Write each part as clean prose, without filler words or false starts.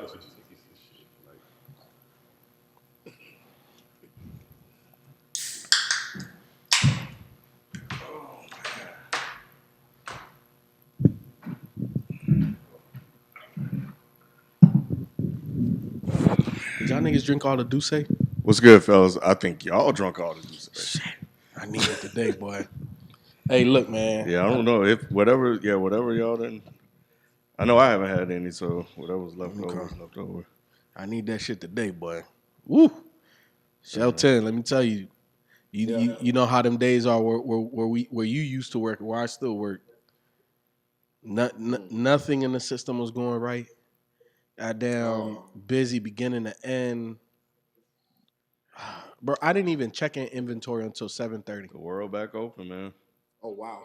price of tickets and shit. Like, Did y'all niggas drink all the Douce? What's good, fellas? I think y'all drunk all the juice. Shit, I need it today, boy. Hey, look, man. Yeah, I don't know if whatever y'all didn't. I know I haven't had any, so whatever's left over is left over. I need that shit today, boy. Woo. Shelton, let me tell you, you know how them days are where you used to work, where I still work. Nothing in the system was going right. Goddamn busy beginning to end. Bro, I didn't even check in inventory until 7:30. The world back open, man. Oh wow.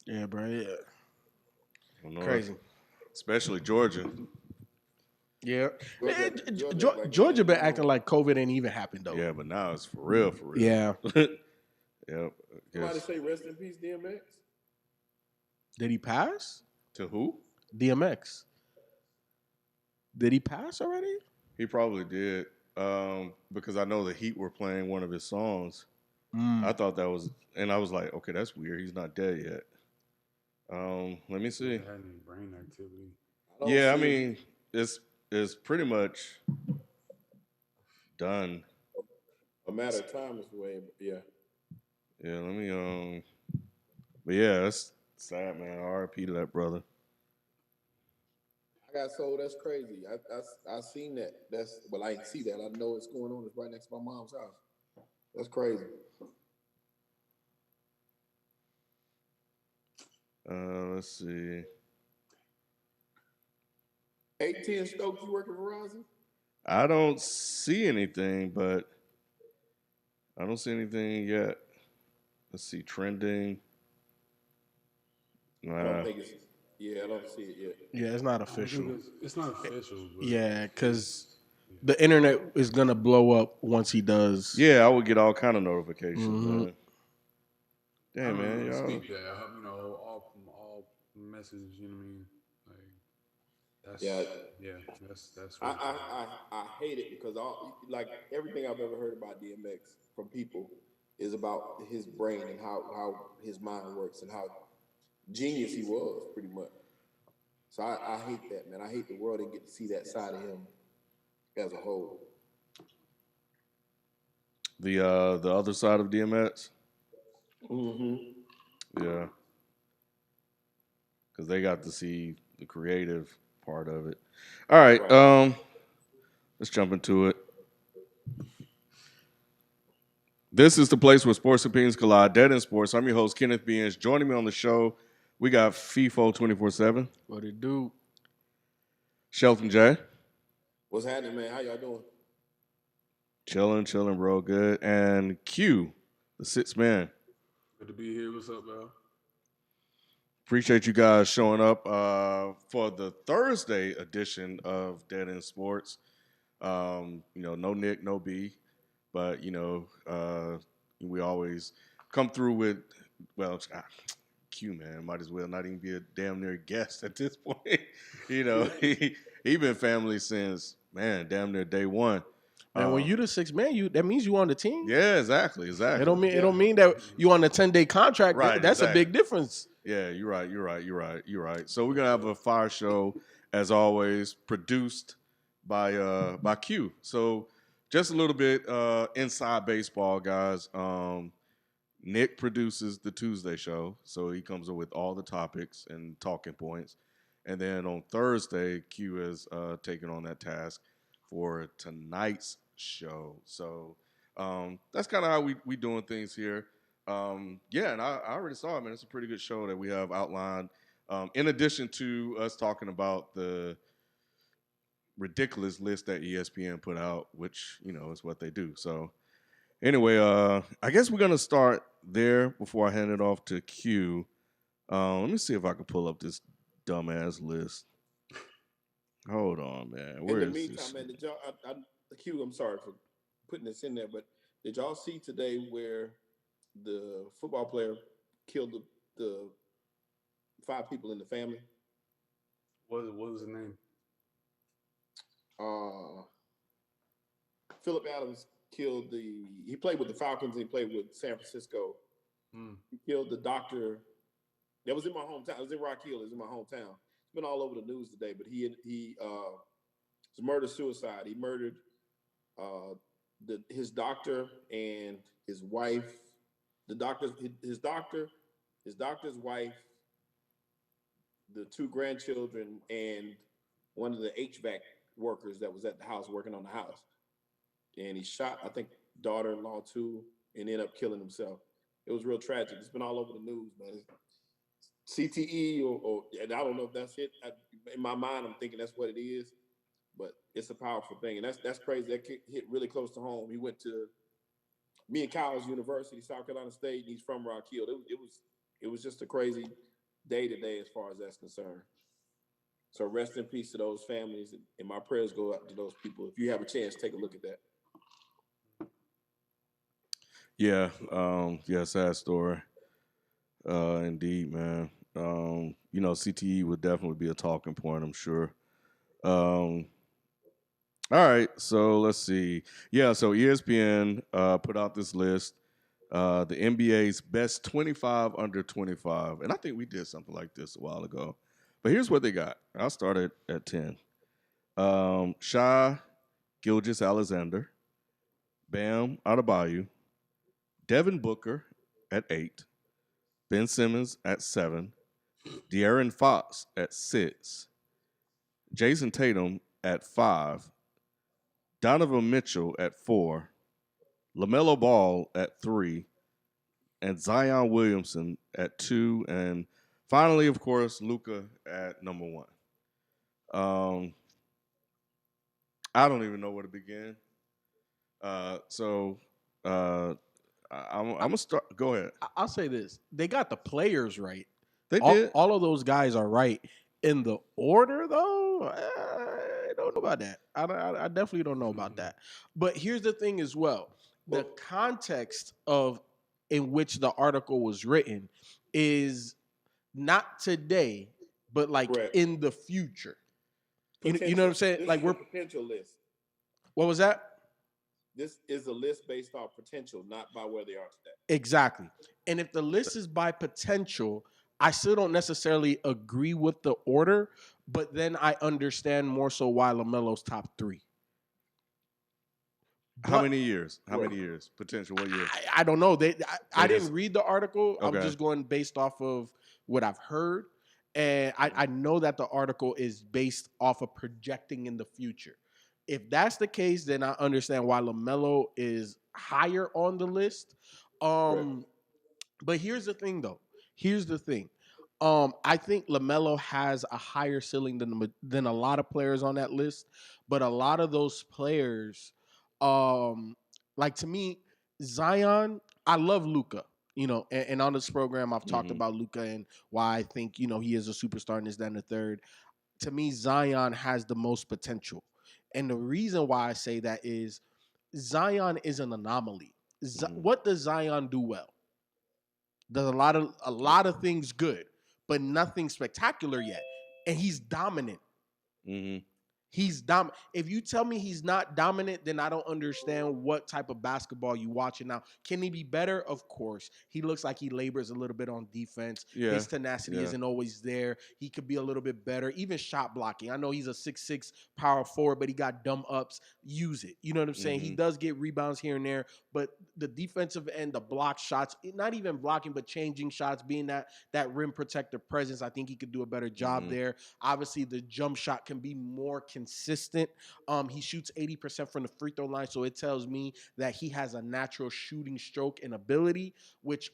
Yeah, bro. Yeah. I don't know. Crazy. Especially Georgia. Yeah. Georgia been acting like COVID ain't even happened though. Yeah, but now it's for real, for real. Yeah. Yep. Somebody say rest in peace, DMX. Did he pass? To who? DMX. Did he pass already? He probably did. Because I know the Heat were playing one of his songs. I thought that was, and I was like, okay, that's weird. He's not dead yet. Let me see. had any brain activity. Yeah, I mean, it's pretty much done. A matter of time is the way. Yeah. Yeah, let me. But yeah, that's sad, man. R.I.P. to that brother. I got sold. That's crazy. I seen that. I ain't see that. I know it's going on. It's right next to my mom's house. That's crazy. Let's see. 810 Stokes, you working Verizon? I don't see anything, but I don't see anything yet. Let's see, trending. I don't think it's. Yeah, I don't see it yet. Yeah, it's not official. It's not official. But Yeah, because the internet is gonna blow up once he does. Yeah, I would get all kind of notifications, Mm-hmm. man. Damn, man, y'all. Speak that, all messages. You know what I mean? Like, that's. I hate it because everything I've ever heard about DMX from people is about his brain and how his mind works and how genius he was, pretty much. So I hate that, man. I hate the world didn't get to see that side of him as a whole. The other side of DMX. Mm-hmm. Yeah, because they got to see the creative part of it. All right, let's jump into it. This is the place where sports opinions collide. Dead in Sports. I'm your host, Kenneth Beans. Joining me on the show, we got FIFO 24/7. What it do? Shelton J. What's happening, man? How y'all doing? Chilling, bro. Good. And Q, the sixth man. Good to be here. What's up, bro? Appreciate you guys showing up for the Thursday edition of Dead End Sports. No Nick, no B, but we always come through with Q, man, might as well not even be a damn near guest at this point. he been family since damn near day one. And when you the sixth man, that means you on the team. Yeah, exactly. It don't mean that you on a 10-day contract. Right, That's a big difference. Yeah, you're right. So we're gonna have a fire show as always, produced by Q. So just a little bit inside baseball, guys. Nick produces the Tuesday show, so he comes up with all the topics and talking points. And then on Thursday, Q is taking on that task for tonight's show. So that's kind of how we doing things here. And I already saw it, man. It's a pretty good show that we have outlined. In addition to us talking about the ridiculous list that ESPN put out, which, is what they do. So anyway, I guess we're going to start there before I hand it off to Q. Let me see if I can pull up this dumbass list. Hold on, man. Where in the is meantime, this? man, did y'all? Q, I'm sorry for putting this in there, but did y'all see today where the football player killed the 5 people in the family? What was his name? Philip Adams killed he played with the Falcons and he played with San Francisco. He killed the doctor. That was in my hometown. It was in Rock Hill. It was in my hometown. It's been all over the news today, but he was murder-suicide. He murdered his doctor and his wife, his doctor's wife, the two grandchildren, and one of the HVAC workers that was at the house working on the house. And he shot, I think, daughter-in-law too, and ended up killing himself. It was real tragic. It's been all over the news, man. CTE, or and I don't know if that's it. In my mind, I'm thinking that's what it is, but it's a powerful thing, and that's crazy. That kid hit really close to home. He went to me and Kyle's University, South Carolina State, and he's from Rock Hill. It was just a crazy day today as far as that's concerned. So rest in peace to those families, and my prayers go out to those people. If you have a chance, take a look at that. Yeah, sad story. Indeed, man. CTE would definitely be a talking point, I'm sure. All right, so let's see. Yeah, so ESPN put out this list, the NBA's best 25 under 25. And I think we did something like this a while ago. But here's what they got. I'll start at 10. Shai Gilgeous-Alexander, Bam Adebayo, Devin Booker at 8, Ben Simmons at 7, De'Aaron Fox at 6, Jason Tatum at 5, Donovan Mitchell at 4, LaMelo Ball at 3, and Zion Williamson at 2, and finally, of course, Luka at number 1. I don't even know where to begin. I'm gonna start. Go ahead. I'll say this: they got the players right. They did. All of those guys are right. In the order, though, I don't know about that. I definitely don't know about that. But here's the thing as well: the context of in which the article was written is not today, but like in the future. You know what I'm saying? This like is we're a potential list. What was that? This is a list based off potential, not by where they are today. Exactly. And if the list is by potential, I still don't necessarily agree with the order, but then I understand more so why LaMelo's top 3. How many years? How many years? Potential. What year? I don't know. I didn't read the article. Okay. I'm just going based off of what I've heard. And I know that the article is based off of projecting in the future. If that's the case, then I understand why LaMelo is higher on the list. But here's the thing, though. Here's the thing. I think LaMelo has a higher ceiling than a lot of players on that list. But a lot of those players, like to me, Zion, I love Luka. And on this program, I've talked about Luka and why I think, he is a superstar and this, that, and the third. To me, Zion has the most potential. And the reason why I say that is Zion is an anomaly. What does Zion do well? Does a lot of things good, but nothing spectacular yet. And he's dominant. He's dominant. If you tell me he's not dominant, then I don't understand what type of basketball you watching now. Can he be better? Of course. He looks like he labors a little bit on defense. Yeah. His tenacity isn't always there. He could be a little bit better. Even shot blocking. I know he's a 6'6" power forward, but he got dumb ups. Use it. You know what I'm saying? He does get rebounds here and there, but the defensive end, the block shots, not even blocking, but changing shots, being that rim protector presence, I think he could do a better job there. Obviously, the jump shot can be more consistent. He shoots 80% from the free throw line, so it tells me that he has a natural shooting stroke and ability, which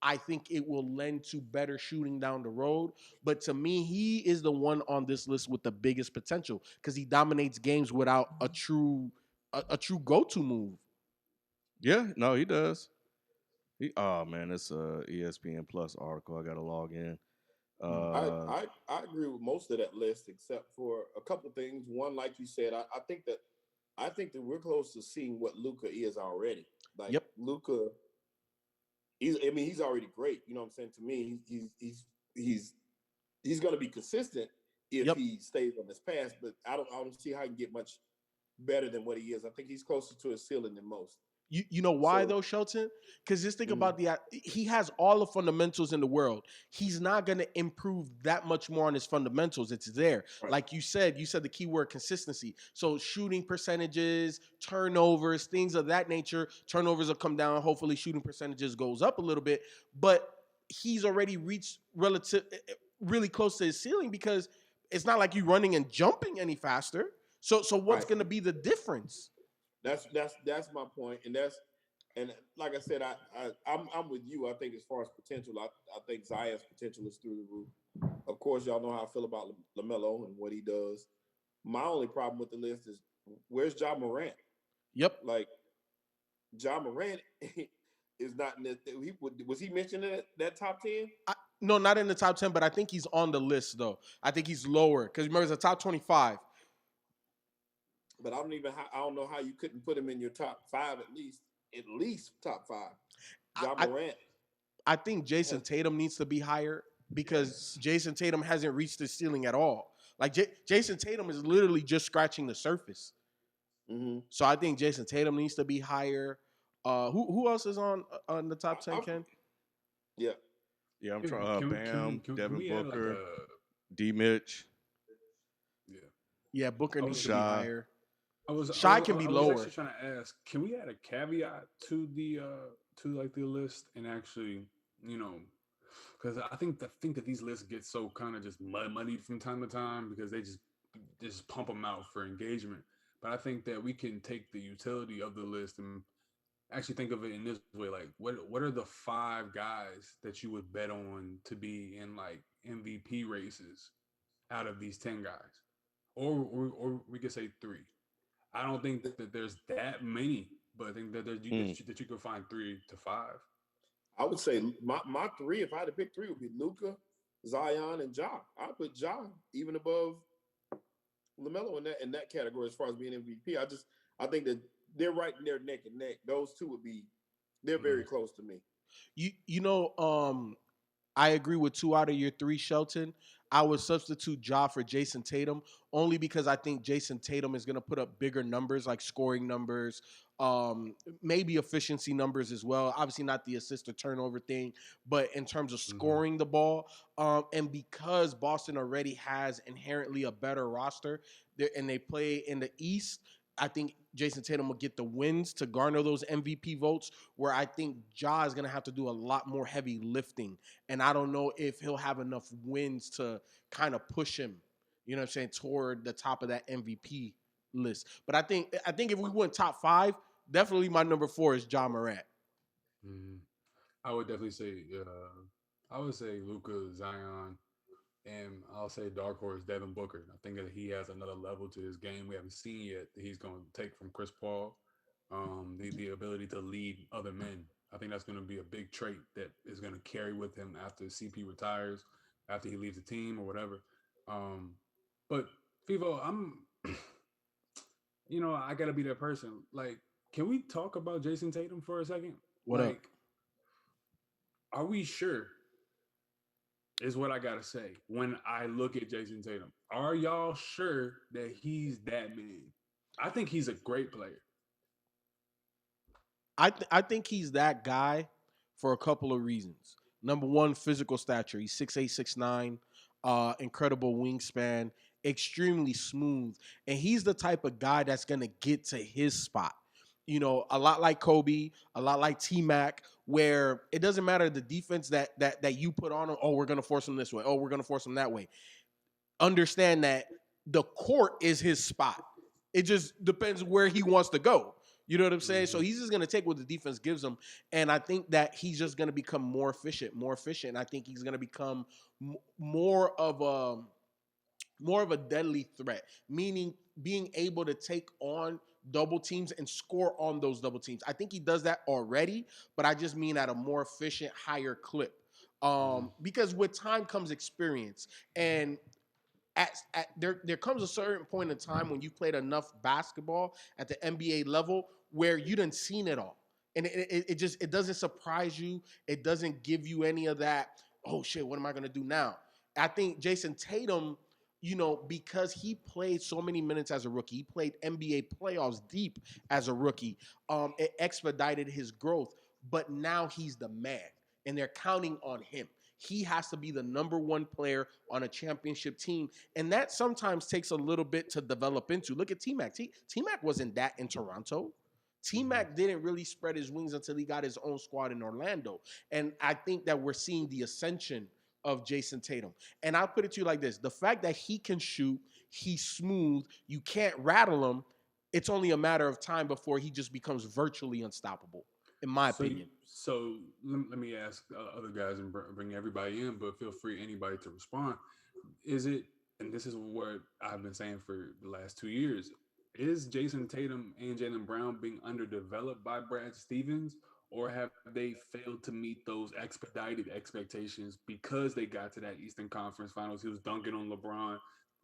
I think it will lend to better shooting down the road. But to me, he is the one on this list with the biggest potential because he dominates games without a true go-to move. Yeah, no, he does. Oh man, it's a ESPN Plus article. I got to log in. I agree with most of that list except for a couple things. One, like you said, I think that we're close to seeing what Luka is already. Like Luka, he's already great. You know what I'm saying? To me, he's going to be consistent, if he stays on this path. But I don't see how he can get much better than what he is. I think he's closer to his ceiling than most. You know why though, Shelton? Because just think about he has all the fundamentals in the world. He's not going to improve that much more on his fundamentals. It's there. Right. Like you said the key word consistency. So shooting percentages, turnovers, things of that nature. Turnovers will come down. Hopefully shooting percentages goes up a little bit. But he's already reached really close to his ceiling because it's not like you running and jumping any faster. So what's going to be the difference? That's my point, and like I said, I'm with you. I think as far as potential, I think Zion's potential is through the roof. Of course, y'all know how I feel about LaMelo and what he does. My only problem with the list is where's Ja Morant? Yep. Like Ja Morant is not in this. Was he mentioned in that top 10? No, not in the top 10, but I think he's on the list though. I think he's lower because remember it's a top 25. But I don't know how you couldn't put him in your top 5 at least top 5. Ja Morant. I think Jason Tatum needs to be higher because Jason Tatum hasn't reached his ceiling at all. Like Jason Tatum is literally just scratching the surface. Mm-hmm. So I think Jason Tatum needs to be higher. Who else is on the top 10, Ken? Yeah. Yeah, I'm trying. Bam, Devin Booker, like D. Mitch. Yeah, Booker needs to be higher. Shy can be I was lower. actually trying to ask, can we add a caveat to the list and actually, because I think that these lists get so kind of just muddied from time to time because they just pump them out for engagement. But I think that we can take the utility of the list and actually think of it in this way: like, what are the 5 guys that you would bet on to be in like MVP races out of these 10 guys, or we could say 3. I don't think that there's that many, but I think that that you can find 3 to 5. I would say my 3, if I had to pick 3, would be Luka, Zion, and Ja. I'd put Ja even above LaMelo in that category as far as being MVP. I think that they're right in there neck and neck. Those two they're very close to me. I agree with 2 out of your 3, Shelton. I would substitute Ja for Jason Tatum only because I think Jason Tatum is going to put up bigger numbers, like scoring numbers, maybe efficiency numbers as well. Obviously not the assist or turnover thing, but in terms of scoring the ball. And because Boston already has inherently a better roster and they play in the East, I think Jason Tatum will get the wins to garner those MVP votes, where I think Ja is going to have to do a lot more heavy lifting. And I don't know if he'll have enough wins to kind of push him, toward the top of that MVP list. But I think if we went top 5, definitely my number 4 is Ja Morant. I would definitely say, Luka, Zion, and I'll say dark horse Devin Booker. I think that he has another level to his game we haven't seen yet that he's going to take from Chris Paul. The ability to lead other men. I think that's going to be a big trait that is going to carry with him after CP retires, after he leaves the team or whatever. But Fivo, I got to be that person. Like, can we talk about Jason Tatum for a second? What up? Are we sure? Is what I gotta say when I look at Jason Tatum. Are y'all sure that he's that man? I think he's a great player. I think he's that guy for a couple of reasons. Number 1, physical stature. He's 6'8", 6'9", incredible wingspan, extremely smooth. And he's the type of guy that's going to get to his spot. A lot like Kobe, a lot like T-Mac, where it doesn't matter the defense that you put on him. Oh, we're going to force him this way. Oh, we're going to force him that way. Understand that the court is his spot. It just depends where he wants to go. You know what I'm saying? So he's just going to take what the defense gives him. And I think that he's just going to become more efficient. I think he's going to become more of a deadly threat, meaning being able to take on double teams and score on those double teams. I think he does that already, but I just mean at a more efficient, higher clip. Because with time comes experience. And there comes a certain point in time when you played enough basketball at the NBA level where you done seen it all. And it doesn't surprise you. It doesn't give you any of that, oh shit, what am I going to do now? I think Jason Tatum because he played so many minutes as a rookie, he played NBA playoffs deep as a rookie. It expedited his growth, but now he's the man, and they're counting on him. He has to be the number one player on a championship team, and that sometimes takes a little bit to develop into. Look at T-Mac. T-Mac wasn't that in Toronto. T-Mac didn't really spread his wings until he got his own squad in Orlando, and I think that we're seeing the ascension of Jason Tatum. And I'll put it to you like this. The fact that he can shoot, he's smooth, you can't rattle him, it's only a matter of time before he just becomes virtually unstoppable, in my opinion. So let me ask other guys and bring everybody in, but feel free, anybody, to respond. Is it, and this is what I've been saying for the last 2 years, is Jason Tatum and Jaylen Brown being underdeveloped by Brad Stevens? Or have they failed to meet those expedited expectations because they got to that Eastern Conference Finals? He was dunking on LeBron.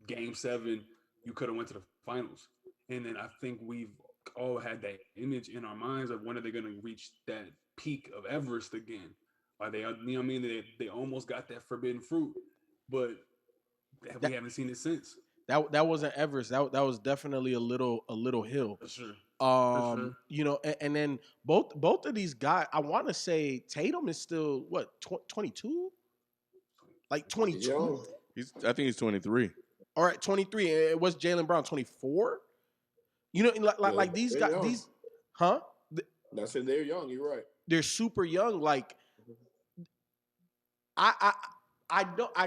Game 7, you could have went to the finals. And then I think we've all had that image in our minds of when are they going to reach that peak of Everest again? Are they, they almost got that forbidden fruit, but we haven't seen it since. That wasn't Everest. That was definitely a little hill. For sure. And then both of these guys, I want to say Tatum is still what 22, like 22. I think he's 23. All right, 23. It was Jaylen Brown 24. Like these guys, young. I said they're young. You're right. They're super young. Like I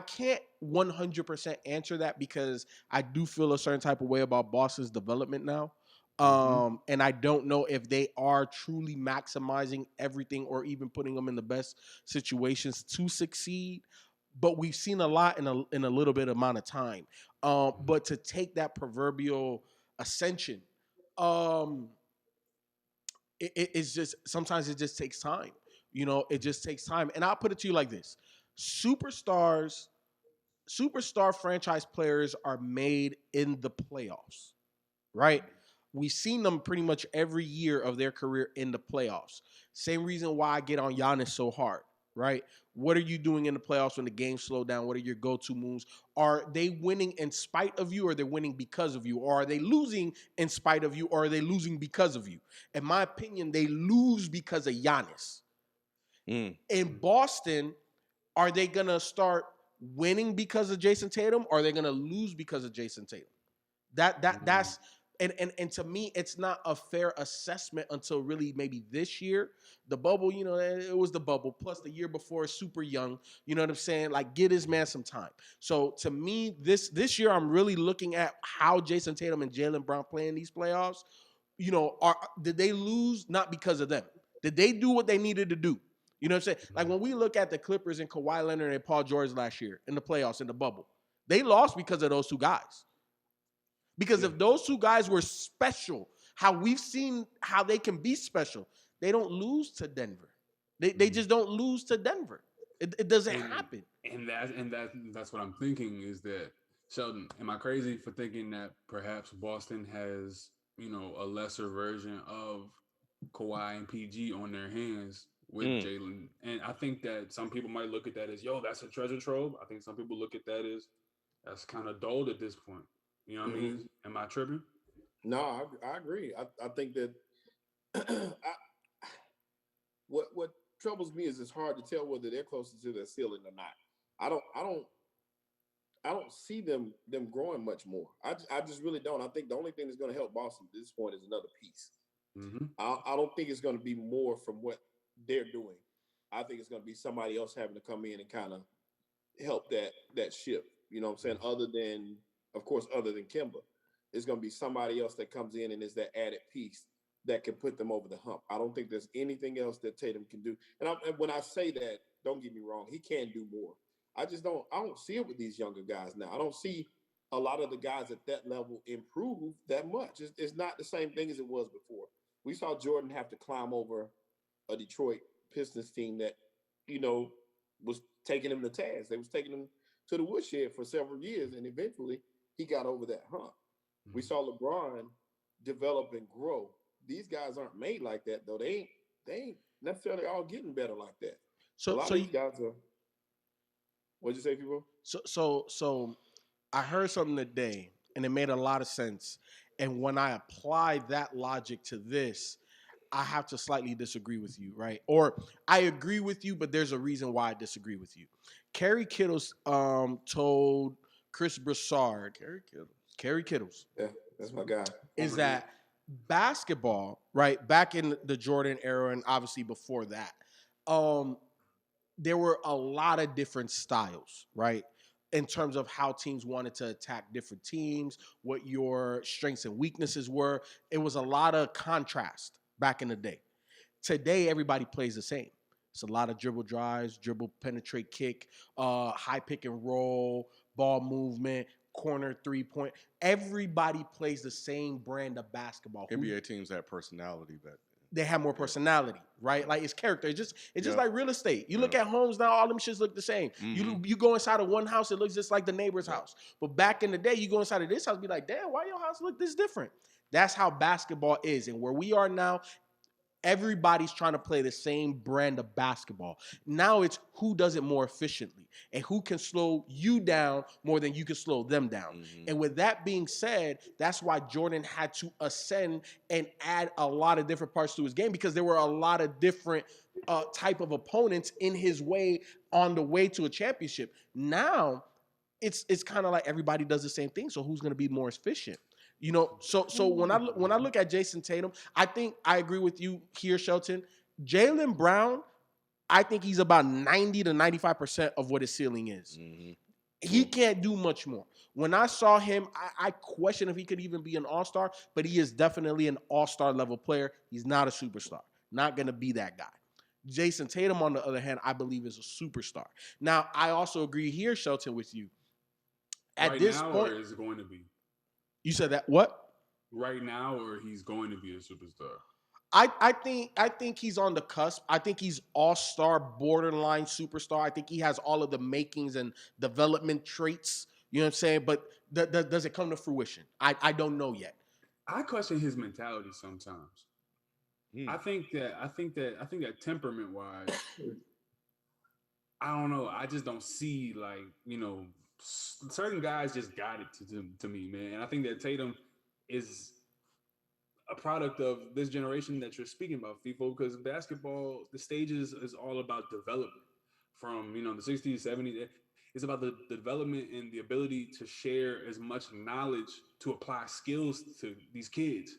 can't 100% answer that because I do feel a certain type of way about Boston's development now. And I don't know if they are truly maximizing everything or even putting them in the best situations to succeed. But we've seen a lot in a little bit amount of time. But to take that proverbial ascension, it's just sometimes it just takes time. It just takes time. And I'll put it to you like this: superstar franchise players are made in the playoffs, right? We've seen them pretty much every year of their career in the playoffs. Same reason why I get on Giannis so hard, right? What are you doing in the playoffs when the game slow down? What are your go-to moves? Are they winning in spite of you, or are they winning because of you? Or are they losing in spite of you, or are they losing because of you? In my opinion, they lose because of Giannis. In Boston, are they going to start winning because of Jason Tatum, or are they going to lose because of Jason Tatum? That's and to me, it's not a fair assessment until really maybe this year. The bubble, it was the bubble. Plus the year before is super young. You know what I'm saying? Like, get his man some time. So to me, this year, I'm really looking at how Jason Tatum and Jaylen Brown play in these playoffs. Did they lose? Not because of them. Did they do what they needed to do? You know what I'm saying? Like when we look at the Clippers and Kawhi Leonard and Paul George last year in the playoffs, in the bubble, they lost because of those two guys. Because if those two guys were special, how we've seen how they can be special, they don't lose to Denver. They just don't lose to Denver. It doesn't happen. And that's what I'm thinking is that, Sheldon, am I crazy for thinking that perhaps Boston has, a lesser version of Kawhi and PG on their hands with Jaylen? And I think that some people might look at that as, that's a treasure trove. I think some people look at that as that's kind of dulled at this point. You know what I mean? Am I tripping? No, I agree. I think that what troubles me is it's hard to tell whether they're closer to their ceiling or not. I don't see them growing much more. I just really don't. I think the only thing that's going to help Boston at this point is another piece. I don't think it's going to be more from what they're doing. I think it's going to be somebody else having to come in and kind of help that ship. You know what I'm saying? Other than Kemba, it's going to be somebody else that comes in and is that added piece that can put them over the hump. I don't think there's anything else that Tatum can do. And when I say that, don't get me wrong, he can do more. I don't see it with these younger guys now. I don't see a lot of the guys at that level improve that much. It's not the same thing as it was before. We saw Jordan have to climb over a Detroit Pistons team that, was taking him to task. They was taking him to the woodshed for several years, and eventually he got over that hump. We saw LeBron develop and grow. These guys aren't made like that, though. They ain't necessarily all getting better like that. So a lot of these guys are. What'd you say, people? So I heard something today, and it made a lot of sense. And when I apply that logic to this, I have to slightly disagree with you, right? Or I agree with you, but there's a reason why I disagree with you. Kerry Kittles told Chris Broussard, Kerry Kittles, Yeah, that's my guy. is that basketball, right? Back in the Jordan era and obviously before that, there were a lot of different styles, right? In terms of how teams wanted to attack different teams, what your strengths and weaknesses were. It was a lot of contrast back in the day. Today, everybody plays the same. It's a lot of dribble drives, dribble, penetrate, kick, high pick and roll, ball movement, corner 3-point. Everybody plays the same brand of basketball. NBA teams have personality, but they have more personality, right? Like it's character. It's just Yep. like real estate. You look Yep. at homes now, all them shits look the same. You go inside of one house, it looks just like the neighbor's house. But back in the day, you go inside of this house, be like, damn, why your house look this different? That's how basketball is. And where we are now, everybody's trying to play the same brand of basketball. Now it's who does it more efficiently and who can slow you down more than you can slow them down. And with that being said, that's why Jordan had to ascend and add a lot of different parts to his game, because there were a lot of different type of opponents in his way on the way to a championship. Now it's kind of like everybody does the same thing. So who's going to be more efficient? You know, so when I look at Jason Tatum, I think I agree with you here, Shelton. Jaylen Brown, I think he's about 90 to 95% of what his ceiling is. He can't do much more. When I saw him, I question if he could even be an all-star, but he is definitely an all-star level player. He's not a superstar. Not going to be that guy. Jason Tatum, on the other hand, I believe is a superstar. Now, I also agree here, Shelton, with you. At right this now, point, or is it going to be? You said that what? Right now, or he's going to be a superstar? I think he's on the cusp. I think he's all-star, borderline superstar. I think he has all of the makings and development traits. You know what I'm saying? But does it come to fruition? I don't know yet. I question his mentality sometimes. I think that temperament-wise, I don't know. I just don't see, like, you know, certain guys just got it to me, man. And I think that Tatum is a product of this generation that you're speaking about, FIFO, because basketball, the stages is all about development. From, you know, the 60s, 70s, it's about the development and the ability to share as much knowledge to apply skills to these kids.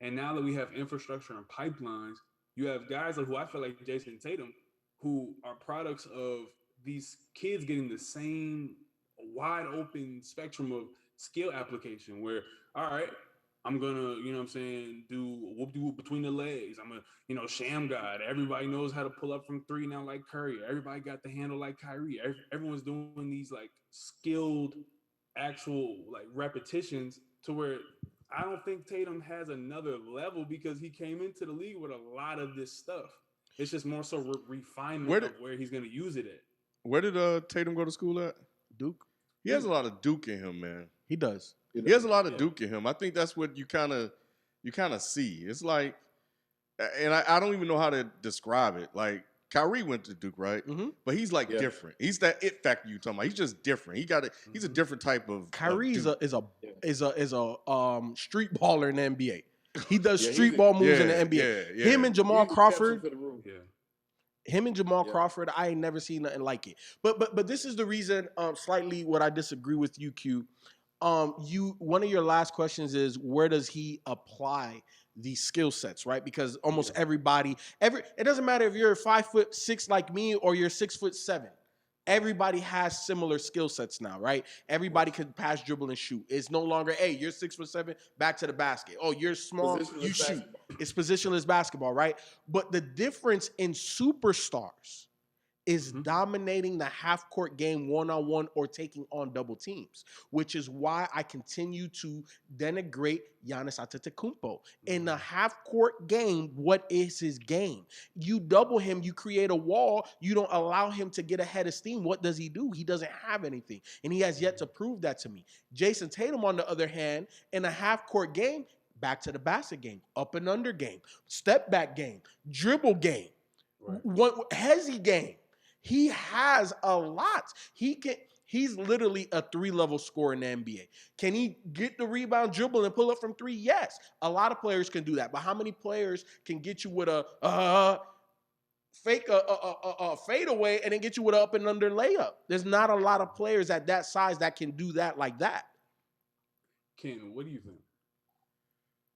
And now that we have infrastructure and pipelines, you have guys like who I feel like Jason Tatum, who are products of these kids getting the same wide open spectrum of skill application where, all right, I'm gonna, you know what I'm saying, do whoop-de-whoop between the legs. I'm a, you know, sham god. Everybody knows how to pull up from three now like Curry. Everybody got the handle like Kyrie. Everyone's doing these like skilled actual like repetitions to where I don't think Tatum has another level because he came into the league with a lot of this stuff. It's just more so refinement of where he's gonna use it at. Where did Tatum go to school at? Duke. He has a lot of Duke in him, man. He does. He has a lot of Duke in him. I think that's what you kind of see. It's like, and I don't even know how to describe it. Like Kyrie went to Duke, right? But he's like different. He's that it factor you talking about. He's just different. He's a different type of. Kyrie is a street baller in the NBA. He does street ball moves in the NBA. Him and Jamal Crawford. Him and Jamal Crawford, I ain't never seen nothing like it. But this is the reason, slightly what I disagree with you, Q. One of your last questions is where does he apply these skill sets, right? Because almost everybody, it doesn't matter if you're 5'6" like me or you're 6'7". Everybody has similar skill sets now, right? Everybody can pass, dribble, and shoot. It's no longer, hey, you're 6'7", back to the basket. Oh, you're small, you shoot. It's positionless basketball, right? But the difference in superstars is dominating the half-court game one-on-one or taking on double teams, which is why I continue to denigrate Giannis Antetokounmpo. In the half-court game, what is his game? You double him, you create a wall, you don't allow him to get ahead of steam. What does he do? He doesn't have anything, and he has yet to prove that to me. Jason Tatum, on the other hand, in a half-court game, back to the basket game, up and under game, step-back game, dribble game, hezzy game. He has a lot. He can. He's literally a 3-level scorer in the NBA. Can he get the rebound, dribble, and pull up from 3? Yes. A lot of players can do that. But how many players can get you with a fake a fadeaway and then get you with an up and under layup? There's not a lot of players at that size that can do that like that. Ken, what do you think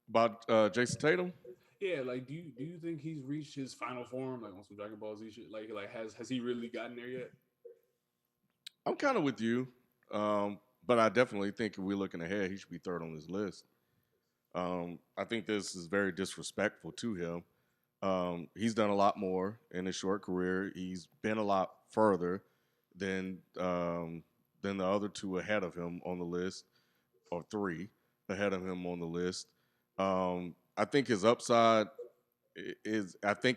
about Jason Tatum? Yeah, like do you think he's reached his final form, like on some Dragon Ball Z shit? Like has he really gotten there yet? I'm kind of with you, but I definitely think if we're looking ahead, he should be third on this list. I think this is very disrespectful to him. He's done a lot more in his short career. He's been a lot further than the other two ahead of him on the list, or three ahead of him on the list. I think his upside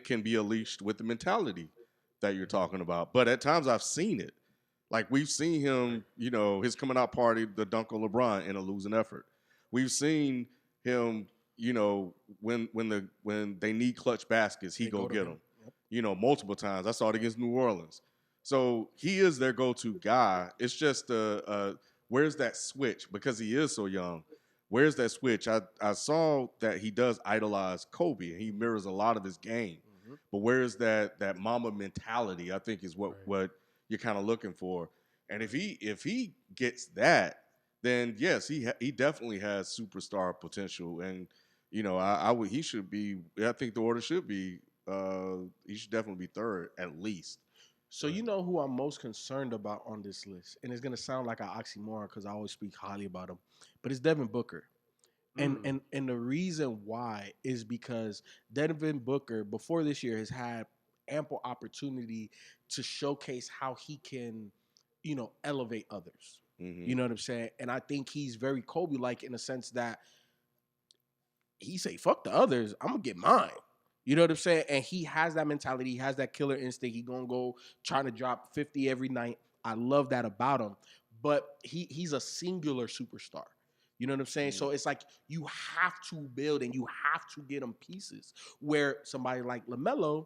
can be unleashed with the mentality that you're talking about. But at times I've seen it. Like we've seen him, his coming out party, the dunk on LeBron in a losing effort. We've seen him, when they need clutch baskets, he go get them. Yep. Multiple times. I saw it against New Orleans. So he is their go-to guy. It's just where's that switch? Because he is so young. Where's that switch? I saw that he does idolize Kobe, and he mirrors a lot of his game. Mm-hmm. But where's that Mamba mentality? I think is what you're kind of looking for. And if he gets that, then yes, he definitely has superstar potential. And he should be. I think the order should be. He should definitely be third at least. So you know who I'm most concerned about on this list, and it's gonna sound like an oxymoron because I always speak highly about him, but it's Devin Booker. And the reason why is because Devin Booker before this year has had ample opportunity to showcase how he can, elevate others. Mm-hmm. You know what I'm saying? And I think he's very Kobe-like in the sense that he say, fuck the others, I'm gonna get mine. You know what I'm saying? And he has that mentality. He has that killer instinct. He's going to go trying to drop 50 every night. I love that about him. But he's a singular superstar. You know what I'm saying? Mm-hmm. So it's like you have to build and you have to get him pieces. Where somebody like LaMelo,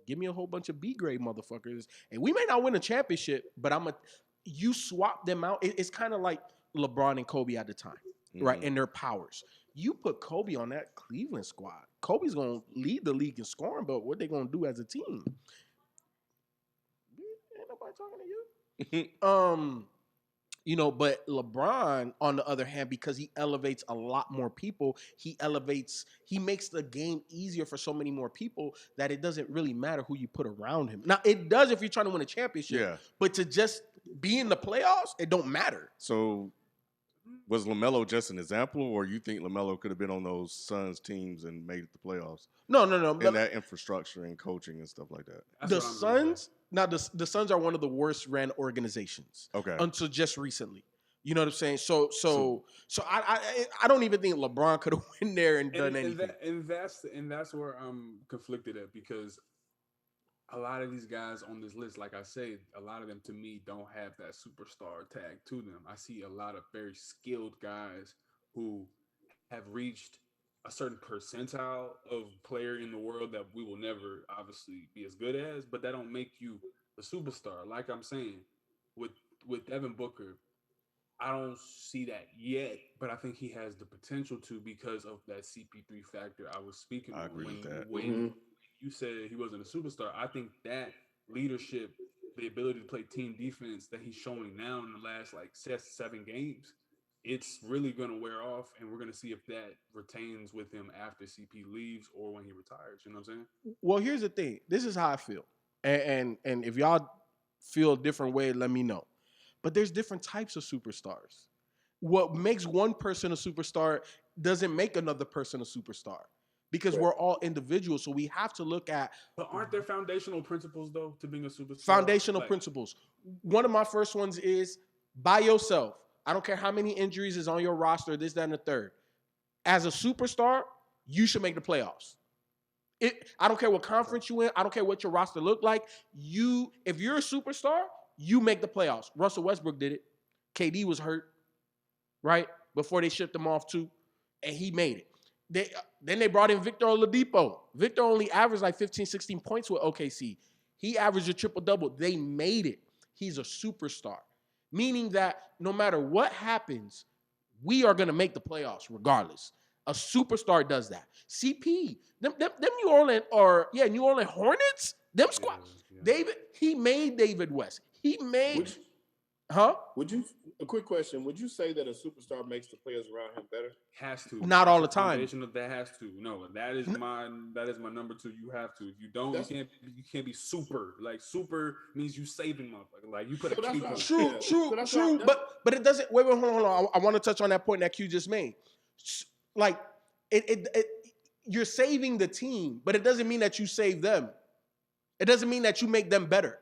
give me a whole bunch of B-grade motherfuckers. And we may not win a championship, but you swap them out. It's kind of like LeBron and Kobe at the time, mm-hmm. right? And their powers. You put Kobe on that Cleveland squad. Kobe's going to lead the league in scoring, but what they going to do as a team? Ain't nobody talking to you. But LeBron, on the other hand, because he elevates a lot more people, he makes the game easier for so many more people that it doesn't really matter who you put around him. Now, it does if you're trying to win a championship, but to just be in the playoffs, it don't matter. So was LaMelo just an example, or you think LaMelo could have been on those Suns teams and made it the playoffs? No. And that infrastructure and coaching and stuff like that. The Suns, the Suns are one of the worst ran organizations. Okay. Until just recently. You know what I'm saying? So I don't even think LeBron could have went there and done anything. And that's where I'm conflicted at, because a lot of these guys on this list, like I say, a lot of them to me don't have that superstar tag to them. I see a lot of very skilled guys who have reached a certain percentile of player in the world that we will never obviously be as good as, but that don't make you a superstar. Like I'm saying, with Devin Booker, I don't see that yet, but I think he has the potential to, because of that CP3 factor I was speaking I agree with that. When you said he wasn't a superstar, I think that leadership, the ability to play team defense that he's showing now in the last 7 games, it's really going to wear off, and we're going to see if that retains with him after CP leaves or when he retires. You know what I'm saying? Well, here's the thing. This is how I feel. And if y'all feel a different way, let me know. But there's different types of superstars. What makes one person a superstar doesn't make another person a superstar, because we're all individuals. So we have to look at. But aren't there foundational principles, though, to being a superstar? Foundational principles. One of my first ones is by yourself. I don't care how many injuries is on your roster, this, that, and the third. As a superstar, you should make the playoffs. I don't care what conference you in. I don't care what your roster look like. If you're a superstar, you make the playoffs. Russell Westbrook did it. KD was hurt, right? Before they shipped him off too, and he made it. Then they brought in Victor Oladipo. Victor only averaged 15, 16 points with OKC. He averaged a triple-double. They made it. He's a superstar. meaning that no matter what happens, we are going to make the playoffs regardless. A superstar does that. CP, them New Orleans New Orleans Hornets, them squad. Yeah. He made David West. He made, Would would you a quick question? Would you say that a superstar makes the players around him better? Has to. Not all the time. Foundation of that has to. No, that is my number 2. You have to. If you don't, you can't be super. Like super means you saving motherfucker. Like you put a cape on. True. But it doesn't. Wait, hold on. I want to touch on that point that Q just made. Like it you're saving the team, but it doesn't mean that you save them. It doesn't mean that you make them better.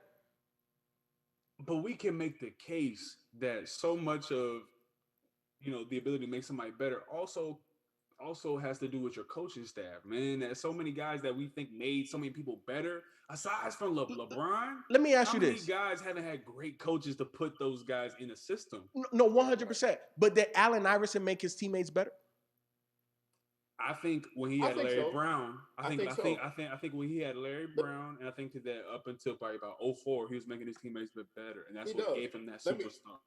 But we can make the case that so much of, the ability to make somebody better also has to do with your coaching staff, man. There's so many guys that we think made so many people better. Aside from LeBron, let me ask you this: how many guys haven't had great coaches to put those guys in a system? No, 100%. But did Allen Iverson make his teammates better? I think when he had Larry Brown, I think when he had Larry But- Brown, and I think that up until probably about 2004, he was making his teammates better, and that's He what does. gave him that Let me- superstar.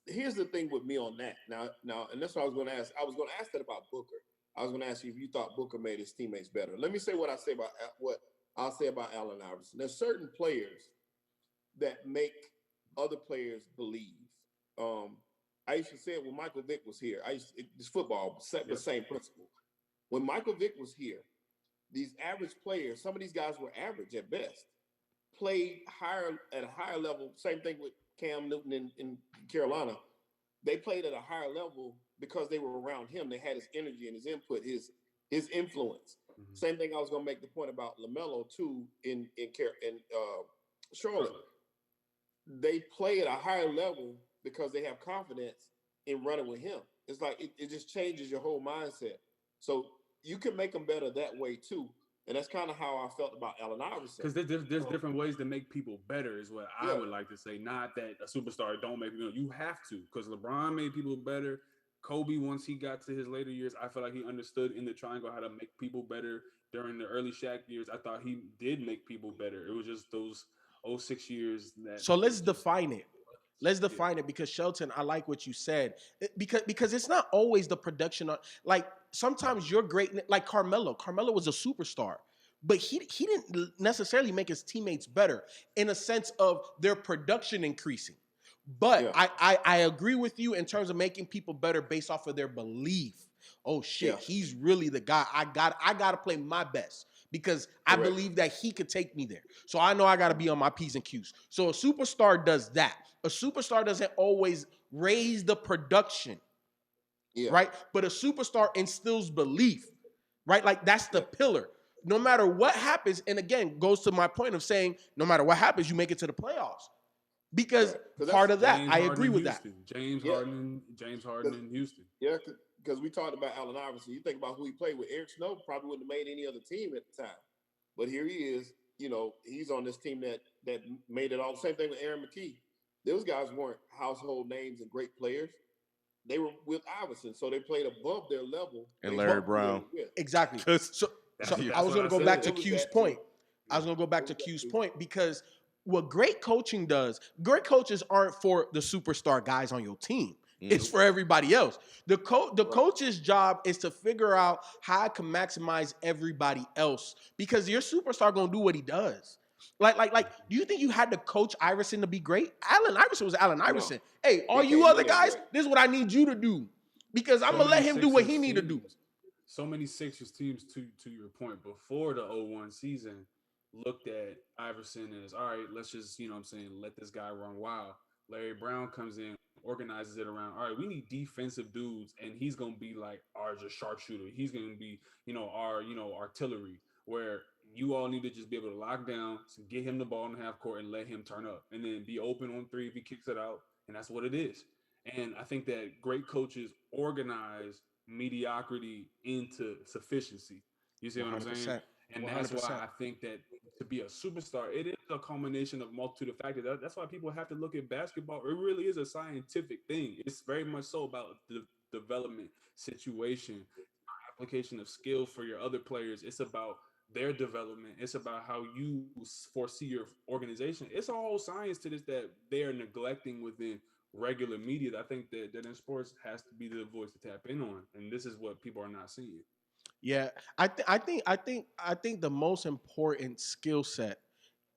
Here's the thing with me on that. Now, and that's what I was going to ask. I was going to ask that about Booker. I was going to ask you if you thought Booker made his teammates better. Let me say what I'll say about Allen Iverson. There's certain players that make other players believe. I used to say it when Michael Vick was here. This football, the same principle. When Michael Vick was here, these average players, some of these guys were average at best, played at a higher level. Same thing with Cam Newton in Carolina. They played at a higher level because they were around him. They had his energy and his input, his influence. Mhm. Same thing I was going to make the point about LaMelo too in Charlotte. They play at a higher level because they have confidence in running with him. It's like it just changes your whole mindset. So you can make them better that way too. And that's kind of how I felt about Allen Iverson. Because there's different ways to make people better, is what I would like to say. Not that a superstar don't make people. You have to, because LeBron made people better. Kobe, once he got to his later years, I feel like he understood in the triangle how to make people better. During the early Shaq years, I thought he did make people better. It was just those 06 years that. So let's define it. Let's define it, because Shelton, I like what you said, because it's not always the production. Like sometimes you're great, like Carmelo. Carmelo was a superstar, but he didn't necessarily make his teammates better in a sense of their production increasing. But I agree with you in terms of making people better based off of their belief. Oh shit, he's really the guy. I got to play my best, because I believe that he could take me there. So I know I got to be on my P's and Q's. So a superstar does that. A superstar doesn't always raise the production, right? But a superstar instills belief, right? Like that's the pillar. No matter what happens, and again, goes to my point of saying, no matter what happens, you make it to the playoffs. Because part of that, I agree with that. James Harden in Houston. Yeah, because we talked about Allen Iverson. You think about who he played with. Eric Snow probably wouldn't have made any other team at the time. But here he is, he's on this team that made it all. Same thing with Aaron McKee. Those guys weren't household names and great players. They were with Iverson, so they played above their level. And Larry Brown. Exactly. So I was going to go back to Q's point. I was going to go back to Q's point, because what great coaching does, great coaches aren't for the superstar guys on your team. It's for everybody else. The coach's job is to figure out how I can maximize everybody else, because your superstar going to do what he does. Like, do you think you had to coach Iverson to be great? Allen Iverson was Allen Iverson. No. Hey, all you other guys, this is what I need you to do, because I'm going to let him do what he need to do. So many Sixers teams, to your point, before the 01 season, looked at Iverson as, all right, let's just, let this guy run wild. Larry Brown comes in, organizes it around, all right, we need defensive dudes, and he's going to be like our just sharpshooter. He's going to be, our artillery, where you all need to just be able to lock down, get him the ball in the half court and let him turn up, and then be open on three if he kicks it out, and that's what it is. And I think that great coaches organize mediocrity into sufficiency. You see what 100%. I'm saying? And 100%. That's why I think that to be a superstar, it is a culmination of a multitude of factors. That's why people have to look at basketball. It really is a scientific thing. It's very much so about the development situation, application of skill for your other players. It's about their development. It's about how you foresee your organization. It's a whole science to this that they are neglecting within regular media, I think that in sports has to be the voice to tap in on, and this is what people are not seeing. Yeah, I think the most important skill set,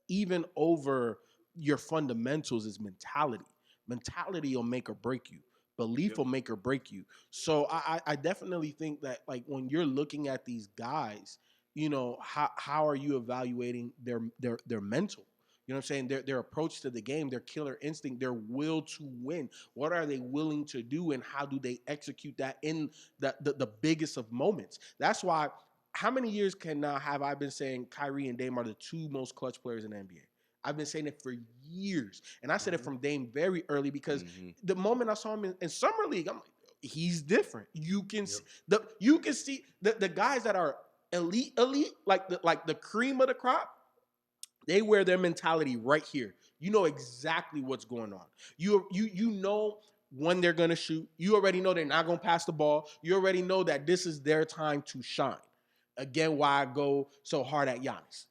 even over your fundamentals, is mentality. Mentality will make or break you. Belief Yep. will make or break you. So I definitely think that, like, when you're looking at these guys, how are you evaluating their mental? You know what I'm saying? Their approach to the game, their killer instinct, their will to win. What are they willing to do, and how do they execute that in the biggest of moments? That's why. How many years can now have I been saying Kyrie and Dame are the two most clutch players in the NBA? I've been saying it for years, and I said it from Dame very early because the moment I saw him in summer league, I'm like, he's different. You can see the guys that are elite, like the cream of the crop. They wear their mentality right here. You know exactly what's going on. You know when they're gonna shoot. You already know they're not gonna pass the ball. You already know that this is their time to shine. Again, why I go so hard at Giannis.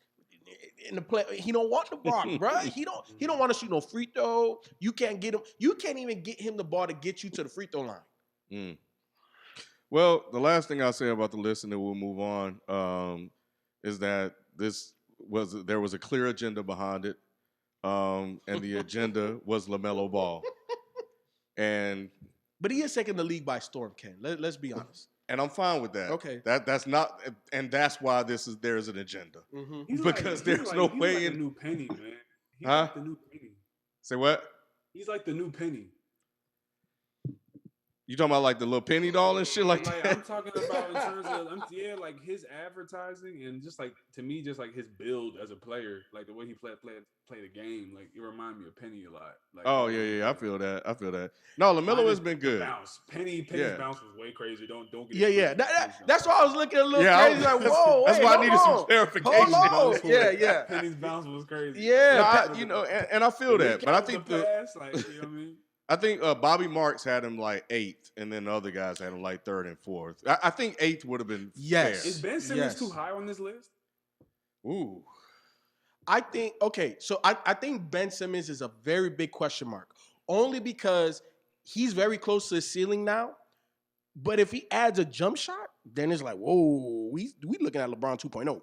In the play, he don't want the ball, bro. He don't want to shoot no free throw. You can't get him. You can't even get him the ball to get you to the free throw line. Mm. Well, the last thing I'll say about the list, and then we'll move on, is that there was a clear agenda behind it, and the agenda was LaMelo Ball, but he is taking the league by storm, Ken. Let's be honest. And I'm fine with that. Okay. That's not, and that's why there's an agenda. Mm-hmm. Because there's no way he's like the new Penny, man. He's Huh? like the new Penny. Say what? He's like the new Penny. You talking about like the little penny doll and shit like that? I'm talking about in terms of like his advertising and just like, to me, just like his build as a player, like the way he play the game, like it reminded me of Penny a lot. Like, oh yeah, I feel that. No, LaMelo has been good. Bounce. Penny's bounce was way crazy. Don't get it. That's why I was looking a little crazy. Like, whoa, that's why I needed some clarification. Hold on. Yeah. Penny's bounce was crazy. Yeah, and I feel that, but I think like, you know what I mean. I think Bobby Marks had him like 8th, and then the other guys had him like 3rd and 4th. I think 8th would have been fair. Is Ben Simmons too high on this list? Ooh. I think Ben Simmons is a very big question mark, only because he's very close to the ceiling now. But if he adds a jump shot, then it's like, whoa, we looking at LeBron 2.0.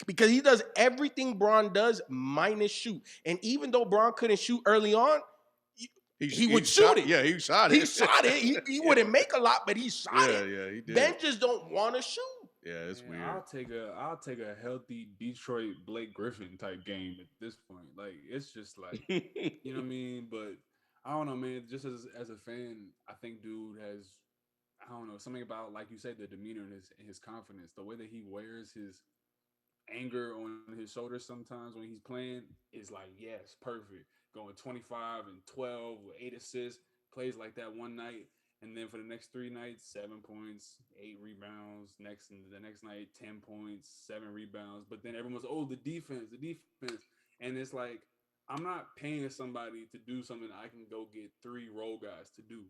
Because he does everything Bron does minus shoot. And even though Bron couldn't shoot early on, he would shoot it. Yeah, he shot it. He shot it. He wouldn't make a lot, but he shot it. Yeah, he did. Ben just don't want to shoot. Yeah, it's weird. I'll take a healthy Detroit Blake Griffin type game at this point. Like, it's just like, you know what I mean? But I don't know, man. Just as a fan, I think dude has, I don't know, something about, like you said, the demeanor and his confidence, the way that he wears his anger on his shoulders sometimes when he's playing is like, yes, perfect. Going 25 and 12 with 8 assists, plays like that one night, and then for the next 3 nights, 7 points, 8 rebounds. The next night, 10 points, 7 rebounds. But then everyone's, the defense, and it's like, I'm not paying somebody to do something I can go get 3 role guys to do.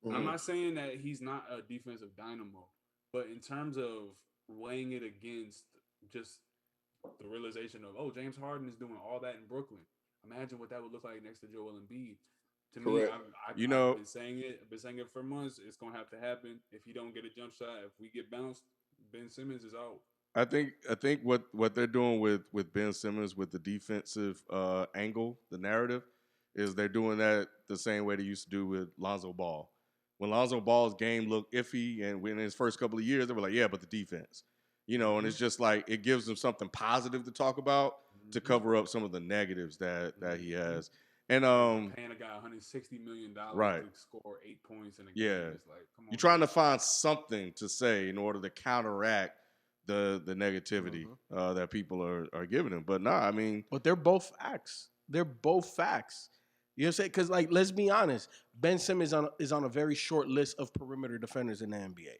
Mm-hmm. I'm not saying that he's not a defensive dynamo, but in terms of weighing it against just the realization of, James Harden is doing all that in Brooklyn. Imagine what that would look like next to Joel Embiid. To me, I've been saying it. I've been saying it for months. It's gonna have to happen. If he don't get a jump shot, if we get bounced, Ben Simmons is out. I think what they're doing with Ben Simmons with the defensive angle, the narrative, is they're doing that the same way they used to do with Lonzo Ball. When Lonzo Ball's game looked iffy, and when in his first couple of years, they were like, yeah, but the defense, and it's just like it gives them something positive to talk about to cover up some of the negatives that he has. And paying a guy $160 million right. to score 8 points in a game. It's like, come on. You're trying to find something to say in order to counteract the negativity that people are giving him. But I mean, but they're both facts. You know what I'm saying? Because, like, let's be honest, Ben Simmons is on a very short list of perimeter defenders in the NBA.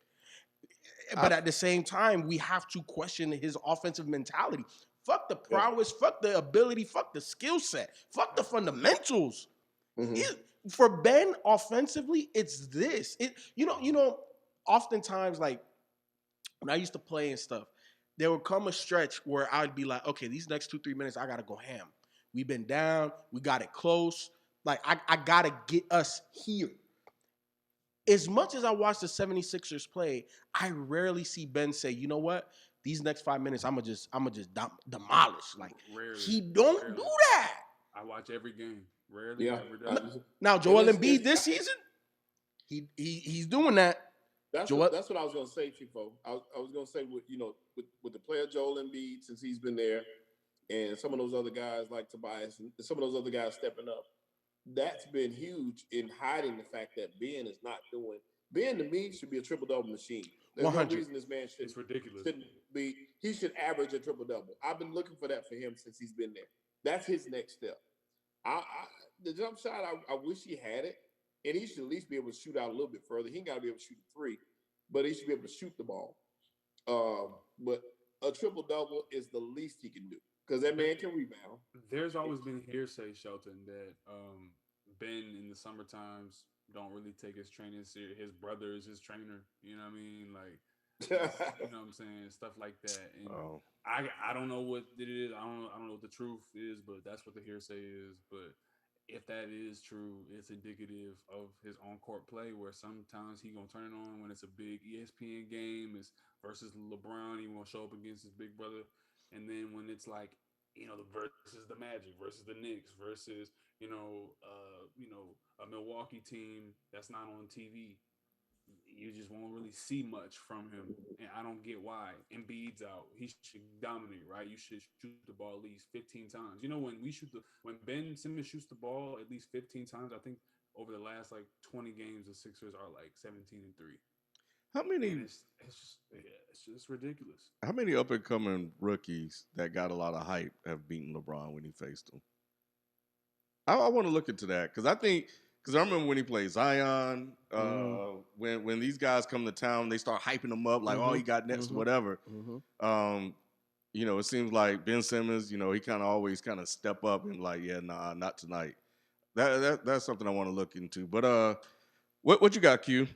But at the same time, we have to question his offensive mentality. Fuck the prowess, fuck the ability, fuck the skill set, fuck the fundamentals. Mm-hmm. For Ben, offensively, it's this. Oftentimes, like, when I used to play and stuff, there would come a stretch where I'd be like, okay, these next 2-3 minutes, I got to go ham. We've been down. We got it close. Like, I got to get us here. As much as I watch the 76ers play, I rarely see Ben say, you know what? These next 5 minutes, I'm gonna just demolish. Like, Rarely. he don't Rarely. do that. I watch every game. Rarely Yeah. ever does. Now, Joel it's- Embiid this season, he's doing that. That's Joel- what I was gonna say, Chifo. I was gonna say with the player Joel Embiid, since he's been there, and some of those other guys like Tobias and some of those other guys stepping up, that's been huge in hiding the fact that Ben is not doing. Ben to me should be a triple double machine. There's 100. no reason this man It's ridiculous. shouldn't be. He should average a triple double. I've been looking for that for him since he's been there. That's his next step. The jump shot, I wish he had it, and he should at least be able to shoot out a little bit further. He ain't got to be able to shoot a three, but he should be able to shoot the ball. But a triple double is the least he can do because that man can rebound. There's always been hearsay, Shelton, that Ben in the summer times don't really take his training serious. His brother is his trainer. You know what I mean? Like, you know what I'm saying? Stuff like that. And I don't know what it is. I don't know what the truth is, but that's what the hearsay is. But if that is true, it's indicative of his on-court play, where sometimes he gonna turn it on when it's a big ESPN game, is versus LeBron. He won't show up against his big brother, and then when it's like, the versus the Magic versus the Knicks versus a Milwaukee team that's not on TV, you just won't really see much from him, and I don't get why. Embiid's out; he should dominate, right? You should shoot the ball at least 15 times. When Ben Simmons shoots the ball at least 15 times, I think over the last 20 games, the Sixers are 17-3. How many? It's just ridiculous. How many up and coming rookies that got a lot of hype have beaten LeBron when he faced him? I want to look into that because I remember when he played Zion, when these guys come to town, they start hyping him up like, oh, he got next, whatever. It seems like Ben Simmons, he kind of always kind of step up and like, yeah, nah, not tonight. That's something I want to look into. But what you got, Q?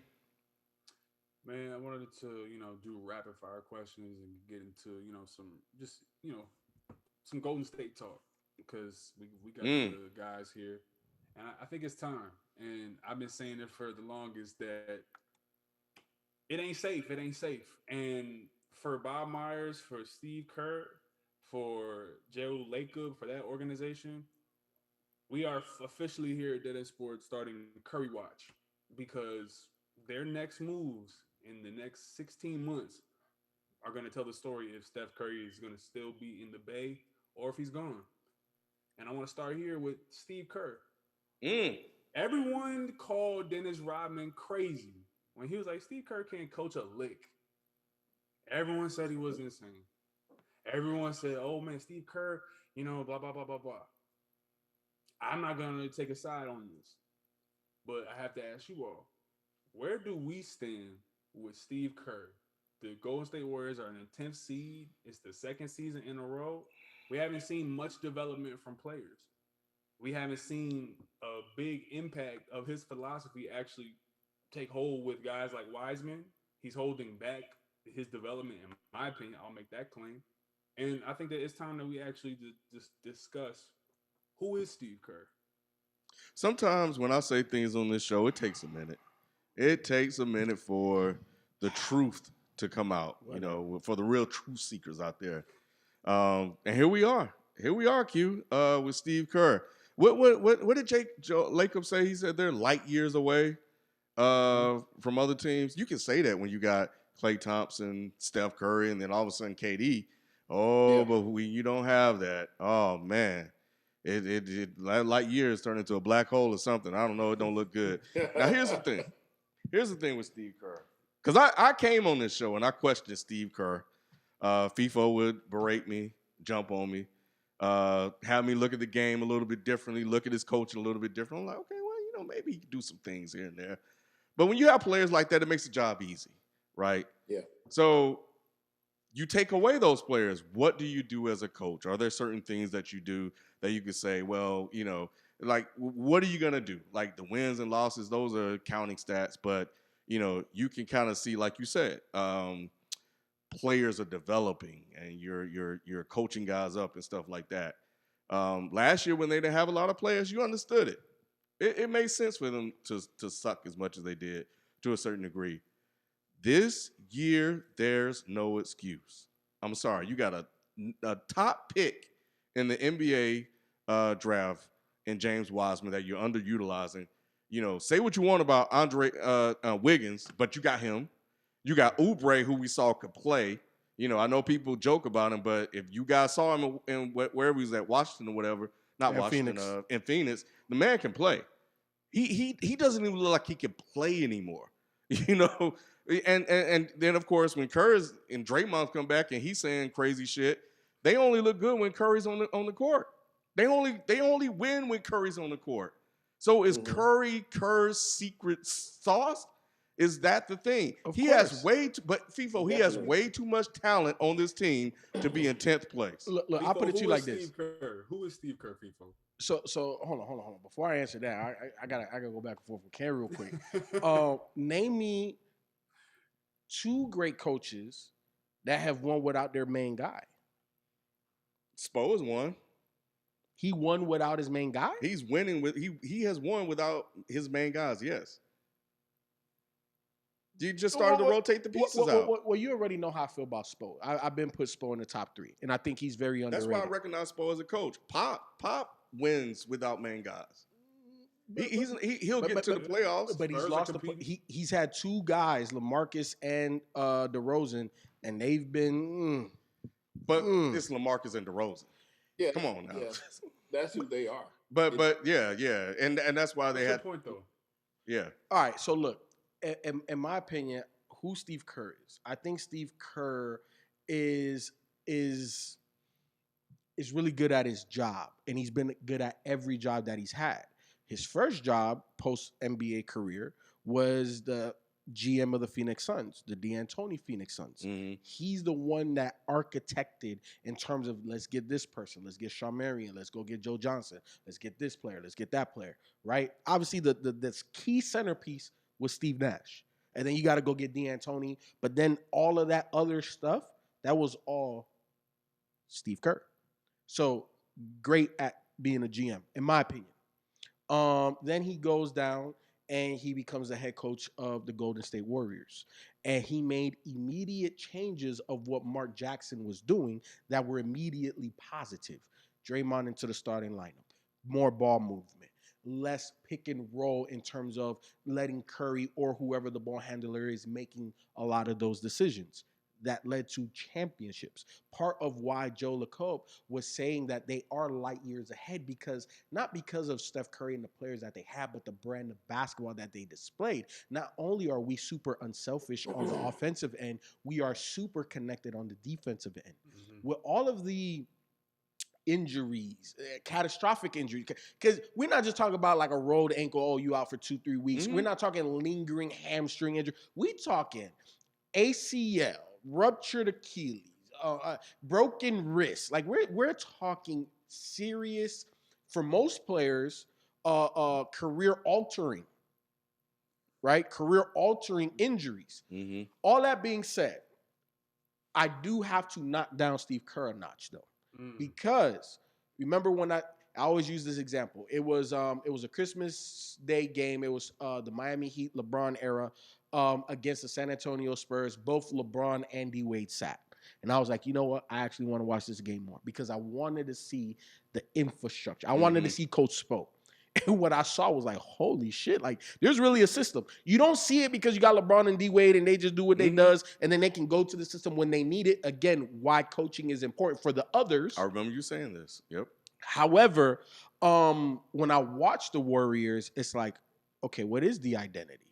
Man, I wanted to, do rapid fire questions and get into, some Golden State talk because we got the guys here. And I think it's time. And I've been saying it for the longest that it ain't safe. It ain't safe. And for Bob Myers, for Steve Kerr, for Joe Lacob, for that organization, we are officially here at Dead End Sports starting Curry Watch because their next moves in the next 16 months are going to tell the story if Steph Curry is going to still be in the Bay or if he's gone. And I want to start here with Steve Kerr. Everyone called Dennis Rodman crazy when he was like, Steve Kerr can't coach a lick. Everyone said he was insane. Everyone said, oh man, Steve Kerr, blah, blah, blah, blah, blah. I'm not going to take a side on this, but I have to ask you all, where do we stand with Steve Kerr? The Golden State Warriors are in the 10th seed. It's the second season in a row. We haven't seen much development from players. We haven't seen a big impact of his philosophy actually take hold with guys like Wiseman. He's holding back his development, in my opinion. I'll make that claim. And I think that it's time that we actually just discuss who is Steve Kerr. Sometimes when I say things on this show, it takes a minute. It takes a minute for the truth to come out, for the real truth seekers out there. And here we are. Here we are, Q, with Steve Kerr. What did Joe Lacob say? He said they're light years away from other teams. You can say that when you got Klay Thompson, Steph Curry, and then all of a sudden KD. But when you don't have that, oh man, it light years turn into a black hole or something. I don't know. It don't look good. Now here's the thing. Here's the thing with Steve Kerr. Because I came on this show and I questioned Steve Kerr. FIFO would berate me, jump on me, have me look at the game a little bit differently, look at his coaching a little bit different. I'm like, okay, well, maybe he can do some things here and there. But when you have players like that, it makes the job easy, right? Yeah. So you take away those players. What do you do as a coach? Are there certain things that you do that you could say, well, like, what are you going to do? Like the wins and losses, those are counting stats, but, you can kind of see, like you said, players are developing and you're coaching guys up and stuff like that. Last year when they didn't have a lot of players, you understood it. It made sense for them to suck as much as they did to a certain degree. This year, there's no excuse. I'm sorry. You got a top pick in the NBA draft in James Wiseman that you're underutilizing. You know, say what you want about Andre Wiggins, but you got him. You got Oubre, who we saw could play. You know, I know people joke about him, but if you guys saw him in wherever he was at, Washington or whatever, not Washington, in Phoenix, the man can play. He doesn't even look like he can play anymore. You know, and then of course when Kerr and Draymond come back and he's saying crazy shit, they only look good when Curry's on the court. They only win when Curry's on the court. So is Kerr's secret sauce? Is that the thing? He has way too, but FIFO, he has way too much talent on this team to be in 10th place. Look, I'll put it to you like this. Who is Steve Kerr, FIFO? So hold on. Before I answer that, I gotta go back and forth with Ken real quick. Name me 2 great coaches that have won without their main guy. Spo is one. He won without his main guy? He's winning with he has won without his main guys, yes. You just started to rotate the pieces out. Well, you already know how I feel about Spo. I've been put Spo in the top 3, and I think he's very underrated. That's why I recognize Spo as a coach. Pop wins without main guys. He'll get to the playoffs, but he's lost. He's had 2 guys, LaMarcus and DeRozan, and they've been. But it's LaMarcus and DeRozan. Yeah, come on now. Yeah. That's who they are. But yeah, and that's why they had. Point though. Yeah. All right. So look, in my opinion, who Steve Kerr is? I think Steve Kerr is really good at his job, and he's been good at every job that he's had. His first job post NBA career was the GM of the Phoenix Suns, the D'Antoni Phoenix Suns. Mm-hmm. He's the one that architected in terms of let's get this person, let's get Shawn Marion, let's go get Joe Johnson, let's get this player, let's get that player, right? Obviously, the key centerpiece was Steve Nash. And then you got to go get D'Antoni. But then all of that other stuff, that was all Steve Kerr. So great at being a GM, in my opinion. Then he goes down and he becomes the head coach of the Golden State Warriors. And he made immediate changes of what Mark Jackson was doing that were immediately positive. Draymond into the starting lineup, more ball movement, less pick and roll in terms of letting Curry or whoever the ball handler is making a lot of those decisions. That led to championships. Part of why Joe Lacob was saying that they are light years ahead not because of Steph Curry and the players that they have, but the brand of basketball that they displayed. Not only are we super unselfish on the offensive end, we are super connected on the defensive end. Mm-hmm. With all of the injuries, catastrophic injuries, because we're not just talking about like a rolled ankle, you out for 2-3 weeks. Mm-hmm. We're not talking lingering hamstring injury. We talking ACL, ruptured Achilles, broken wrist. Like we're talking serious, for most players, career altering, right? Career altering injuries. Mm-hmm. All that being said, I do have to knock down Steve Kerr a notch though, because remember when I always use this example. It was a Christmas Day game. It was the Miami Heat LeBron era. Against the San Antonio Spurs, both LeBron and D Wade sat. And I was like, you know what? I actually want to watch this game more because I wanted to see the infrastructure. I wanted to see Coach Spo. And what I saw was like, holy shit, like there's really a system. You don't see it because you got LeBron and D Wade and they just do what they does and then they can go to the system when they need it. Again, why coaching is important for the others. I remember you saying this. Yep. However, when I watch the Warriors, it's like, okay, what is the identity?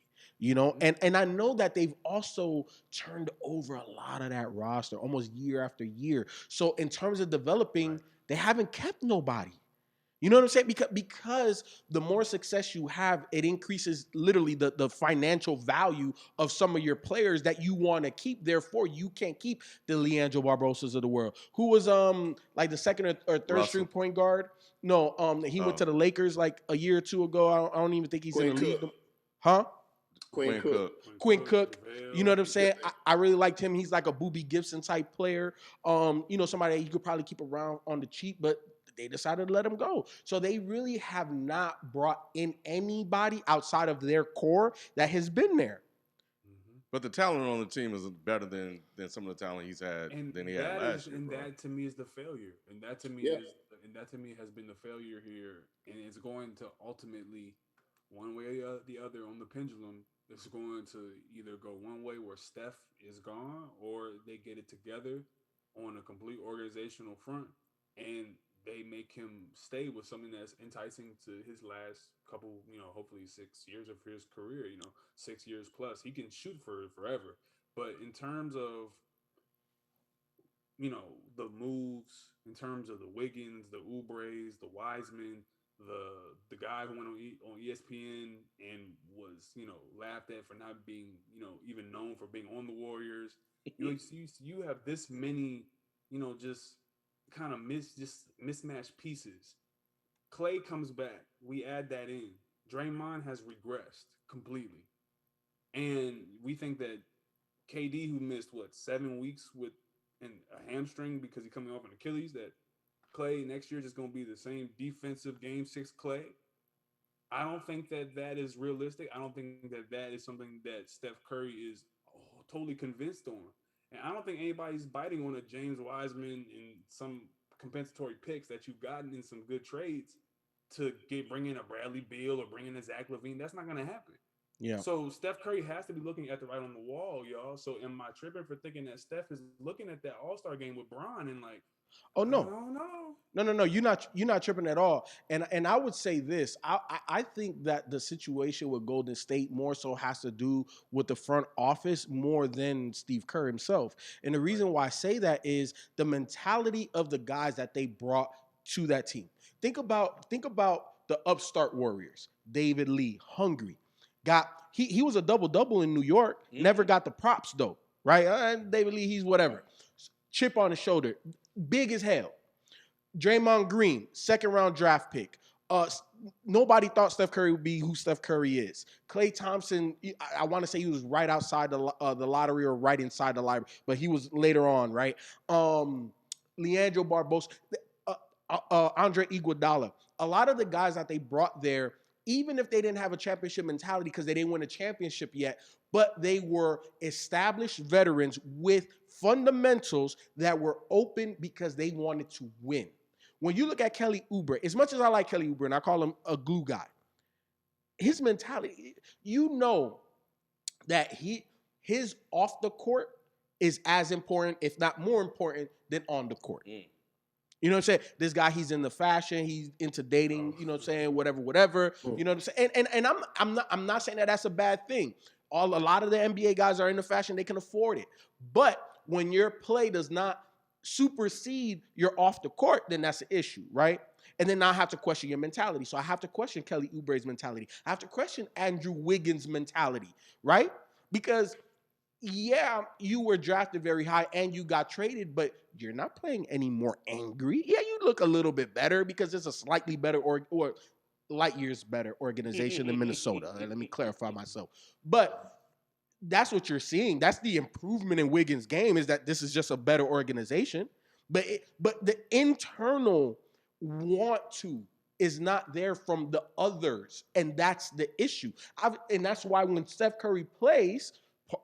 You know, and I know that they've also turned over a lot of that roster almost year after year. So in terms of developing, they haven't kept nobody. You know what I'm saying? Because the more success you have, it increases literally the financial value of some of your players that you want to keep. Therefore, you can't keep the Leandro Barbosas of the world, who was like the second or third string point guard. No, he went to the Lakers like a year or two ago. I don't even think he's in the league. Huh? Quinn Cook. You know what I'm saying? I really liked him. He's like a Boobie Gibson type player. You know, somebody that you could probably keep around on the cheap, but they decided to let him go. So they really have not brought in anybody outside of their core that has been there. But the talent on the team is better than some of the talent he had last year. And bro. that to me is the failure, and that to me Yeah. has been the failure here, and it's going to ultimately, one way or the other on the pendulum, it's going to either go one way where Steph is gone, or they get it together on a complete organizational front, and they make him stay with something that's enticing to his last couple, hopefully 6 years of his career, 6 years plus. He can shoot for forever. But in terms of, the moves, in terms of the Wiggins, the Oubres, the Wiseman, the guy who went on ESPN and was, laughed at for not being, even known for being on the Warriors. You have this many, just kind of mismatched pieces. Clay comes back. We add that in. Draymond has regressed completely. And we think that KD, who missed 7 weeks with a hamstring because he's coming off an Achilles, that Clay next year is just going to be the same defensive game 6 Clay. I don't think that is realistic. I don't think that is something that Steph Curry is totally convinced on. And I don't think anybody's biting on a James Wiseman and some compensatory picks that you've gotten in some good trades to bring in a Bradley Beal or bring in a Zach LaVine. That's not going to happen. Yeah. So Steph Curry has to be looking at the right on the wall, y'all. So am I tripping for thinking that Steph is looking at that All-Star game with Bron and like, oh no, no, you're not tripping at all. And I would say this, I think that the situation with Golden State more so has to do with the front office more than Steve Kerr himself. And the reason why I say that is the mentality of the guys that they brought to that team. Think about the upstart Warriors. David Lee, hungry. He was a double-double in New York, never got the props though, right? David Lee, he's whatever. Chip on his shoulder, big as hell. Draymond Green, second-round draft pick. Nobody thought Steph Curry would be who Steph Curry is. Klay Thompson, I want to say he was right outside the lottery or right inside the library, but he was later on, right? Leandro Barbosa, Andre Iguodala. A lot of the guys that they brought there, even if they didn't have a championship mentality because they didn't win a championship yet, but they were established veterans with fundamentals that were open because they wanted to win. When you look at Kelly Oubre, as much as I like Kelly Oubre and I call him a glue guy, his mentality, that his off the court is as important, if not more important, than on the court. You know what I'm saying? This guy, he's into fashion, he's into dating, you know what I'm saying, whatever. You know what I'm saying? And I'm not saying that that's a bad thing. A lot of the NBA guys are into fashion, they can afford it. But when your play does not supersede your off the court, then that's an issue, right? And then I have to question your mentality. So I have to question Kelly Oubre's mentality. I have to question Andrew Wiggins' mentality, right? Because yeah, you were drafted very high and you got traded, but you're not playing any more angry. Yeah, you look a little bit better because it's a slightly better or light years better organization than Minnesota. Let me clarify myself. But that's what you're seeing. That's the improvement in Wiggins' game, is that this is just a better organization. But the internal want to is not there from the others, and that's the issue. And that's why when Steph Curry plays,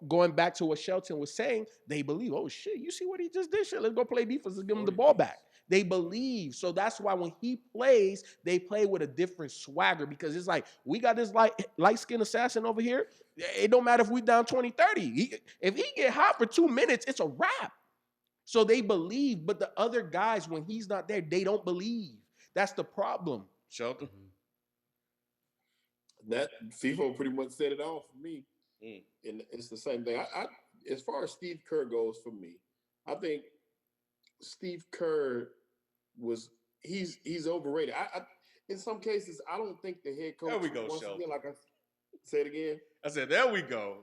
going back to what Shelton was saying, they believe, oh shit, you see what he just did? Shit, let's go play defense and give him the ball back. They believe. So that's why when he plays, they play with a different swagger, because it's like, we got this light-skinned assassin over here. It don't matter if we down 20-30. If he get hot for 2 minutes, it's a wrap. So they believe, but the other guys, when he's not there, they don't believe. That's the problem. Shelton? That FIFA pretty much set it off for me. And it's the same thing. I as far as Steve Kerr goes, for me, I think Steve Kerr he's overrated. I in some cases, I don't think the head coach. There we go, Shelton. Again, like I say it again. I said, there we go.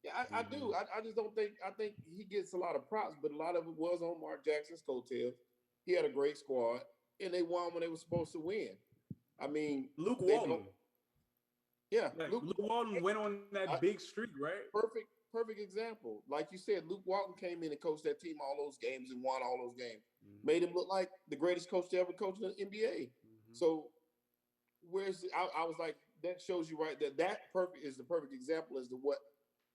Yeah, I do. I just don't think. I think he gets a lot of props, but a lot of it was on Mark Jackson's coattails. He had a great squad, and they won when they were supposed to win. I mean, Luke Walton. Yeah, Luke Walton went on that big streak, right? Perfect perfect example. Like you said, Luke Walton came in and coached that team all those games and won all those games. Made him look like the greatest coach to ever coach in the NBA. So I was like, that shows you right that perfect is the perfect example as to what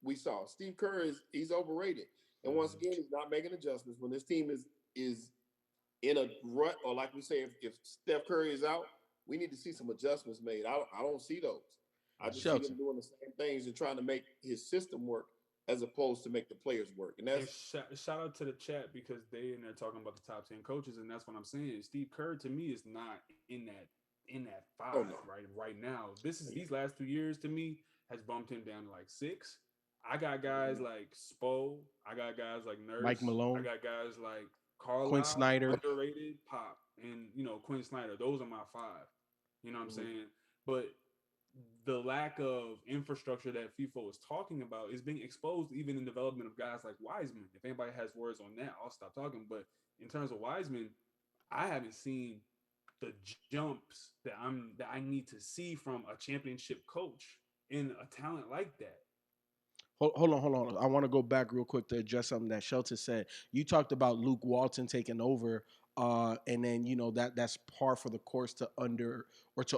we saw. Steve Kerr he's overrated. And once again, he's not making adjustments. When this team is in a rut, or like we say, if Steph Curry is out, we need to see some adjustments made. I don't see those. I just see him doing the same things and trying to make his system work as opposed to make the players work. And that's shout out to the chat because they in there talking about the top 10 coaches, and that's what I'm saying. Steve Kerr to me is not in that five right now. These last 2 years to me has bumped him down to like 6. I got guys like Spo. I got guys like Nurse. Mike Malone. I got guys like Carlisle, Quinn Snyder, underrated, Pop, and Quinn Snyder. Those are my 5. You know what I'm saying? But the lack of infrastructure that FIFA was talking about is being exposed even in development of guys like Wiseman. If anybody has words on that, I'll stop talking. But in terms of Wiseman, I haven't seen the jumps that I need to see from a championship coach in a talent like that. Hold on. I want to go back real quick to address something that Shelton said. You talked about Luke Walton taking over, and then that's par for the course to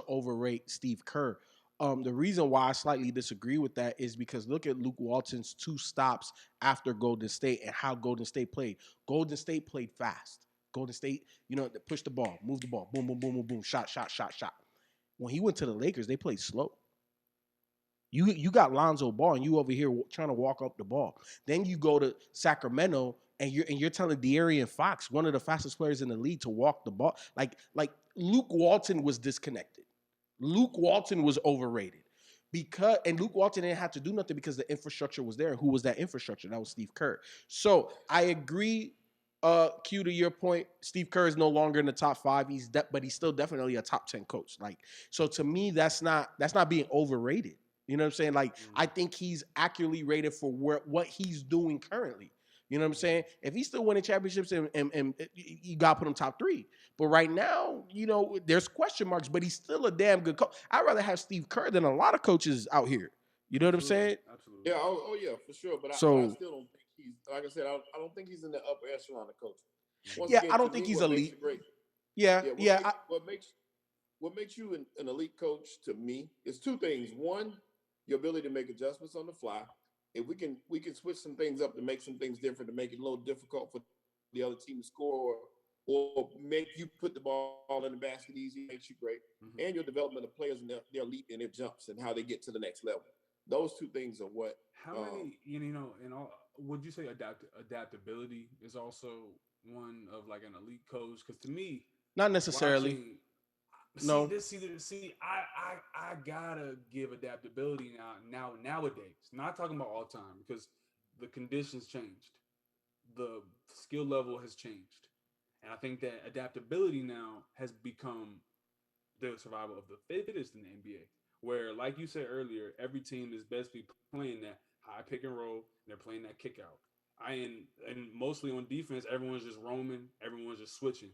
overrate Steve Kerr. The reason why I slightly disagree with that is because look at Luke Walton's 2 stops after Golden State and how Golden State played. Golden State played fast. Golden State, they push the ball, move the ball, boom, boom, boom, boom, boom, shot. When he went to the Lakers, they played slow. You got Lonzo Ball, and you over here trying to walk up the ball. Then you go to Sacramento, and you're telling De'Aaron Fox, one of the fastest players in the league, to walk the ball. Like Luke Walton was disconnected. Luke Walton was overrated and Luke Walton didn't have to do nothing because the infrastructure was there. Who was that infrastructure? That was Steve Kerr. So I agree. Q, to your point, Steve Kerr is no longer in the top 5. But he's still definitely a top 10 coach. So to me, that's not being overrated. You know what I'm saying? I think he's accurately rated for what he's doing currently. You know what I'm saying? If he's still winning championships and you got to put him top 3. But right now, there's question marks, but he's still a damn good coach. I'd rather have Steve Kerr than a lot of coaches out here. You know what I'm saying? Absolutely. Yeah. Oh yeah, for sure. But I still don't think he's, like I said, I don't think he's in the upper echelon of coaching. Once again, I don't think he's elite. What makes you an elite coach to me is 2 things. One, your ability to make adjustments on the fly. If we can switch some things up to make some things different, to make it a little difficult for the other team to score, or make you put the ball in the basket easy, makes you great. And your development of players and their leap and their jumps and how they get to the next level. Those 2 things are what. How many, would you say adaptability is also one of like an elite coach? Because to me, not necessarily. No. I gotta give adaptability nowadays. Not talking about all time, because the conditions changed, the skill level has changed, and I think that adaptability now has become the survival of the fittest in the NBA. Where, like you said earlier, every team is basically playing that high pick and roll, and they're playing that kick out. And mostly on defense, everyone's just roaming, everyone's just switching.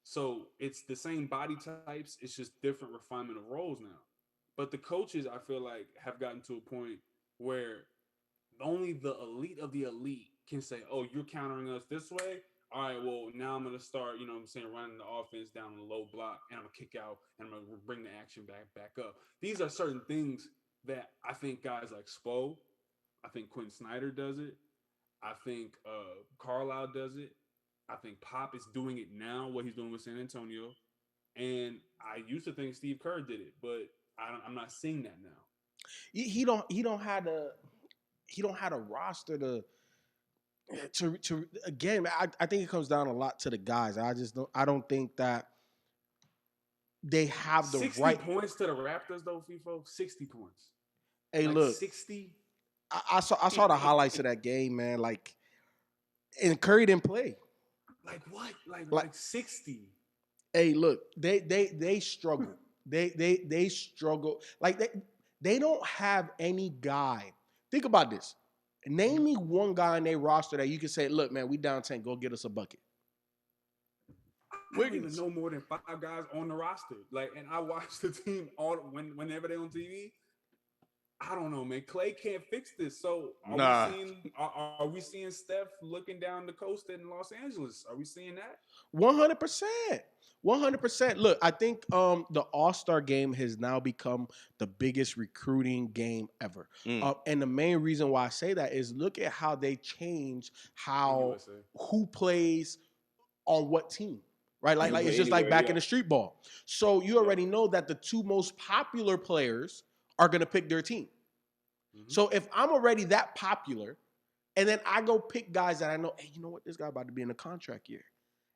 So it's the same body types. It's just different refinement of roles now. But the coaches, I feel like, have gotten to a point where only the elite of the elite can say, oh, you're countering us this way. All right, well, now I'm going to start, running the offense down the low block, and I'm going to kick out, and I'm going to bring the action back up. These are certain things that I think guys like Spo, I think Quinn Snyder does it. I think Carlisle does it. I think Pop is doing it now, what he's doing with San Antonio. And I used to think Steve Kerr did it, but I'm not seeing that now. He don't have a roster to again. I think it comes down a lot to the guys. I don't think that they have the 60 right points to the Raptors though. FIFO 60 points. Hey, look, 60. I saw the highlights of that game, man. And Curry didn't play. Like what? Like 60. Hey, look, they struggle. They struggle. They don't have any guy. Think about this. Name me one guy in their roster that you can say, look, man, we down 10. Go get us a bucket. I don't even know more than 5 guys on the roster. And I watch the team whenever they're on TV. I don't know, man. Clay can't fix this. So Nah. are we seeing Steph looking down the coast in Los Angeles? Are we seeing that? 100%. 100%. Look, I think the All-Star game has now become the biggest recruiting game ever. And the main reason why I say that is look at how they change how who plays on what team. Right? Like it's just like back in the street ball. So you already know that the two most popular players are going to pick their team. So if I'm already that popular, and then I go pick guys that I know, hey, you know what? This guy about to be in a contract year.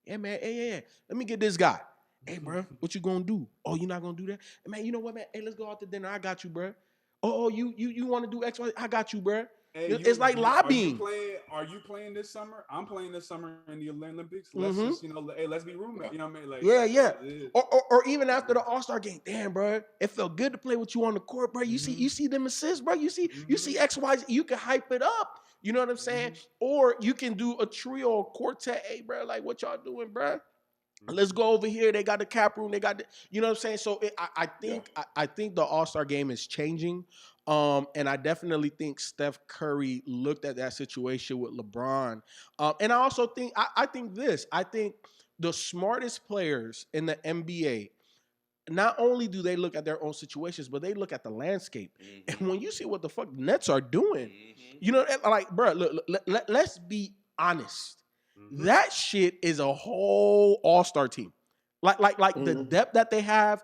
Yeah, man. Hey, yeah. Let me get this guy. Hey, bro, what you gonna do? Oh, you not gonna do that? Hey, man, you know what, man? Hey, let's go out to dinner. I got you, bro. Oh, you want to do X, Y? I got you, bro. Hey, it's like lobbying. Are you playing this summer? I'm playing this summer in the Olympics. Let's just, hey, let's be roommates. You know what I mean? Like, yeah. Or even after the All-Star game, damn, bro, it felt good to play with you on the court, bro. You see them assists, bro. You see X, Y. You can hype it up. You know what I'm saying? Or you can do a trio or quartet. Hey, bro, like what y'all doing, bro? Let's go over here. They got the cap room. They got the, you know what I'm saying? So I think the All-Star game is changing. And I definitely think Steph Curry looked at that situation with LeBron. And I also think, I think the smartest players in the NBA, not only do they look at their own situations, but they look at the landscape. And when you see what the fuck the Nets are doing, you know, like, bro, let's be honest. That shit is a whole all-star team. Like the depth that they have,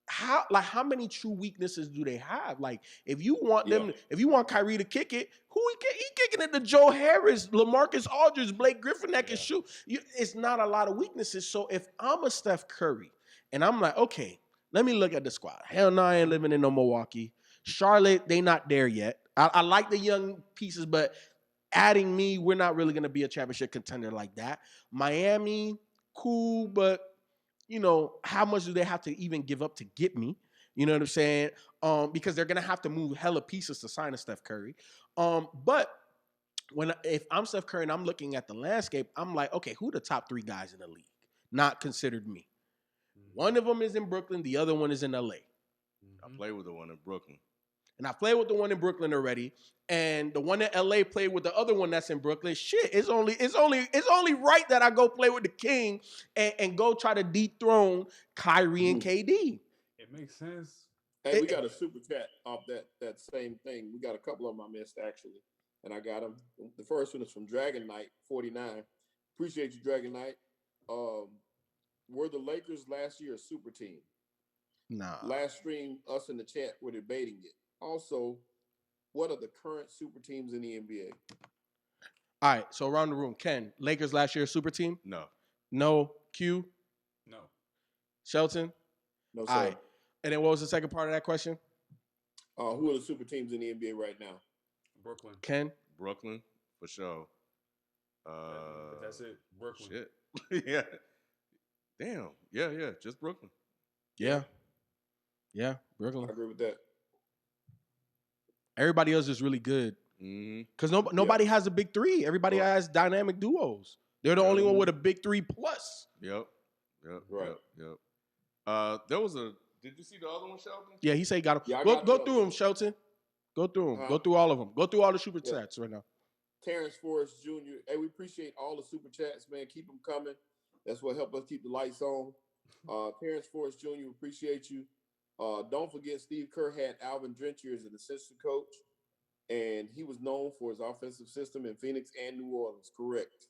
how many true weaknesses do they have? Like, if you want them, if you want Kyrie to kick it, he kicking it to Joe Harris, LaMarcus Aldridge, Blake Griffin that can shoot. It's not a lot of weaknesses. So if I'm a Steph Curry and I'm like, okay, let me look at the squad. Hell no, I ain't living in no Milwaukee. Charlotte, they not there yet. I like the young pieces, but adding me, we're not really going to be a championship contender like that. Miami, cool, but you know, how much do they have to even give up to get me? You know what I'm saying? Because they're gonna have to move hella pieces to sign a Steph Curry. But if I'm Steph Curry and I'm looking at the landscape, I'm like, okay, who are the top 3 guys in the league? Not considered me. One of them is in Brooklyn, the other one is in LA. I play with the one in Brooklyn. And I played with the one in Brooklyn already. And the one in LA played with the other one that's in Brooklyn. Shit, it's only right that I go play with the King and go try to dethrone Kyrie and KD. It makes sense. Hey, we got a super chat off that same thing. We got a couple of them I missed actually, and I got them. The first one is from Dragon Knight 49. Appreciate you, Dragon Knight. Were the Lakers last year a super team? Nah. Last stream, us in the chat were debating it. Also, what are the current super teams in the NBA? All right, so around the room. Ken, Lakers last year super team? No. No. Q? No. Shelton? No, sir. All right. And then what was the second part of that question? Who are the super teams in the NBA right now? Brooklyn. Ken? Brooklyn, for sure. That's it. Brooklyn. Shit. Yeah. Damn. Yeah. Just Brooklyn. Yeah, Brooklyn. I agree with that. Everybody else is really good. Because nobody has a big 3. Everybody has dynamic duos. They're the only one with a big 3 plus. Yep. Right. Yep. There was a. Did you see the other one, Shelton? Yeah, he said he got them. Yeah, go through them, Shelton. Go through them. Go through all of them. Go through all the super chats right now. Terrence Forrest Jr. Hey, we appreciate all the super chats, man. Keep them coming. That's what helps us keep the lights on. Terrence Forrest Jr., appreciate you. Don't forget, Steve Kerr had Alvin Drencher as an assistant coach, and he was known for his offensive system in Phoenix and New Orleans. Correct.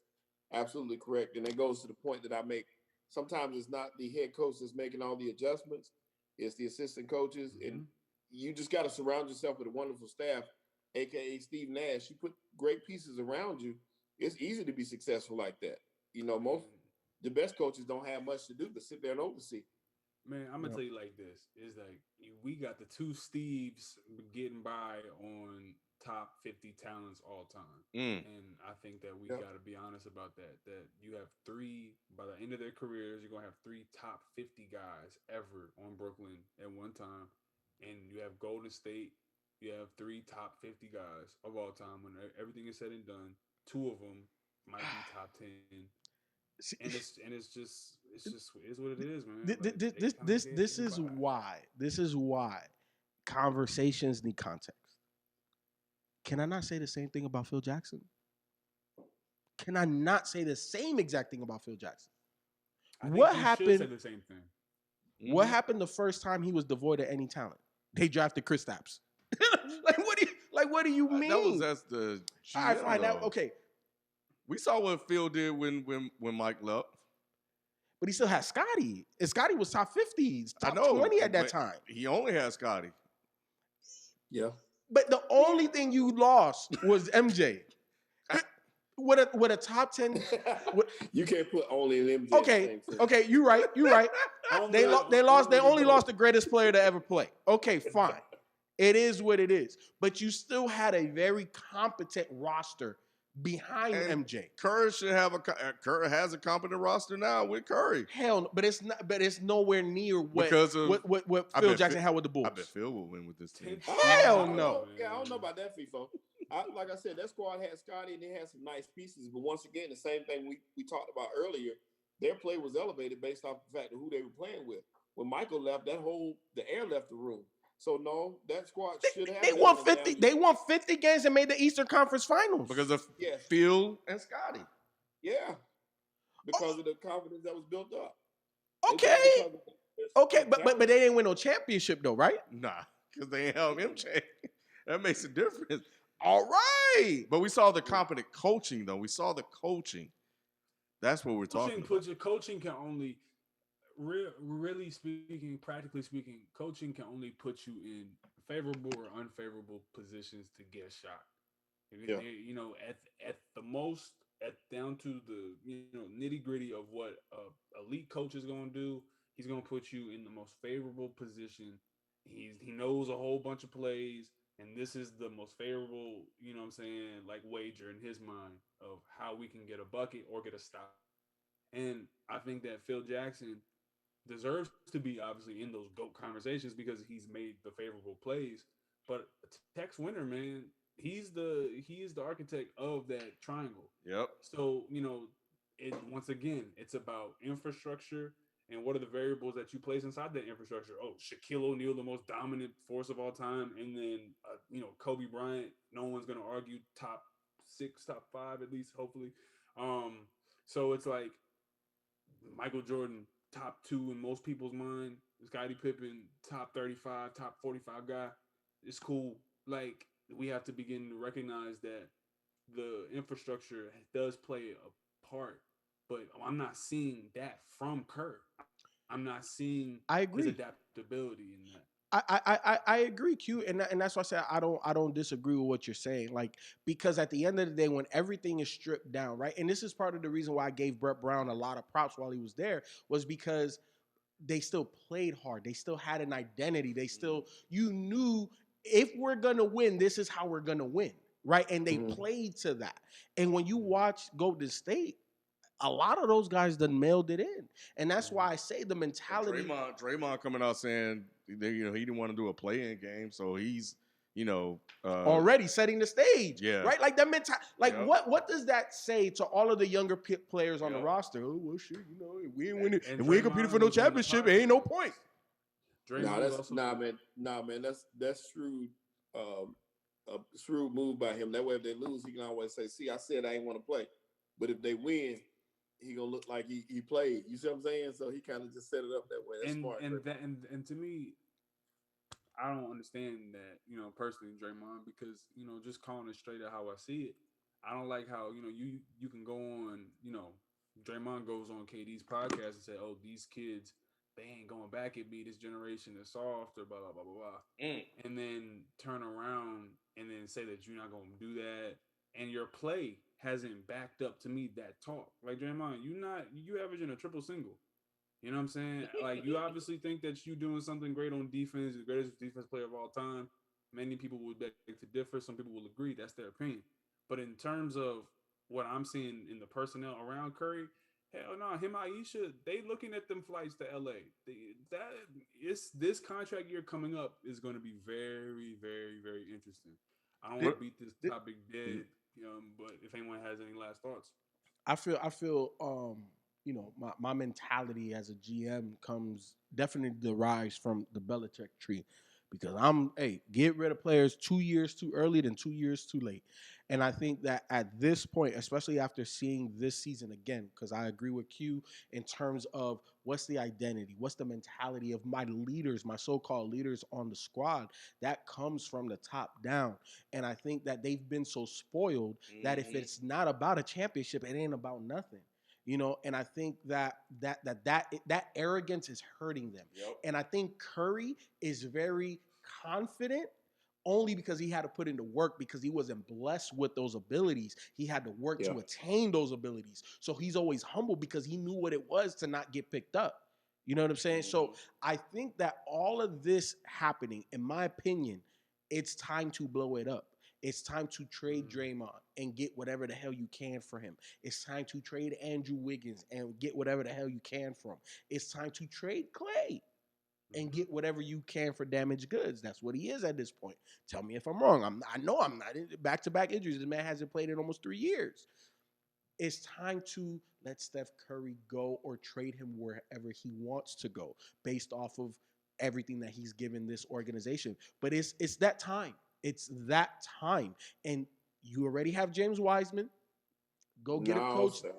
Absolutely correct. And it goes to the point that I make. Sometimes it's not the head coach that's making all the adjustments. It's the assistant coaches. And you just got to surround yourself with a wonderful staff, a.k.a. Steve Nash. You put great pieces around you. It's easy to be successful like that. You know, the best coaches don't have much to do but sit there and oversee. Man, I'm gonna tell you like this: is like we got the 2 Steves getting by on top 50 talents all time, and I think that we got to be honest about that. That you have 3 by the end of their careers, you're gonna have 3 top 50 guys ever on Brooklyn at one time, and you have Golden State. You have 3 top 50 guys of all time. When everything is said and done, 2 of them might be top 10. And it's just it is what it is, man. This is why conversations need context. Can I not say the same thing about Phil Jackson? Can I not say the same exact thing about Phil Jackson? What happened? Should say the same thing. What happened the first time he was devoid of any talent? They drafted Kristaps. What do you mean? That's the GM, all right, fine. Now, though. okay, We saw what Phil did when Mike left. but he still had Scotty. And Scotty was top 50s, top I know, 20 at that but time. He only had Scotty. Yeah. But the only thing you lost was MJ. With a top 10. You can't put only in MJ. Okay, you're right. They only lost the greatest player to ever play. Okay, fine. It is what it is. But you still had a very competent roster behind And MJ. Kerr Kerr has a competent roster now with Curry. Hell no, but it's not. But it's nowhere near what Phil Phil Jackson had with the Bulls. I bet Phil will win with this team. Hell no. Yeah, I don't know about that, FIFO. Like I said, that squad had Scotty and they had some nice pieces. But once again, the same thing we talked about earlier, their play was elevated based off the fact of who they were playing with. When Michael left, the air left the room. So no, that squad should have. They won 50. They won 50 games and made the Eastern Conference Finals because of Phil and Scotty. Yeah, because of the confidence that was built up. Okay, but they didn't win no championship though, right? Nah, because they ain't held MJ. That makes a difference. All right, but we saw the competent coaching though. We saw the coaching. That's what we're talking about. Coaching can only. Really speaking, practically speaking, coaching can only put you in favorable or unfavorable positions to get a shot. You know, at the most, down to the nitty gritty of what a elite coach is going to do, he's going to put you in the most favorable position. He knows a whole bunch of plays, and this is the most favorable, like wager in his mind of how we can get a bucket or get a stop. And I think that Phil Jackson deserves to be obviously in those GOAT conversations because he's made the favorable plays. But Tex Winter, man, he is the architect of that triangle. Yep. So, once again, it's about infrastructure and what are the variables that you place inside that infrastructure. Oh, Shaquille O'Neal, the most dominant force of all time. And then, Kobe Bryant, no one's going to argue top 6, top 5, at least, hopefully. So it's like Michael Jordan, top 2 in most people's mind. Scottie Pippen, top 35, top 45 guy. It's cool. Like, we have to begin to recognize that the infrastructure does play a part, but I'm not seeing that from Kerr. I'm not seeing his adaptability in that. I agree, Q, and that's why I said I don't disagree with what you're saying. Like, because at the end of the day, when everything is stripped down, right, and this is part of the reason why I gave Brett Brown a lot of props while he was there, was because they still played hard. They still had an identity. They still, you knew if we're gonna win, this is how we're gonna win, right? And they played to that. And when you watch Golden State, a lot of those guys done mailed it in, and that's why I say the mentality. Draymond coming out saying he didn't want to do a play-in game, so he's already setting the stage. Yeah, right. Like that mentality. Like what does that say to all of the younger players on the roster? Oh well, shit, if we ain't winning, if we ain't competing for no championship, it ain't no point. Nah, man. That's shrewd. A shrewd move by him. That way, if they lose, he can always say, "See, I said I ain't want to play," but if they win, he gonna look like he played. You see what I'm saying? So he kind of just set it up that way. That's smart. And to me, I don't understand that, personally, Draymond, because just calling it straight out how I see it. I don't like how you can go on, Draymond goes on KD's podcast and say, "Oh, these kids, they ain't going back at me. This generation is soft," or blah blah blah blah blah, and then turn around and then say that you're not gonna do that, and your play hasn't backed up to me that talk. Like, Draymond, you averaging a triple single. You know what I'm saying? Like, you obviously think that you doing something great on defense, the greatest defense player of all time. Many people would beg to differ. Some people will agree. That's their opinion. But in terms of what I'm seeing in the personnel around Curry, hell no, him, Aisha, they looking at them flights to LA. This contract year coming up is going to be very, very, very interesting. I don't want to beat this topic dead. But if anyone has any last thoughts, I feel my mentality as a GM definitely derives from the Belichick tree, because get rid of players 2 years too early than 2 years too late. And I think that at this point, especially after seeing this season again, because I agree with Q in terms of what's the identity, what's the mentality of my leaders, my so-called leaders on the squad, that comes from the top down. And I think that they've been so spoiled that if it's not about a championship, it ain't about nothing. And I think that arrogance is hurting them. Yep. And I think Curry is very confident only because he had to put into work, because he wasn't blessed with those abilities. He had to work to attain those abilities. So he's always humble because he knew what it was to not get picked up. You know what I'm saying? So I think that all of this happening, in my opinion, it's time to blow it up. It's time to trade Draymond and get whatever the hell you can for him. It's time to trade Andrew Wiggins and get whatever the hell you can from him. It's time to trade Clay and get whatever you can for damaged goods. That's what he is at this point. Tell me if I'm wrong. I know I'm not. Back-to-back injuries. The man hasn't played in almost 3 years. It's time to let Steph Curry go or trade him wherever he wants to go based off of everything that he's given this organization. But it's that time. It's that time. And you already have James Wiseman. Go get a coach. Steph.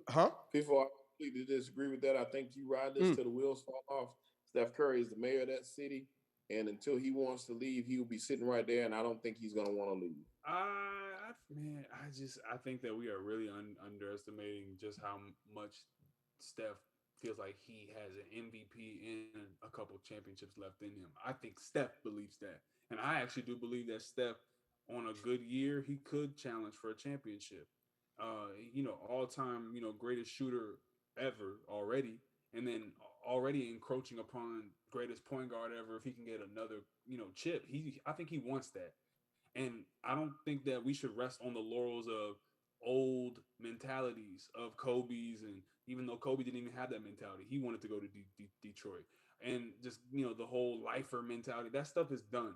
Huh? Before I completely disagree with that, I think you ride this till the wheels fall off. Steph Curry is the mayor of that city. And until he wants to leave, he will be sitting right there. And I don't think he's going to want to leave. I think that we are really underestimating just how much Steph feels like he has an MVP and a couple championships left in him. I think Steph believes that. And I actually do believe that Steph, on a good year, he could challenge for a championship. All-time, greatest shooter ever already. And then already encroaching upon greatest point guard ever if he can get another, chip. I think he wants that. And I don't think that we should rest on the laurels of old mentalities of Kobe's. And even though Kobe didn't even have that mentality, he wanted to go to Detroit. And just, the whole lifer mentality, that stuff is done.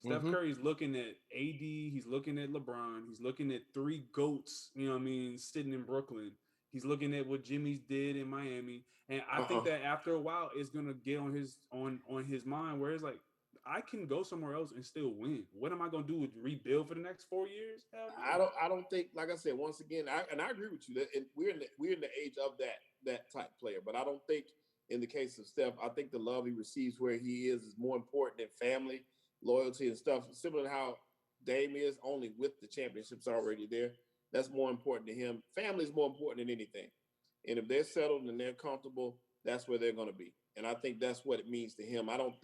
Steph Curry's looking at AD, he's looking at LeBron, he's looking at 3 GOATs, sitting in Brooklyn. He's looking at what Jimmy's did in Miami. And I think that after a while it's gonna get on his mind where it's like, I can go somewhere else and still win. What am I gonna do? Rebuild for the next 4 years? I don't think, like I said, once again, I agree with you that we're in the age of that type player. But I don't think in the case of Steph, I think the love he receives where he is more important than family, loyalty, and stuff. Similar to how Dame is, only with the championships already there. That's more important to him. Family is more important than anything. And if they're settled and they're comfortable, that's where they're going to be. And I think that's what it means to him. I don't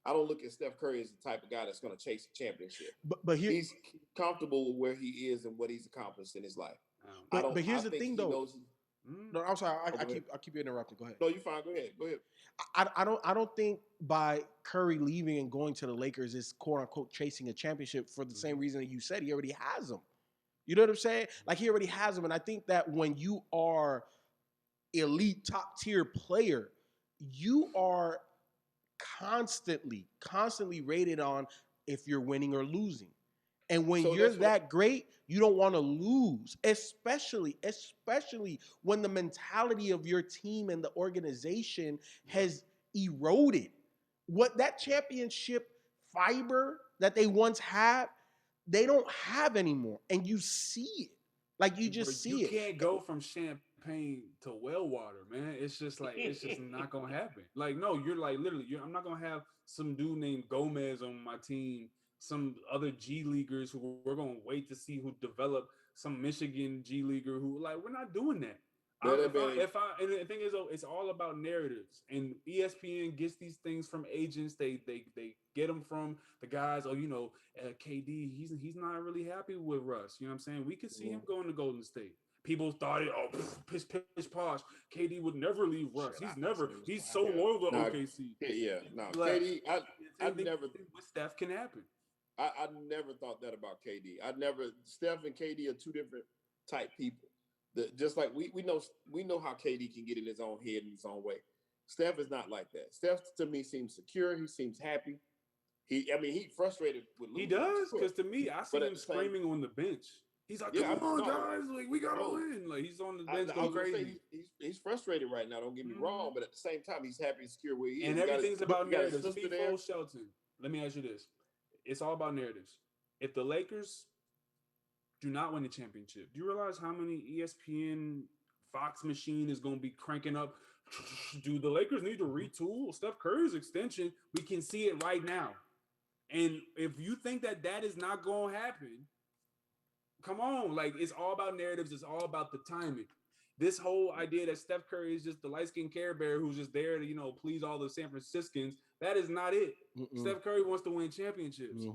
look at Steph Curry as the type of guy that's going to chase a championship. But he's comfortable with where he is and what he's accomplished in his life. But here's the thing, though. No, I'm sorry. I keep interrupting. Go ahead. No, you're fine. Go ahead. I don't think by Curry leaving and going to the Lakers is quote unquote chasing a championship for the same reason that you said. He already has them. You know what I'm saying? Like, he already has them. And I think that when you are elite top tier player, you are constantly rated on if you're winning or losing. And when you're that great, you don't want to lose, especially when the mentality of your team and the organization has eroded. What that championship fiber that they once had, they don't have anymore. And you see it. Like, you just see it. You can't go from champagne to well water, man. It's just like, it's just not going to happen. Like, no, you're like, literally, I'm not going to have some dude named Gomez on my team, some other G Leaguers who we're going to wait to see who develop, some Michigan G Leaguer who, like, we're not doing that. And the thing is, it's all about narratives, and ESPN gets these things from agents. They get them from the guys. KD, he's not really happy with Russ. You know what I'm saying? We could see him going to Golden State. People thought pish posh. KD would never leave Russ. He's so loyal to OKC. KD. I never with Steph can happen. I never thought that about KD. Steph and KD are two different type people. Just like we know how KD can get in his own head in his own way. Steph is not like that. Steph to me seems secure. He seems happy. He frustrated with losing. He does, because to me, I see him screaming on the bench. He's like, "Come on, guys! Like, we gotta win!" Like, he's on the bench going crazy. He's frustrated right now. Don't get me wrong, but at the same time, he's happy and secure where he is. And everything's about narratives. Speak Shelton. let me ask you this: it's all about narratives. If the Lakers do not win the championship, do you realize how many ESPN Fox machine is going to be cranking up? Do the Lakers need to retool Steph Curry's extension? We can see it right now. And if you think that that is not going to happen, come on. Like, it's all about narratives. It's all about the timing. This whole idea that Steph Curry is just the light-skinned Care Bear who's just there to, please all the San Franciscans, that is not it. Steph Curry wants to win championships.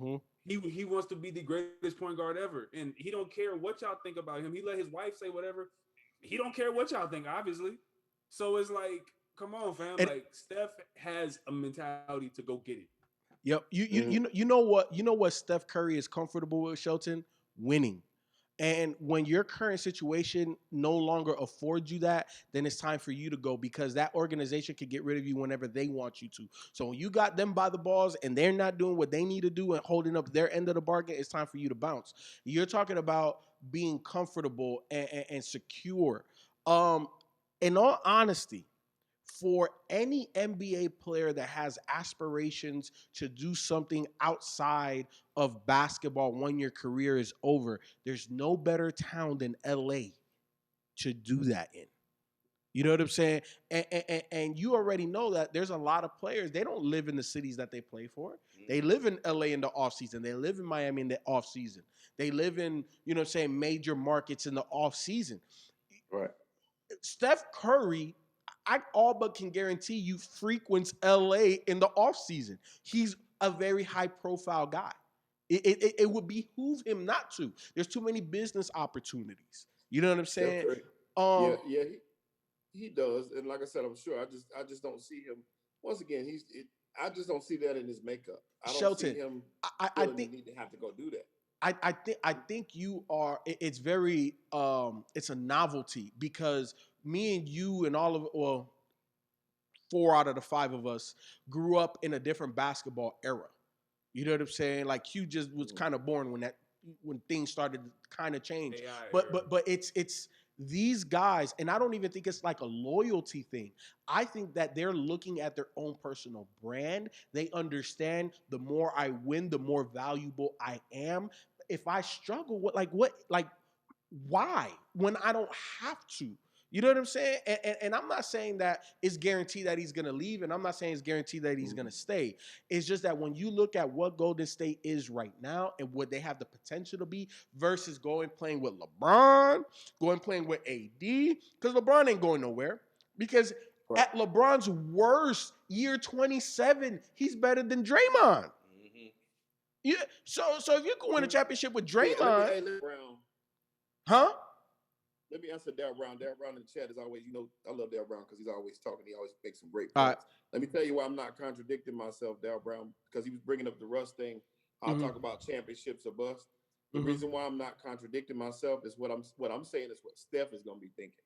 He wants to be the greatest point guard ever. And he don't care what y'all think about him. He let his wife say whatever. He don't care what y'all think, obviously. So it's like, come on, fam. Like, Steph has a mentality to go get it. Yep. You know what Steph Curry is comfortable with, Shelton? Winning. And when your current situation no longer affords you that, then it's time for you to go, because that organization can get rid of you whenever they want you to. So when you got them by the balls and they're not doing what they need to do and holding up their end of the bargain, it's time for you to bounce. You're talking about being comfortable and secure. In all honesty, for any NBA player that has aspirations to do something outside of basketball when your career is over, there's no better town than LA to do that in. You know what I'm saying? And you already know that there's a lot of players, they don't live in the cities that they play for. They live in LA in the offseason. They live in Miami in the offseason. They live in, major markets in the offseason. Right. Steph Curry, I all but can guarantee you, frequents LA in the offseason. He's a very high-profile guy. It would behoove him not to. There's too many business opportunities. You know what I'm saying? He does. And like I said, I'm sure. I just don't see him. Once again, I just don't see that in his makeup. I don't Shelton, see him. I think need to have to go do that. I think you are. It's very. It's a novelty, because me and you and 4 out of the 5 of us grew up in a different basketball era. You know what I'm saying? Like, Q just was kind of born when things started to kind of change. But it's these guys, and I don't even think it's like a loyalty thing. I think that they're looking at their own personal brand. They understand the more I win, the more valuable I am. If I struggle, why? When I don't have to. You know what I'm saying? And I'm not saying that it's guaranteed that he's going to leave, and I'm not saying it's guaranteed that he's going to stay. It's just that when you look at what Golden State is right now and what they have the potential to be versus playing with LeBron, playing with AD, because LeBron ain't going nowhere. Because at LeBron's worst, year 27, he's better than Draymond. Yeah. So if you can win a championship with Draymond, huh? Let me answer Darryl Brown. Darryl Brown in the chat is always, I love Darryl Brown because he's always talking. He always makes some great points. Let me tell you why I'm not contradicting myself, Darryl Brown, because he was bringing up the Russ thing. I'll talk about championships or bust. The reason why I'm not contradicting myself is what I'm saying is what Steph is going to be thinking.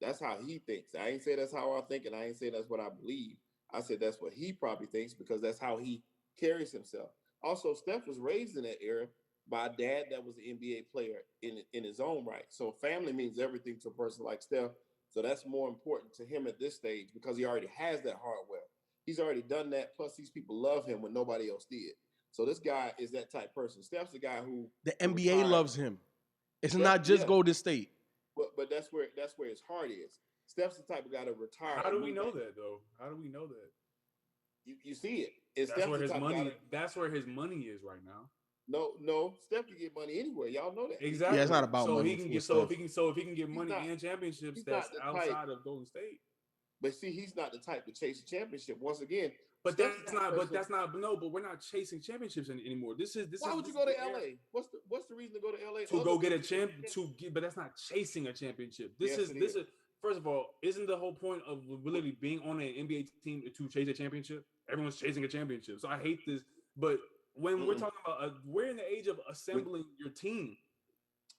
That's how he thinks. I ain't say that's how I think, and I ain't say that's what I believe. I said that's what he probably thinks because that's how he carries himself. Also, Steph was raised in that era by a dad that was an NBA player in his own right. So family means everything to a person like Steph. So that's more important to him at this stage because he already has that hardware. He's already done that. Plus, these people love him when nobody else did. So this guy is that type person. Steph's the guy who the NBA loves him. It's not just Golden State. But that's where his heart is. Steph's the type of guy to retire. How do we know that though? How do we know that? You see it. That's where his money is right now. No, Steph can get money anywhere. Y'all know that. Exactly. Yeah, it's not about money. If he can get money and championships, that's outside of Golden State. But see, he's not the type to chase a championship. Once again, but we're not chasing championships anymore. Why would you go to LA? What's the reason to go to LA? To go get a champ but that's not chasing a championship. This is first of all, isn't the whole point of literally being on an NBA team to chase a championship? Everyone's chasing a championship. So I hate this, but when we're talking about we're in the age of assembling your team.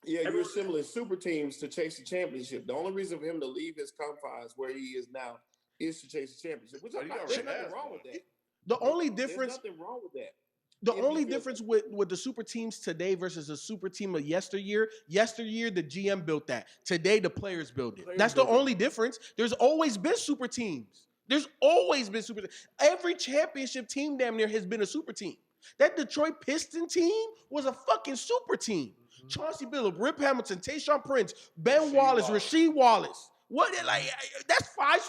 Yeah, you're assembling super teams to chase the championship. The only reason for him to leave his confines where he is now is to chase the championship. Which there's nothing wrong with that. The only difference. There's nothing wrong with that. The only difference with the super teams today versus the super team of yesteryear, the GM built that. Today, the players build it. That's the only difference. There's always been super teams. There's always been super. Every championship team damn near has been a super team. That Detroit Piston team was a fucking super team. Chauncey Billups, Rip Hamilton, Tayshaun Prince, Ben Wallace, Rasheed Wallace. What like that's five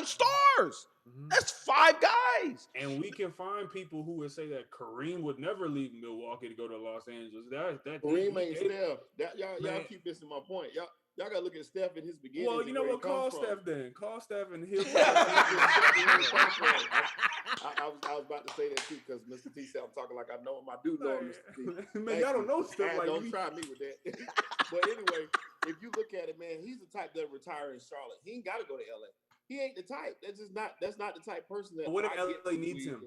stars. That's 5 guys. And we can find people who would say that Kareem would never leave Milwaukee to go to Los Angeles. That Kareem ain't Steph. Y'all keep missing my point. Y'all gotta look at Steph in his beginning. Well, you know what? Call Steph then. Call Steph and he'll. I was about to say that too because Mr. T said I'm talking like I know him. I do know him, Mr. T. Man, y'all don't know Steph like don't me. try me with that. But anyway, if you look at it, man, he's the type that retire in Charlotte. He ain't got to go to LA. He ain't the type. That's not the type person that. But what if LA needs him?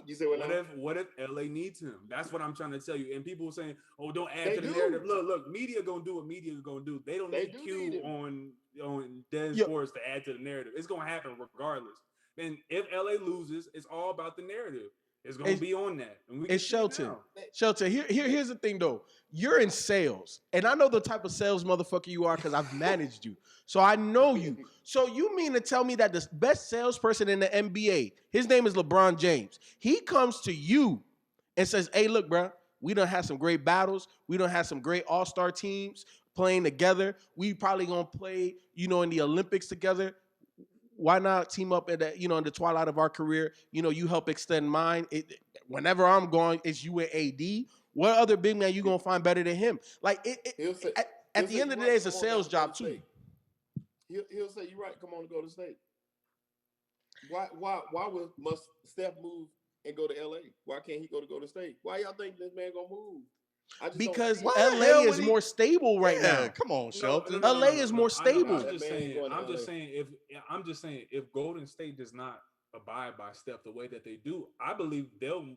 You say what if LA needs him? That's what I'm trying to tell you. And people are saying, "Oh, don't add to the narrative." Look, media gonna do what media gonna do. They don't need Q on Des Sports to add to the narrative. It's gonna happen regardless. And if LA loses, it's all about the narrative. It's gonna be on that. And it's Shelton. Shelton. Here's the thing though. You're in sales, and I know the type of sales motherfucker you are because I've managed you. So I know you. So you mean to tell me that the best salesperson in the NBA, his name is LeBron James, he comes to you and says, "Hey, look, bro, we done had some great battles. We done had some great all-star teams playing together. We probably gonna play, in the Olympics together. Why not team up in the twilight of our career? You help extend mine. Whenever I'm going, it's you and AD. What other big man you gonna find better than him? Like at the end of the day, it's a sales job too. He'll say, "You're right. Come on, go to state." Why must Steph move and go to LA? Why can't he go to state? Why y'all think this man gonna move? Because LA is more stable right now. Come on, Shelton. LA is more stable. I'm just saying if Golden State does not abide by Steph the way that they do, I believe they'll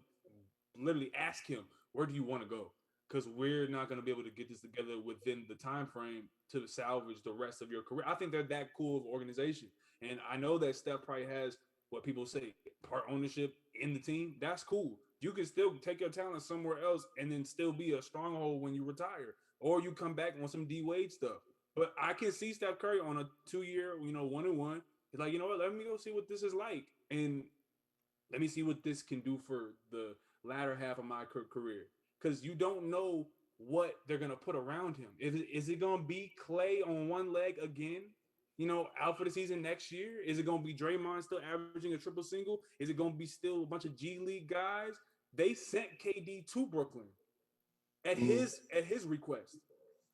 literally ask him, "Where do you want to go?" Because we're not going to be able to get this together within the time frame to salvage the rest of your career. I think they're that cool of organization. And I know that Steph probably has what people say, part ownership in the team. That's cool. You can still take your talent somewhere else and then still be a stronghold when you retire. Or you come back on some D-Wade stuff. But I can see Steph Curry on a 2-year, 1-1. He's like, you know what, let me go see what this is like. And let me see what this can do for the latter half of my career. Because you don't know what they're going to put around him. Is it going to be Clay on one leg again, out for the season next year? Is it going to be Draymond still averaging a triple single? Is it going to be still a bunch of G League guys? They sent KD to Brooklyn at his request.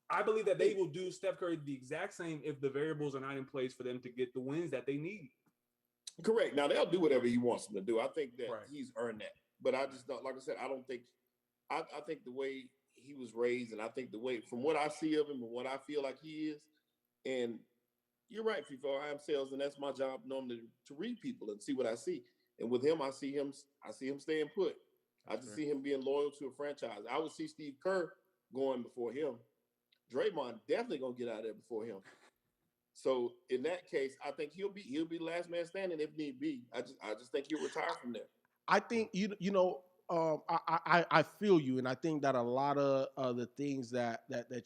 I believe that they will do Steph Curry the exact same if the variables are not in place for them to get the wins that they need. Correct. Now, they'll do whatever he wants them to do. I think that he's earned that. But I just don't, like I said, I think the way he was raised, and I think the way, from what I see of him and what I feel like he is, and you're right, FIFO, I am sales, and that's my job normally to read people and see what I see. And with him, I see him staying put. I just see him being loyal to a franchise. I would see Steve Kerr going before him. Draymond definitely gonna get out of there before him. So in that case, I think he'll be the last man standing if need be. I just think he'll retire from there. I think I feel you, and I think that a lot of the things that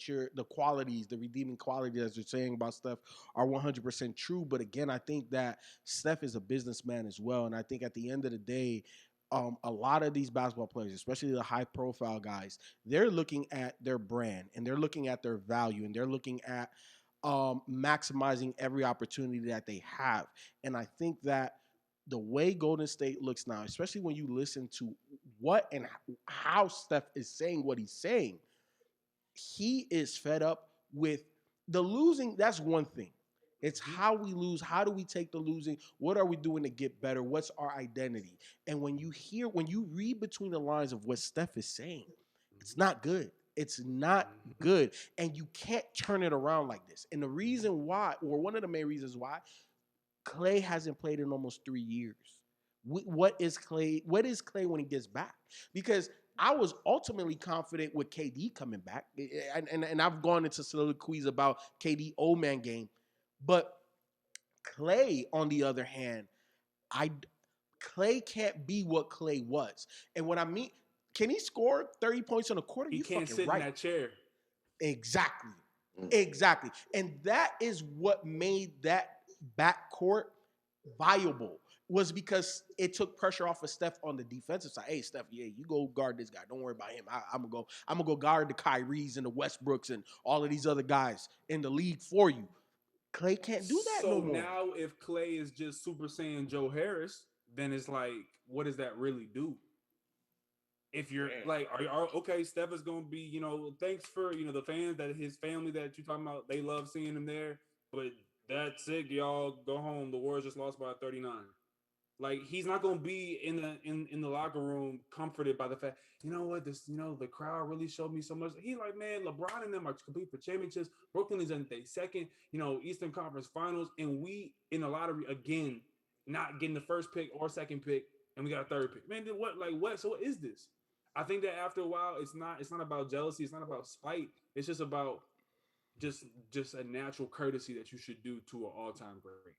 you're, the qualities, the redeeming qualities that you're saying about Steph are 100% true. But again, I think that Steph is a businessman as well, and I think at the end of the day, a lot of these basketball players, especially the high-profile guys, they're looking at their brand and they're looking at their value and they're looking at maximizing every opportunity that they have. And I think that the way Golden State looks now, especially when you listen to what and how Steph is saying what he's saying, he is fed up with the losing. That's one thing. It's how we lose. How do we take the losing? What are we doing to get better? What's our identity? And when you read between the lines of what Steph is saying, it's not good. It's not good. And you can't turn it around like this. And the reason why, or one of the main reasons why, Clay hasn't played in almost 3 years. What is Clay when he gets back? Because I was ultimately confident with KD coming back. And I've gone into soliloquies about KD old man game. But Clay, on the other hand, Clay can't be what Clay was. And what I mean, can he score 30 points in a quarter? He can't sit in that chair. Exactly. And that is what made that backcourt viable was because it took pressure off of Steph on the defensive side. Hey, Steph, yeah, you go guard this guy. Don't worry about him. I'm gonna go guard the Kyries and the Westbrooks and all of these other guys in the league for you. Clay can't do that no So more. now, if Clay is just Super Saiyan Joe Harris, then it's like, what does that really do? If you're like, are okay, Steph is gonna be, thanks for the fans that his family that you're talking about, they love seeing him there, but that's it, y'all go home. The Warriors just lost by 39. Like, he's not gonna be in the locker room comforted by the fact, the crowd really showed me so much. He like, man, LeBron and them are complete for championships. Brooklyn is in their second, Eastern Conference Finals, and we in a lottery again, not getting the first pick or second pick, and we got a third pick. Man, what? So what is this? I think that after a while, it's not about jealousy, it's not about spite. It's just about just a natural courtesy that you should do to an all-time great.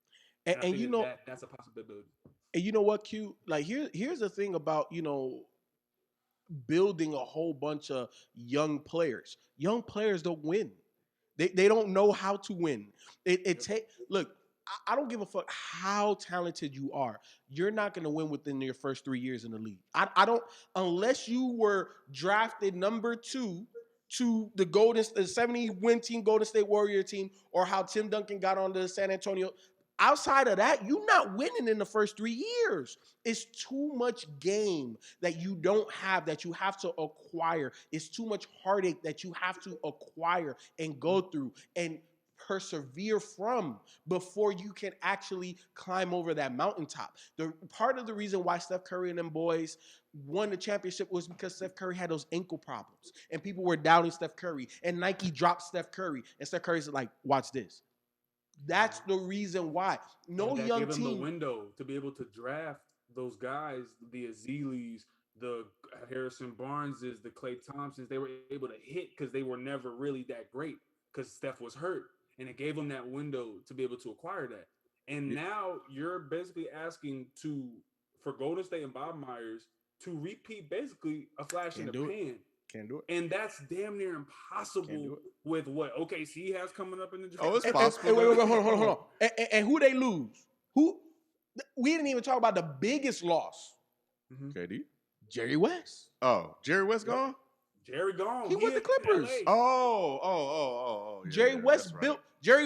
And I think that's a possibility. And you know what, Q? Like here's the thing about building a whole bunch of young players. Young players don't win. They don't know how to win. Look, I don't give a fuck how talented you are. You're not going to win within your first 3 years in the league. I don't, unless you were drafted number 2 to the 70 win team, Golden State Warrior team, or how Tim Duncan got on the San Antonio. Outside of that, you're not winning in the first 3 years. It's too much game that you don't have, that you have to acquire. It's too much heartache that you have to acquire and go through and persevere from before you can actually climb over that mountaintop. The part of the reason why Steph Curry and them boys won the championship was because Steph Curry had those ankle problems and people were doubting Steph Curry, and Nike dropped Steph Curry, and Steph Curry's like, watch this. That's the reason why. No young gave him team. the window to be able to draft those guys, the Azealis, the Harrison Barneses, the Klay Thompsons. They were able to hit because they were never really that great because Steph was hurt. And it gave them that window to be able to acquire that. And now you're basically asking for Golden State and Bob Myers to repeat basically a flash in the pan. Can't do it. And that's damn near impossible with what OKC has coming up in the draft. Oh, it's possible. Wait, hold on. And who they lose? Who? We didn't even talk about the biggest loss. KD? Jerry West. Oh, Jerry West gone? Jerry gone. He went to Clippers. Oh. Yeah, Jerry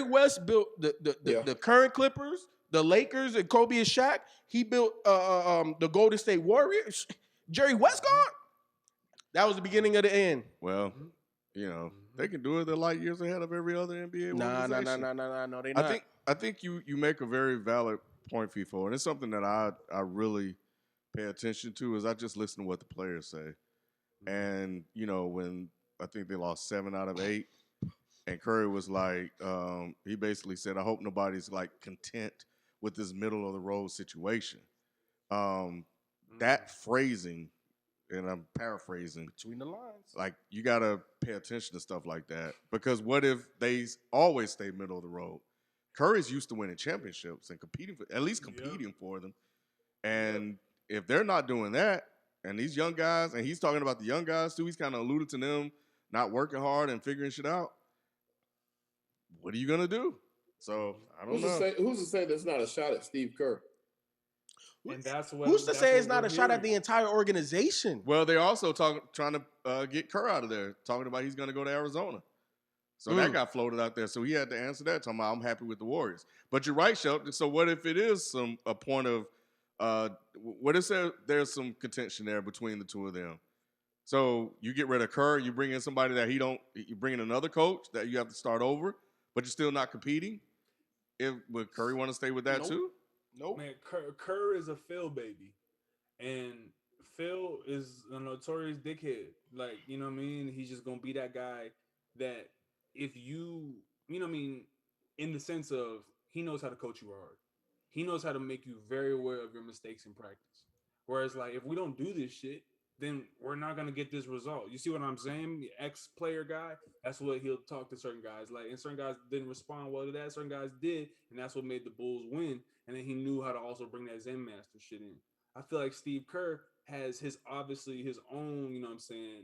West built the current Clippers, the Lakers, and Kobe and Shaq. He built the Golden State Warriors. Jerry West gone. That was the beginning of the end. Well, they can do it. They're light years ahead of every other NBA organization. No, they not. I think you make a very valid point, FIFO, and it's something that I really pay attention to. Is I just listen to what the players say, and when I think they lost 7 out of 8, and Curry was like, he basically said, "I hope nobody's like content with this middle of the road situation." That phrasing. And I'm paraphrasing. Between the lines. Like, you got to pay attention to stuff like that. Because what if they always stay middle of the road? Curry's used to winning championships and competing for them. And if they're not doing that, and these young guys, and he's talking about the young guys too, he's kind of alluded to them not working hard and figuring shit out. What are you going to do? So, I don't know. Who's to say that's not a shot at Steve Kerr? And who's to say it's not a shot at the entire organization? Well, they're also trying to get Kerr out of there, talking about he's going to go to Arizona. So that got floated out there. So he had to answer that, talking about, I'm happy with the Warriors. But you're right, Shelton. So what if it is a point of what if there's some contention there between the two of them? So you get rid of Kerr, you bring in somebody that you bring in another coach that you have to start over, but you're still not competing. Would Curry want to stay with that too? Nope. Man, Kerr is a Phil baby. And Phil is a notorious dickhead. Like, you know what I mean? He's just going to be that guy that if you know what I mean, in the sense of he knows how to coach you hard. He knows how to make you very aware of your mistakes in practice. Whereas, like, if we don't do this shit, then we're not going to get this result. You see what I'm saying? The ex-player guy, that's what he'll talk to certain guys. Like, and certain guys didn't respond well to that. Certain guys did, and that's what made the Bulls win. And then he knew how to also bring that Zen Master shit in. I feel like Steve Kerr has obviously his own, you know what I'm saying,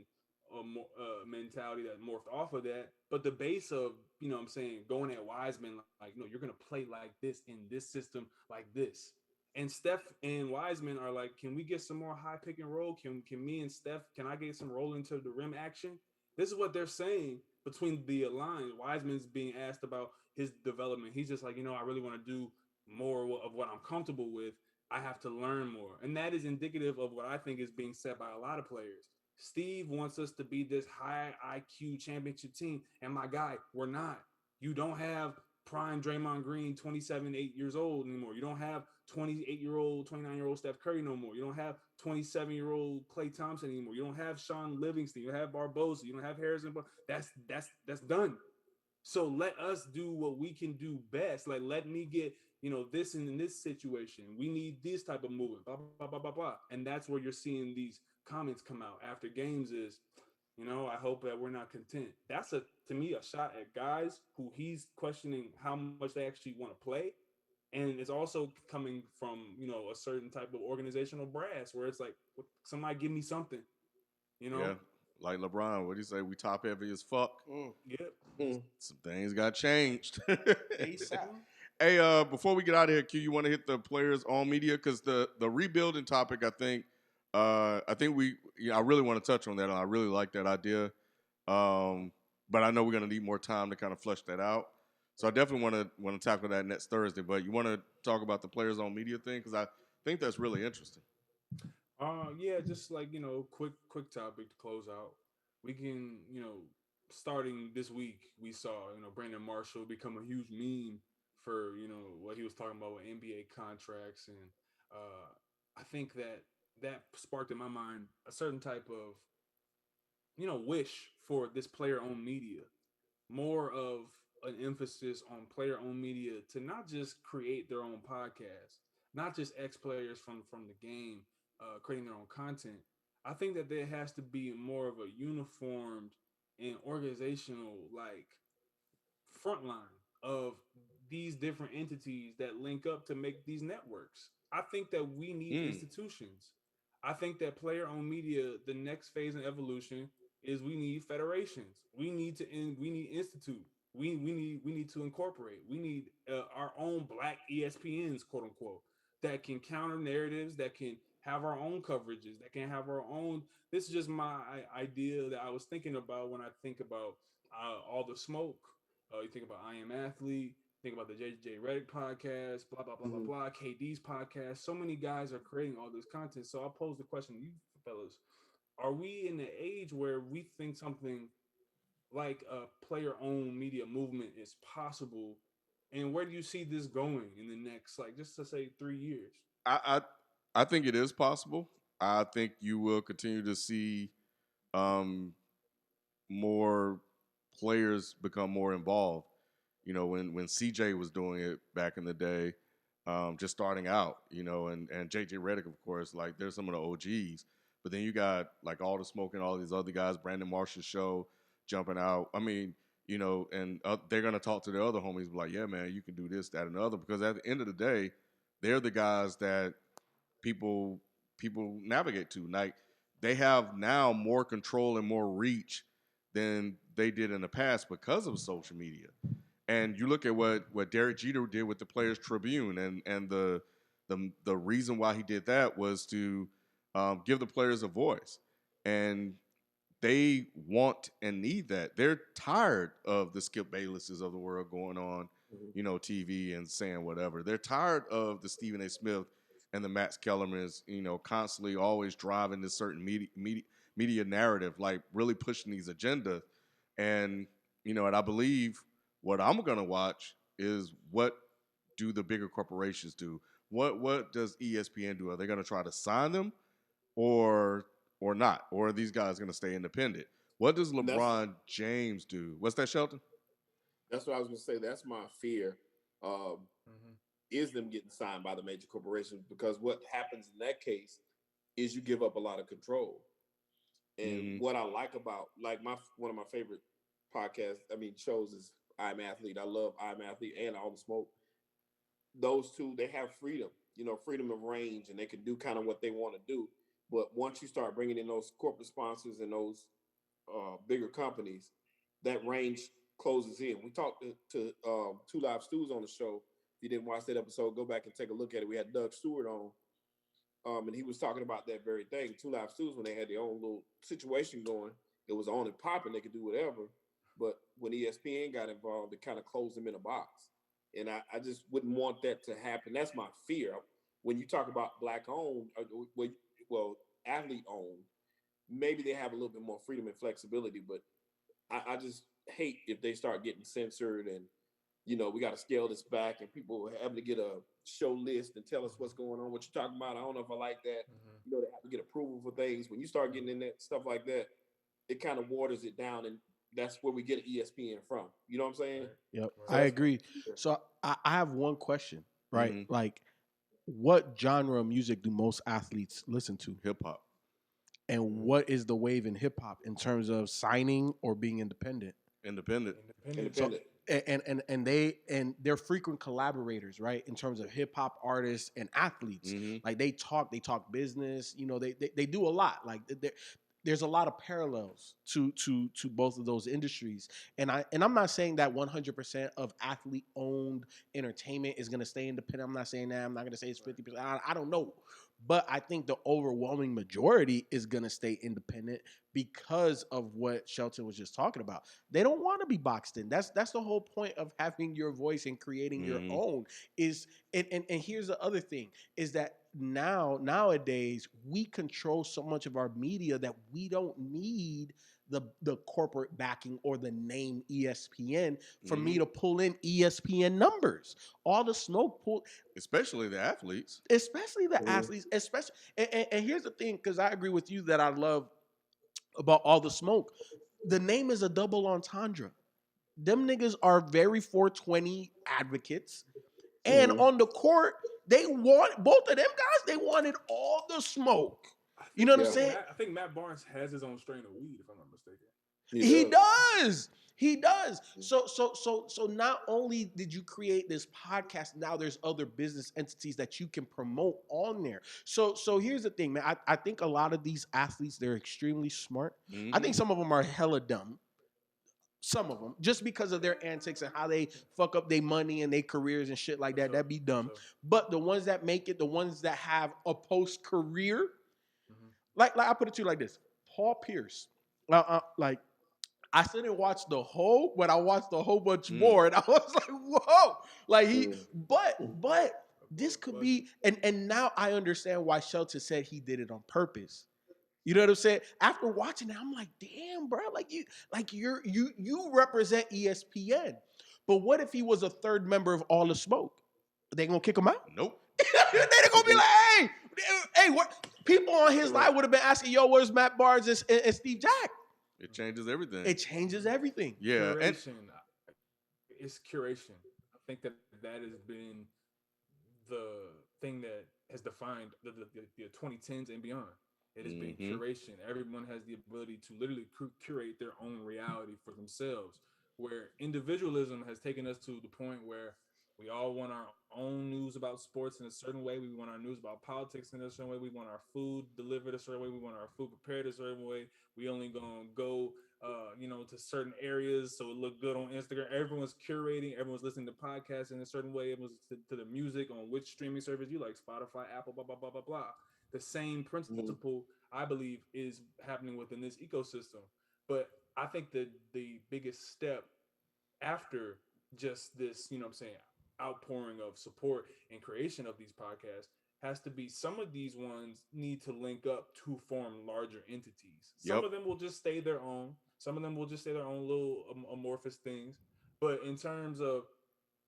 mentality that morphed off of that. But the base of you know what I'm saying, going at Wiseman like, no, you're gonna play like this in this system like this. And Steph and Wiseman are like, can we get some more high pick and roll? Can me and Steph, can I get some roll into the rim action? This is what they're saying between the lines. Wiseman's being asked about his development. He's just like, I really want to do more of what I'm comfortable with. I have to learn more. And that is indicative of what I think is being said by a lot of players. Steve wants us to be this high IQ championship team. And my guy, we're not. You don't have prime Draymond Green, 27, 8 years old anymore. You don't have 28-year-old, 29-year-old Steph Curry no more. You don't have 27-year-old Klay Thompson anymore. You don't have Sean Livingston. You don't have Barbosa. You don't have Harrison. That's done. So let us do what we can do best. Like, let me get, this and in this situation. We need this type of movement, blah, blah, blah, blah, blah. And that's where you're seeing these comments come out after games is, I hope that we're not content. That's to me, a shot at guys who he's questioning how much they actually want to play. And it's also coming from, a certain type of organizational brass where it's like, somebody give me something, Yeah, like LeBron, what do you say? We top heavy as fuck. Yep. Some things got changed. ASAP. Hey, before we get out of here, Q, you want to hit the players on media because the rebuilding topic, I think I really want to touch on that. I really like that idea, but I know we're gonna need more time to kind of flesh that out. So I definitely want to tackle that next Thursday. But you want to talk about the players on media thing because I think that's really interesting. Yeah, just like, quick topic to close out. We can, starting this week, we saw, Brandon Marshall become a huge meme for, what he was talking about with NBA contracts. And I think that sparked in my mind a certain type of, wish for this player owned media, more of an emphasis on player owned media to not just create their own podcast, not just ex players from the game creating their own content. I think that there has to be more of a uniformed and organizational like front line of these different entities that link up to make these networks. I think that we need institutions. I think that player owned media, the next phase in evolution is we need federations. We need institute. We need to incorporate. We need our own black ESPNs, quote unquote, that can counter narratives, that can have our own coverages, that can have our own. This is just my idea that I was thinking about when I think about all the smoke. You think about I Am Athlete, think about the JJ Redick podcast, blah, blah, blah, blah, blah, KD's podcast. So many guys are creating all this content. So I'll pose the question to you fellas. Are we in the age where we think something like a player-owned media movement is possible? And where do you see this going in the next, like, just to say 3 years? I think it is possible. I think you will continue to see more players become more involved. When CJ was doing it back in the day, just starting out, and JJ Redick, of course, like there's some of the OGs. But then you got like all the smoke and all these other guys, Brandon Marshall's show jumping out. I mean, and they're going to talk to the other homies, like, yeah, man, you can do this, that, and the other. Because at the end of the day, they're the guys that people navigate to. Like, they have now more control and more reach than they did in the past because of social media. And you look at what Derek Jeter did with the Players Tribune, and the reason why he did that was to give the players a voice. And they want and need that. They're tired of the Skip Baylesses of the world going on, TV and saying whatever. They're tired of the Stephen A. Smith and the Max Kellermans, constantly always driving this certain media narrative, like really pushing these agendas. And, and I believe what I'm going to watch is what do the bigger corporations do? What does ESPN do? Are they going to try to sign them or not? Or are these guys going to stay independent? What does LeBron James do? What's that, Shelton? That's what I was going to say. That's my fear. Is them getting signed by the major corporations, because what happens in that case is you give up a lot of control. And what I like about one of my favorite shows is I'm Athlete. I love I'm Athlete and All the Smoke. Those two, they have freedom, freedom of range, and they can do kind of what they want to do. But once you start bringing in those corporate sponsors and those bigger companies, that range closes in. We talked to Two Live Stews on the show. If you didn't watch that episode, go back and take a look at it. We had Doug Stewart on, and he was talking about that very thing. Two Live Stews, when they had their own little situation going, it was on and popping. They could do whatever. But when ESPN got involved, it kind of closed them in a box. And I just wouldn't want that to happen. That's my fear. When you talk about Black-owned, well, athlete-owned, maybe they have a little bit more freedom and flexibility, but I just hate if they start getting censored and, we got to scale this back and people having to get a show list and tell us what's going on, what you're talking about. I don't know if I like that. They have to get approval for things. When you start getting in that stuff like that, it kind of waters it down, and that's where we get ESPN from. You know what I'm saying? Yep, So I agree. So I have one question, right? Mhm. Like, what genre of music do most athletes listen to? Hip hop. And what is the wave in hip hop in terms of signing or being independent? Independent. Independent. And they're frequent collaborators, right? In terms of hip hop artists and athletes, Mhm. like they talk business. They do a lot. Like there's a lot of parallels to both of those industries. And I'm not saying that 100% of athlete owned entertainment is going to stay independent. I'm not saying that. I'm not going to say it's 50%. I don't know. But I think the overwhelming majority is going to stay independent because of what Shelton was just talking about. They don't want to be boxed in. That's the whole point of having your voice and creating your own is, and here's the other thing is that nowadays we control so much of our media that we don't need the corporate backing or the name ESPN for me to pull in ESPN numbers. All the smoke pull, Especially the athletes. especially the athletes, especially. And here's the thing, because I agree with you that I love about All the Smoke. The name is a double entendre. Them niggas are very 420 advocates, and on the court, they want both of them guys. They wanted all the smoke. You know what I'm saying? I think Matt Barnes has his own strain of weed, if I'm not mistaken. He does. He does. So not only did you create this podcast, now there's other business entities that you can promote on there. So here's the thing, man. I think a lot of these athletes, they're extremely smart. I think some of them are hella dumb. Some of them, just because of their antics and how they fuck up their money and their careers and shit like that, that'd be dumb. But the ones that make it, the ones that have a post career, like I put it to you like this: Paul Pierce, like I sit and watch the whole, but I watched a whole bunch more, and I was like, whoa, like but this could be, and now I understand why Shelton said he did it on purpose. You know what I'm saying? After watching it, I'm like, damn, bro, you represent ESPN. But what if he was a third member of All the Smoke? They gonna kick him out? Nope. They're gonna be like, hey, what? People on his live would have been asking, yo, where's Matt Barnes and Steve Jack? It changes everything. It changes everything. Yeah. Curation. It's curation. I think that has been the thing that has defined the 2010s and beyond. It has been curation. Everyone has the ability to literally curate their own reality for themselves, where individualism has taken us to the point where we all want our own news about sports in a certain way. We want our news about politics in a certain way. We want our food delivered a certain way. We want our food prepared a certain way. We only gonna go, to certain areas so it look good on Instagram. Everyone's curating. Everyone's listening to podcasts in a certain way. Everyone's to the music on which streaming service you like, Spotify, Apple, blah blah blah blah blah. The same principle, I believe, is happening within this ecosystem. But I think that the biggest step after just this, outpouring of support and creation of these podcasts has to be some of these ones need to link up to form larger entities. Some of them will just stay their own. Some of them will just stay their own little amorphous things. But in terms of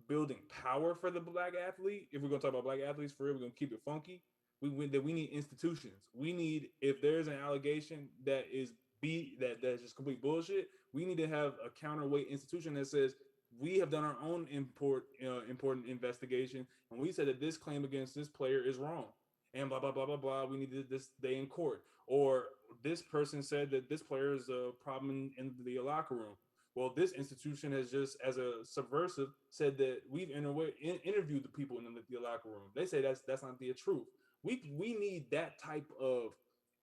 building power for the black athlete, if we're going to talk about black athletes for real, we're going to keep it funky. We need institutions. We need, if there's an allegation that is that's just complete bullshit, we need to have a counterweight institution that says we have done our own important investigation, and we said that this claim against this player is wrong, and blah blah blah blah blah. We need this day in court, or this person said that this player is a problem in the locker room. Well, this institution has just, as a subversive, said that we've interviewed the people in the locker room. They say that's not the truth. We need that type of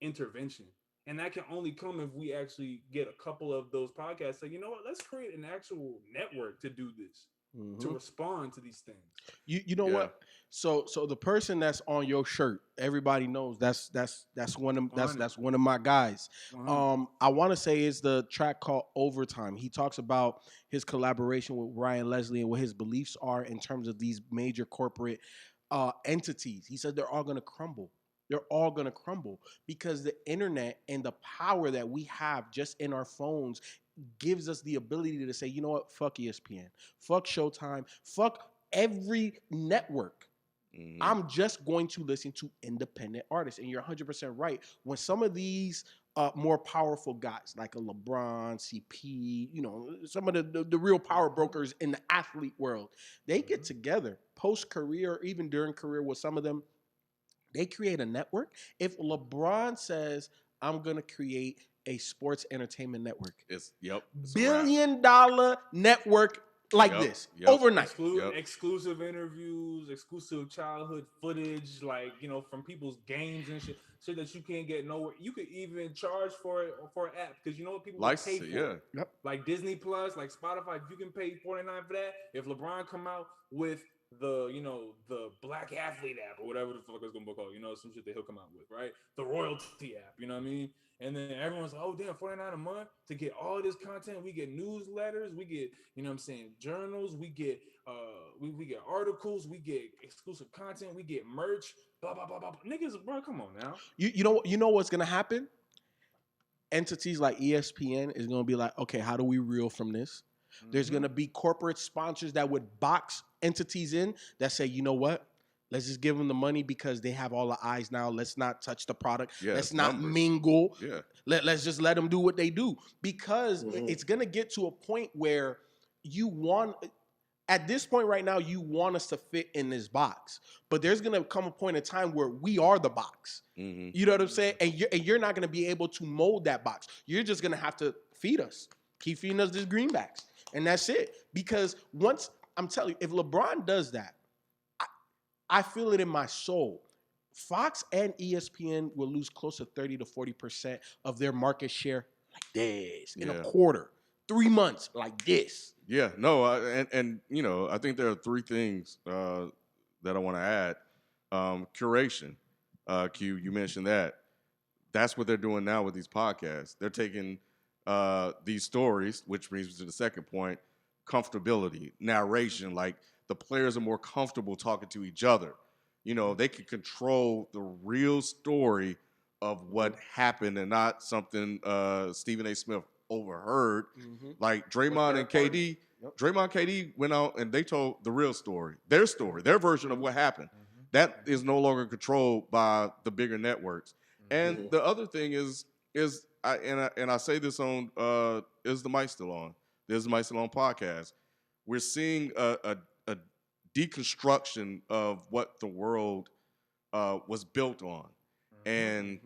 intervention. And that can only come if we actually get a couple of those podcasts. Say, you know what? Let's create an actual network to do this, to respond to these things. You know what? So the person that's on your shirt, everybody knows that's one of that's one of my guys. I want to say it's the track called Overtime. He talks about his collaboration with Ryan Leslie and what his beliefs are in terms of these major corporate entities. He said they're all going to crumble. They're all going to crumble because the internet and the power that we have just in our phones gives us the ability to say, you know what, fuck ESPN, fuck Showtime, fuck every network. I'm just going to listen to independent artists. And you're 100% right. When some of these more powerful guys like a LeBron, CP, you know, some of the real power brokers in the athlete world, they get together post-career or even during career with some of them, they create a network. If LeBron says, I'm going to create a sports entertainment network, it's billion-dollar network like this overnight. Exclusive interviews, exclusive childhood footage, like, you know, from people's games and shit that you can't get nowhere. You could even charge for it for an app, because you know what people pay for? Like Disney Plus, like Spotify. If you can pay $49 for that, if LeBron come out with the, you know, the Black Athlete app or whatever the fuck it's gonna be called, you know, some shit that he'll come out with, right? The royalty app, you know what I mean? And then everyone's like, oh damn, $49 a month to get all this content. We get newsletters, we get, you know what I'm saying, journals, we get we get articles, we get exclusive content, we get merch, blah blah blah blah. Niggas, bro, come on now. You know what's gonna happen? Entities like ESPN is gonna be like, okay, how do we reel from this? There's going to be corporate sponsors that would box entities in that say, you know what? Let's just give them the money because they have all the eyes now. Let's not touch the product. Let's not mingle. Let's just let them do what they do. Because it's going to get to a point where at this point right now, you want us to fit in this box. But there's going to come a point in time where we are the box. You know what I'm saying? And you're not going to be able to mold that box. You're just going to have to feed us. Keep feeding us these greenbacks. And that's it. Because once, I'm telling you, if LeBron does that, I feel it in my soul. Fox and ESPN will lose close to 30 to 40% of their market share like this in a quarter. 3 months like this. Yeah, no, and you know, I think there are three things that I want to add. Curation. Q, you mentioned that. That's what they're doing now with these podcasts. They're taking these stories, which brings me to the second point, comfortability, narration. Like the players are more comfortable talking to each other. You know, they can control the real story of what happened and not something Stephen A. Smith overheard. Like Draymond and KD. Draymond and KD went out and they told the real story, their version of what happened. That is no longer controlled by the bigger networks. And the other thing is I say this on Is the Mic Still On? There's the Mic Still On podcast. We're seeing a deconstruction of what the world was built on, and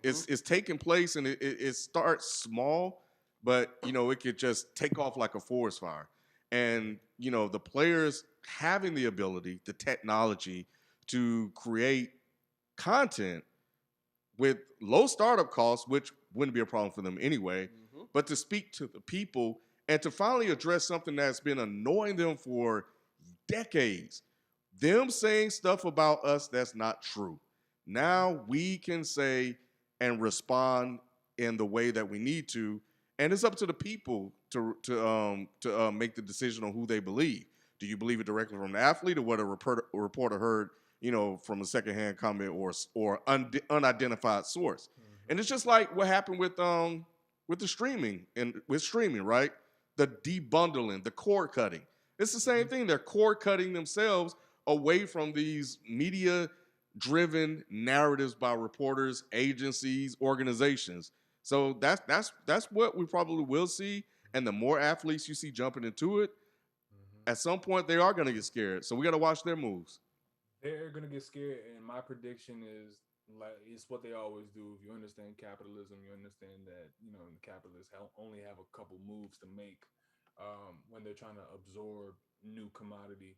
it's taking place, and it starts small, but you know it could just take off like a forest fire, and you know the players having the ability, the technology to create content with low startup costs, which wouldn't be a problem for them anyway, but to speak to the people and to finally address something that's been annoying them for decades. Them saying stuff about us that's not true. Now we can say and respond in the way that we need to, and it's up to the people to make the decision on who they believe. Do you believe it directly from the athlete or what a reporter heard, you know, from a secondhand comment or unidentified source? And it's just like what happened with the streaming right? The debundling, the cord cutting. It's the same thing. They're cord cutting themselves away from these media-driven narratives by reporters, agencies, organizations. So that's what we probably will see. And the more athletes you see jumping into it, at some point they are going to get scared. So we got to watch their moves. They're going to get scared, and my prediction is like it's what they always do. If you understand capitalism, you understand that, you know, capitalists only have a couple moves to make when they're trying to absorb new commodity.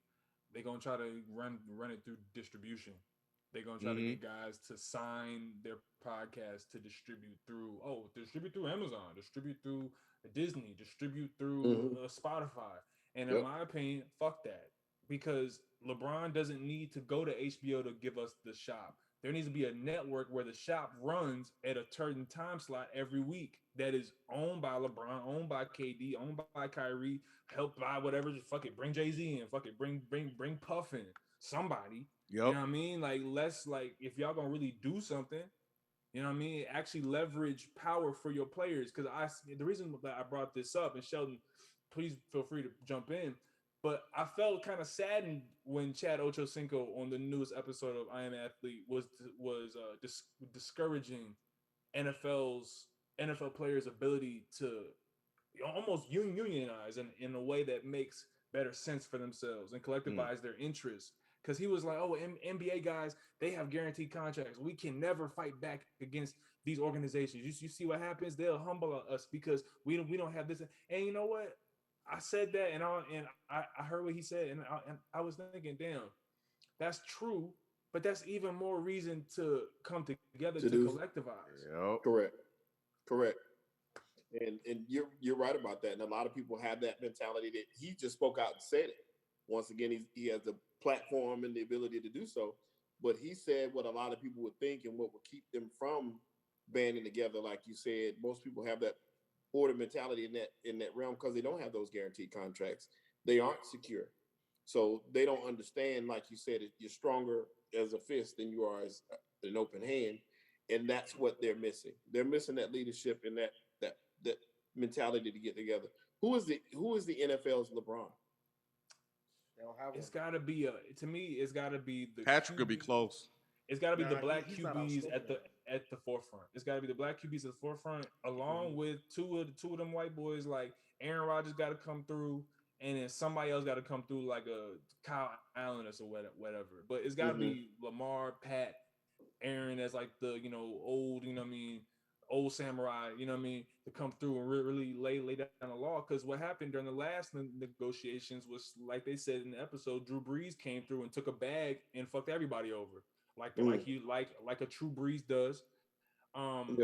They're gonna try to run it through distribution. They're gonna try to get guys to sign their podcast to distribute through Amazon, distribute through Disney, distribute through Spotify. And in my opinion, fuck that, because LeBron doesn't need to go to HBO to give us the shop. There needs to be a network where the shop runs at a certain time slot every week that is owned by LeBron, owned by KD, owned by Kyrie, helped by whatever. Just fuck it, bring Jay-Z in, fuck it, bring Puff in, somebody. Yep. You know what I mean? Like, let's, like, if y'all gonna really do something, you know what I mean? Actually leverage power for your players. Because the reason that I brought this up, and Sheldon, please feel free to jump in, but I felt kind of saddened when Chad Ochocinco on the newest episode of I Am Athlete was discouraging NFL players' ability to almost unionize in a way that makes better sense for themselves and collectivize their interests. Because he was like, oh, NBA guys, they have guaranteed contracts. We can never fight back against these organizations. You see what happens? They'll humble us because we don't have this. And you know what? I said that, and I heard what he said, and I was thinking, damn, that's true. But that's even more reason to come together to collectivize. Yep. Correct. And you're right about that. And a lot of people have that mentality that he just spoke out and said it. Once again, he has the platform and the ability to do so. But he said what a lot of people would think and what would keep them from banding together. Like you said, most people have that order mentality in that realm because they don't have those guaranteed contracts. They aren't secure. So they don't understand, like you said, you're stronger as a fist than you are as an open hand. And that's what they're missing. They're missing that leadership and that mentality to get together. Who is the NFL's LeBron? They don't have it's got to be to me, it's got to be the Patrick could be close. It's got to be the black QBs at the forefront. It's got to be the black QBs at the forefront, along with two of them white boys. Like Aaron Rodgers got to come through, and then somebody else got to come through, like a Kyle Allen or whatever. But it's got to be Lamar, Pat, Aaron as like the old old samurai, to come through and really lay down the law. Because what happened during the last negotiations was, like they said in the episode, Drew Brees came through and took a bag and fucked everybody over. Like a true Breeze does. And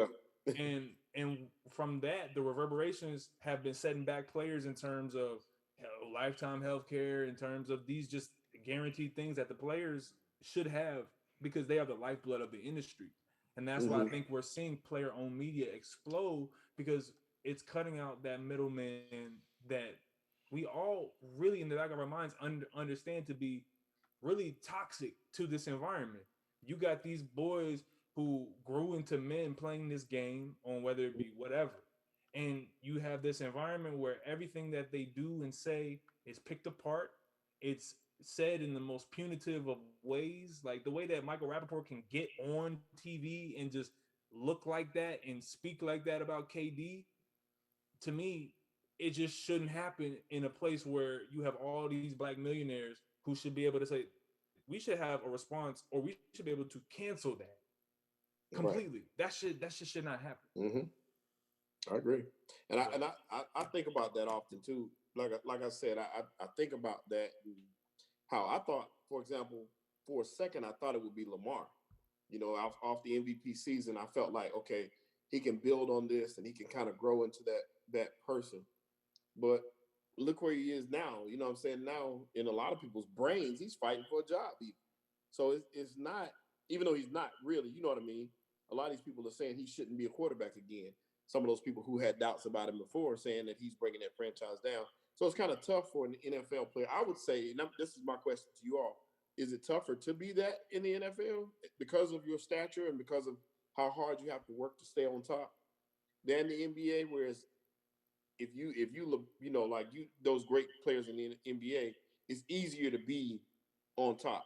from that, the reverberations have been setting back players in terms of lifetime health care, in terms of these just guaranteed things that the players should have because they are the lifeblood of the industry. And that's why I think we're seeing player-owned media explode, because it's cutting out that middleman that we all really in the back of our minds understand to be really toxic to this environment. You got these boys who grew into men playing this game on whether it be whatever. And you have this environment where everything that they do and say is picked apart. It's said in the most punitive of ways, like the way that Michael Rappaport can get on TV and just look like that and speak like that about KD. To me, it just shouldn't happen in a place where you have all these black millionaires who should be able to say, we should have a response, or we should be able to cancel that completely. Right. That shit should not happen. I agree, and I think about that often too. Like I said, I think about that and how I thought, for example, for a second I thought it would be Lamar. Off the MVP season, I felt like, okay, he can build on this and he can kind of grow into that person. But look where he is now. You know what I'm saying? Now, in a lot of people's brains, he's fighting for a job. So it's not, even though he's not really, you know what I mean? A lot of these people are saying he shouldn't be a quarterback again. Some of those people who had doubts about him before saying that he's bringing that franchise down. So it's kind of tough for an NFL player. I would say, and this is my question to you all, is it tougher to be that in the NFL because of your stature and because of how hard you have to work to stay on top than the NBA? Whereas if you look, like those great players in the NBA, it's easier to be on top.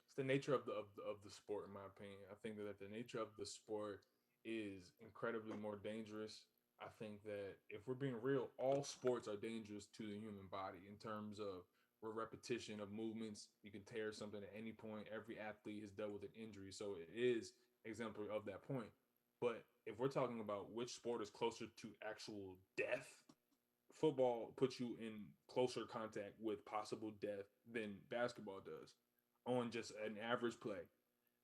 It's the nature of the sport, in my opinion. I think that the nature of the sport is incredibly more dangerous. I think that if we're being real, all sports are dangerous to the human body in terms of repetition of movements. You can tear something at any point. Every athlete has dealt with an injury, so it is exemplary of that point. But if we're talking about which sport is closer to actual death, football puts you in closer contact with possible death than basketball does. on just an average play.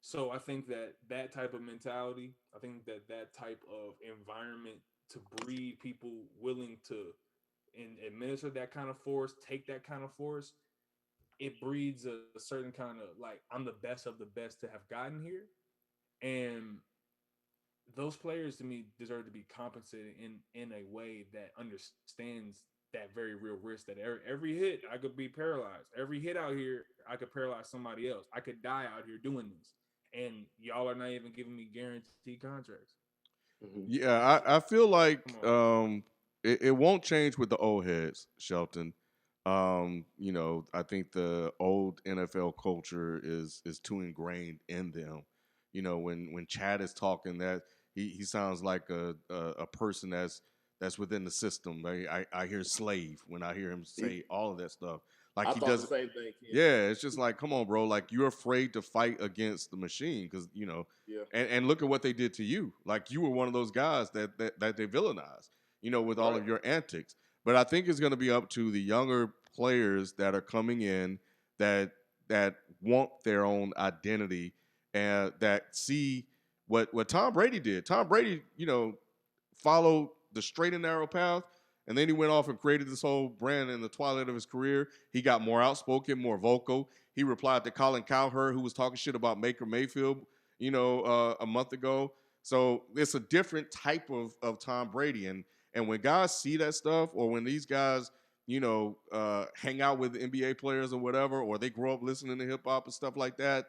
So I think that that type of mentality, I think that that type of environment to breed people willing to administer that kind of force, take that kind of force, it breeds a certain kind of like I'm the best of the best to have gotten here, and those players to me deserve to be compensated in a way that understands that very real risk that every hit I could be paralyzed. Every hit out here I could paralyze somebody else. I could die out here doing this. And y'all are not even giving me guaranteed contracts. Mhm. Yeah, I feel like Come on. it won't change with the old heads, Shelton. I think the old NFL culture is too ingrained in them. When Chad is talking, that he sounds like a person that's within the system. Like, I hear slave when I hear him say all of that stuff. Like I he thought the doesn't. same thing, Ken. Yeah, it's just like, come on, bro. Like you're afraid to fight against the machine because Yeah. and look at what they did to you. Like you were one of those guys that they villainized, with all Right. of your antics. But I think it's going to be up to the younger players that are coming in that that want their own identity and that see what Tom Brady did. Tom Brady, followed the straight and narrow path, and then he went off and created this whole brand in the twilight of his career. He got more outspoken, more vocal. He replied to Colin Cowherd, who was talking shit about Baker Mayfield, a month ago. So it's a different type of Tom Brady. And when guys see that stuff, or when these guys, hang out with NBA players or whatever, or they grow up listening to hip hop and stuff like that,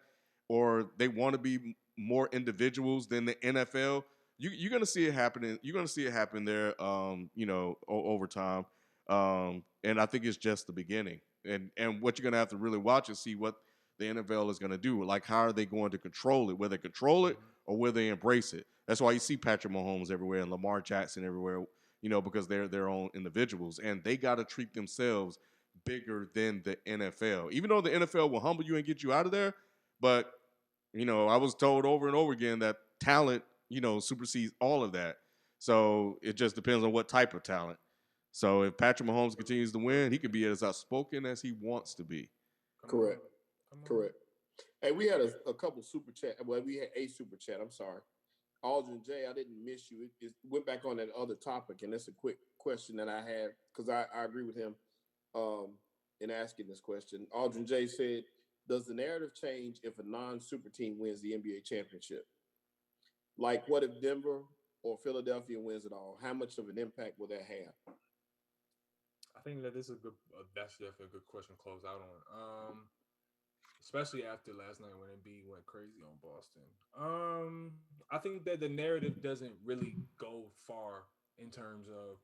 or they want to be more individuals than the NFL, you're gonna see it happening. You're gonna see it happen there, over time. And I think it's just the beginning. And what you're gonna have to really watch is see what the NFL is gonna do. Like, how are they going to control it? Will they control it or will they embrace it? That's why you see Patrick Mahomes everywhere and Lamar Jackson everywhere. Because they're their own individuals and they got to treat themselves bigger than the NFL. Even though the NFL will humble you and get you out of there, but I was told over and over again that talent, supersedes all of that. So it just depends on what type of talent. So if Patrick Mahomes continues to win, he can be as outspoken as he wants to be. Come Correct. on. Correct. Hey, we had a couple super chat. Well, we had a super chat. I'm sorry. Aldrin J, I didn't miss you. It went back on that other topic, and that's a quick question that I have because I agree with him in asking this question. Aldrin J said, does the narrative change if a non-super team wins the NBA championship? Like, what if Denver or Philadelphia wins it all? How much of an impact will that have? I think that this is a good. That's definitely a good question to close out on. Especially after last night when Embiid went crazy on Boston. I think that the narrative doesn't really go far in terms of,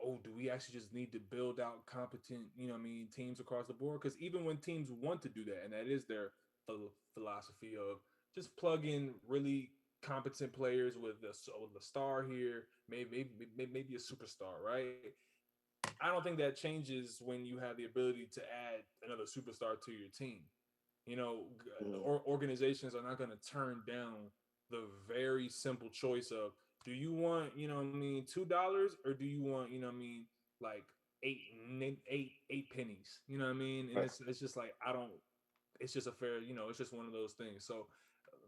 oh, do we actually just need to build out competent, teams across the board? Because even when teams want to do that, and that is their philosophy of just plug in really competent players with a star here, maybe a superstar, right? I don't think that changes when you have the ability to add another superstar to your team. Organizations are not going to turn down the very simple choice of, do you want, $2, or do you want, like eight pennies, and Right. it's just like, I don't, it's just a fair, it's just one of those things. So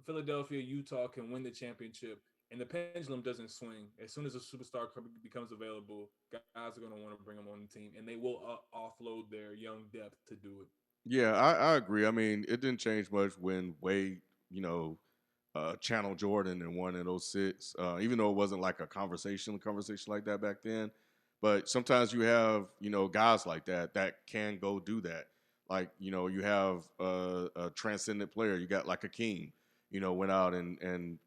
Philadelphia, Utah can win the championship, and the pendulum doesn't swing. As soon as a superstar becomes available, guys are going to want to bring them on the team, and they will offload their young depth to do it. Yeah, I agree. I mean, it didn't change much when Wade, Channel Jordan and won in '06. Even though it wasn't like a conversation like that back then. But sometimes you have, guys like that can go do that. Like, you have a transcendent player. You got like a King, went out and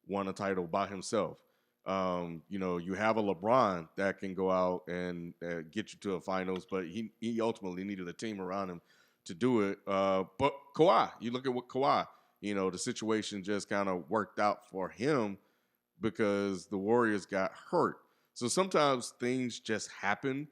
won a title by himself. You have a LeBron that can go out and get you to a finals, but he ultimately needed a team around him to do it. But Kawhi, you look at what Kawhi, the situation just kind of worked out for him because the Warriors got hurt. So sometimes things just happen,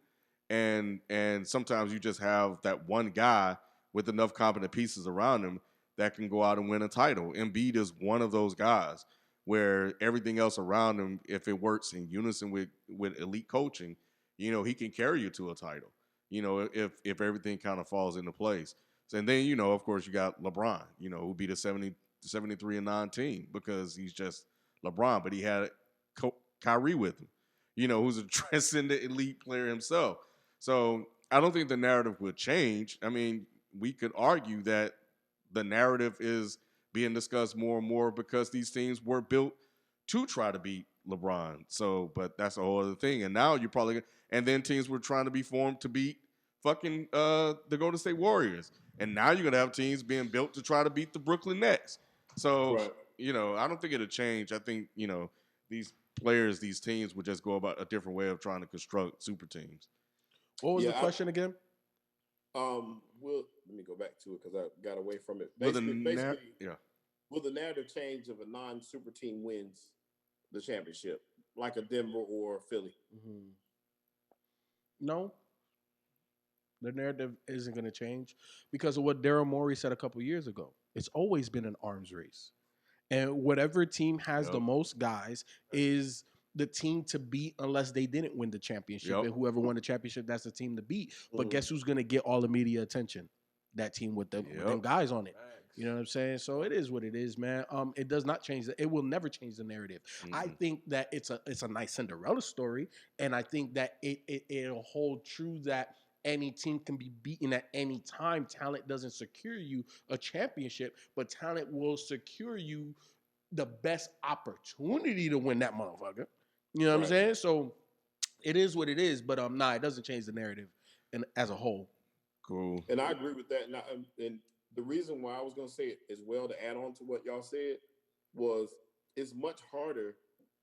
and sometimes you just have that one guy with enough competent pieces around him that can go out and win a title. Embiid is one of those guys where everything else around him, if it works in unison with elite coaching, he can carry you to a title. If everything kind of falls into place. And then, you know, of course, you got LeBron, you know, who beat a 73-9 team because he's just LeBron, but he had Kyrie with him, you know, who's a transcendent elite player himself. So I don't think the narrative would change. I mean, we could argue that the narrative is being discussed more and more because these teams were built to try to beat LeBron. So, but that's a whole other thing. And now you're probably, and then teams were trying to be formed to beat fucking the Golden State Warriors. And now you're going to have teams being built to try to beat the Brooklyn Nets. So, Right. you know, I don't think it'll change. I think, you know, these players, these teams would just go about a different way of trying to construct super teams. What was the question again? Let me go back to it because I got away from it. Will the narrative change if a non-super team wins the championship, like a Denver or Philly? Mm-hmm. No. The narrative isn't going to change because of what Daryl Morey said a couple years ago. It's always been an arms race. And whatever team has the most guys is the team to beat unless they didn't win the championship. And whoever won the championship, that's the team to beat. But guess who's going to get all the media attention? That team with them guys on it. You know what I'm saying? So it is what it is, man. It does not change. It will never change the narrative. Mm-hmm. I think that it's a nice Cinderella story. And I think that it'll hold true that any team can be beaten at any time. Talent doesn't secure you a championship, but talent will secure you the best opportunity to win that motherfucker. You know what I'm saying? So it is what it is, but it doesn't change the narrative and as a whole. Cool. And I agree with that. And the reason why I was going to say it as well to add on to what y'all said was it's much harder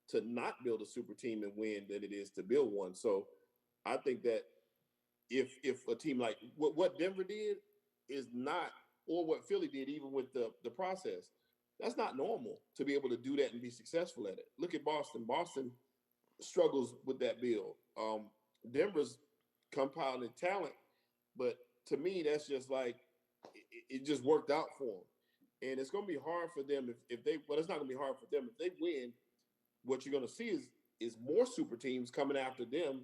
to not build a super team and win than it is to build one. So I think that if a team like what Denver did is not, or what Philly did, even with the process, that's not normal to be able to do that and be successful at it. Look at Boston. Boston struggles with that build. Denver's compounded talent, but to me, that's just like it just worked out for them. And it's going to be hard for them if they. Well, it's not going to be hard for them if they win. What you're going to see is more super teams coming after them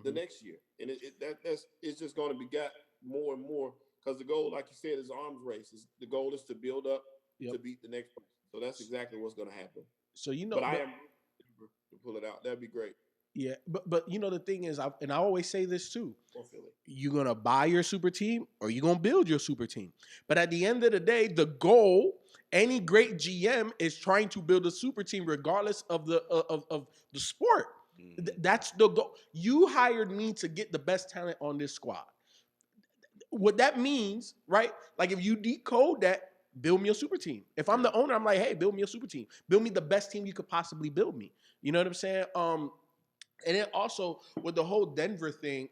the next year, and it's just going to be got more and more because the goal, like you said, is arms race. The goal is to build up to beat the next person. So that's exactly what's going to happen. So but I am to pull it out. That'd be great. Yeah, but you know the thing is, I always say this too. You're gonna buy your super team or you're gonna build your super team. But at the end of the day, the goal, any great GM is trying to build a super team regardless of the sport. That's the goal. You hired me to get the best talent on this squad. What that means, right? Like if you decode that, build me a super team. If I'm the owner, I'm like, hey, build me a super team. Build me the best team you could possibly build me. You know what I'm saying? And then also with the whole Denver thing,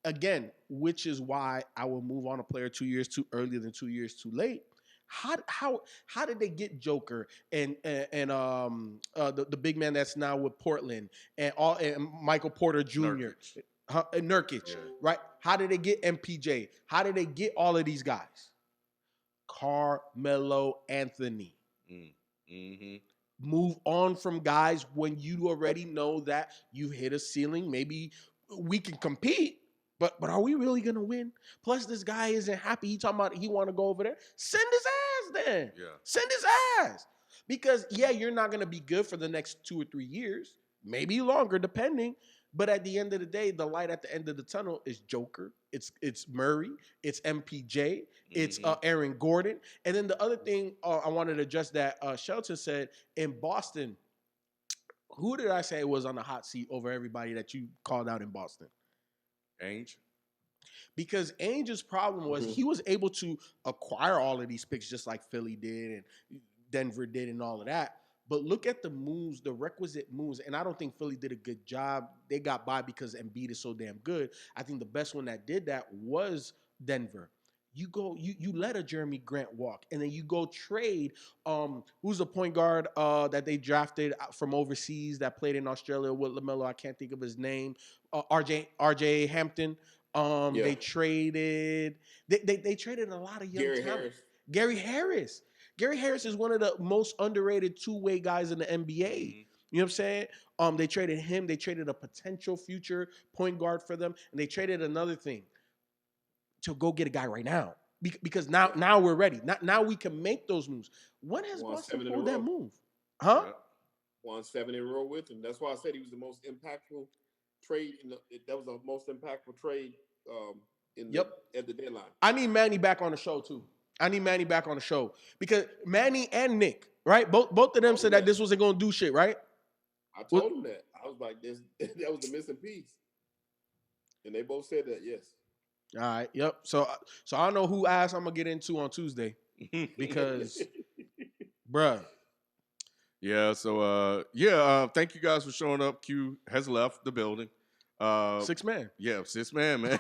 again, which is why I will move on a player 2 years too early than 2 years too late. How did they get Joker and the big man that's now with Portland and Michael Porter Jr. Nurkic, right? How did they get MPJ? How did they get all of these guys? Carmelo Anthony. Move on from guys when you already know that you've hit a ceiling. Maybe we can compete, but are we really gonna win? Plus, this guy isn't happy. He talking about he want to go over there. Send his ass then. Yeah. Send his ass. Because you're not gonna be good for the next 2 or 3 years, maybe longer, depending. But at the end of the day, the light at the end of the tunnel is Joker. It's Murray. It's MPJ. It's Aaron Gordon. And then the other thing I wanted to address that Shelton said in Boston, who did I say was on the hot seat over everybody that you called out in Boston? Ainge. Because Ainge's problem was he was able to acquire all of these picks just like Philly did and Denver did and all of that. But look at the moves, the requisite moves. And I don't think Philly did a good job. They got by because Embiid is so damn good. I think the best one that did that was Denver. You let a Jeremy Grant walk, and then you go trade who's the point guard that they drafted from overseas that played in Australia with LaMelo. I can't think of his name. RJ Hampton. They traded they traded a lot of young talent. Gary Harris. Gary Harris is one of the most underrated two-way guys in the NBA. You know what I'm saying? They traded him. They traded a potential future point guard for them, and they traded another thing to go get a guy right now. because now we're ready. Now we can make those moves. When has Won Boston 7 in a pulled that row. move? Huh? Yeah. Won 7 in a row with him. That's why I said he was the most impactful trade. That was the most impactful trade at the deadline. I need Manny back on the show too. I need Manny back on the show because Manny and Nick, right? Both of them said that this wasn't going to do shit, right? I told him that. I was like, that was the missing piece. And they both said that, yes. All right, yep. So I don't know who ass I'm going to get into on Tuesday because, bruh. Yeah, so thank you guys for showing up. Q has left the building. 6 man. Yeah, 6 man, man.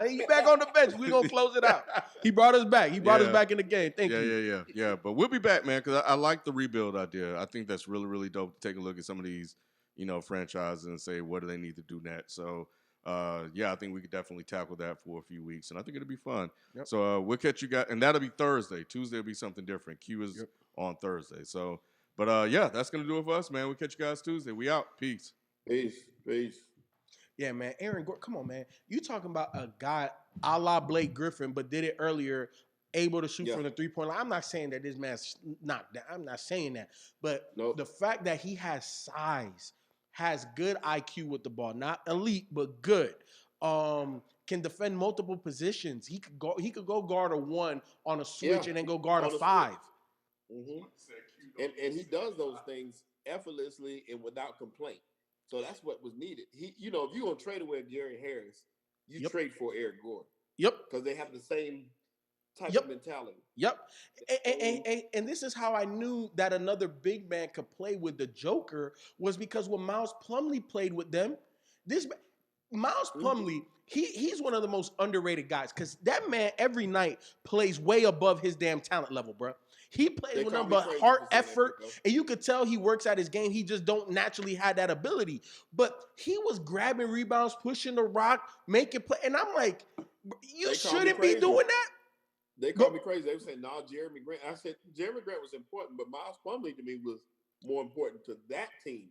He back on the bench. We're going to close it out. He brought us back. He brought us back in the game. Thank you. Yeah. But we'll be back, man, because I like the rebuild idea. I think that's really, really dope to take a look at some of these, franchises and say, what do they need to do next? So, I think we could definitely tackle that for a few weeks, and I think it'll be fun. Yep. So we'll catch you guys, and that'll be Thursday. Tuesday will be something different. Q is on Thursday. So, but that's going to do it for us, man. We'll catch you guys Tuesday. We out. Peace. Peace. Yeah, man. Aaron Gordon, come on, man. You talking about a guy a la Blake Griffin, but did it earlier, able to shoot from the 3-point line. I'm not saying that this man's not that. I'm not saying that. But the fact that he has size, has good IQ with the ball, not elite, but good. Can defend multiple positions. He could go guard a 1 on a switch and then go guard a 5. Mm-hmm. And he does those things effortlessly and without complaint. So that's what was needed. If you're gonna trade away Jerry Harris, you trade for Eric Gordon. Yep. Because they have the same type of mentality. Yep. And this is how I knew that another big man could play with the Joker was because when Miles Plumlee played with them, Miles Plumlee, he's one of the most underrated guys because that man every night plays way above his damn talent level, bro. He plays with nothing but heart, effort, and you could tell he works at his game. He just don't naturally have that ability. But he was grabbing rebounds, pushing the rock, making play. And I'm like, you shouldn't be doing that. They called me crazy. They were saying, "No, Jeremy Grant." I said, Jeremy Grant was important, but Miles Plumlee to me was more important to that team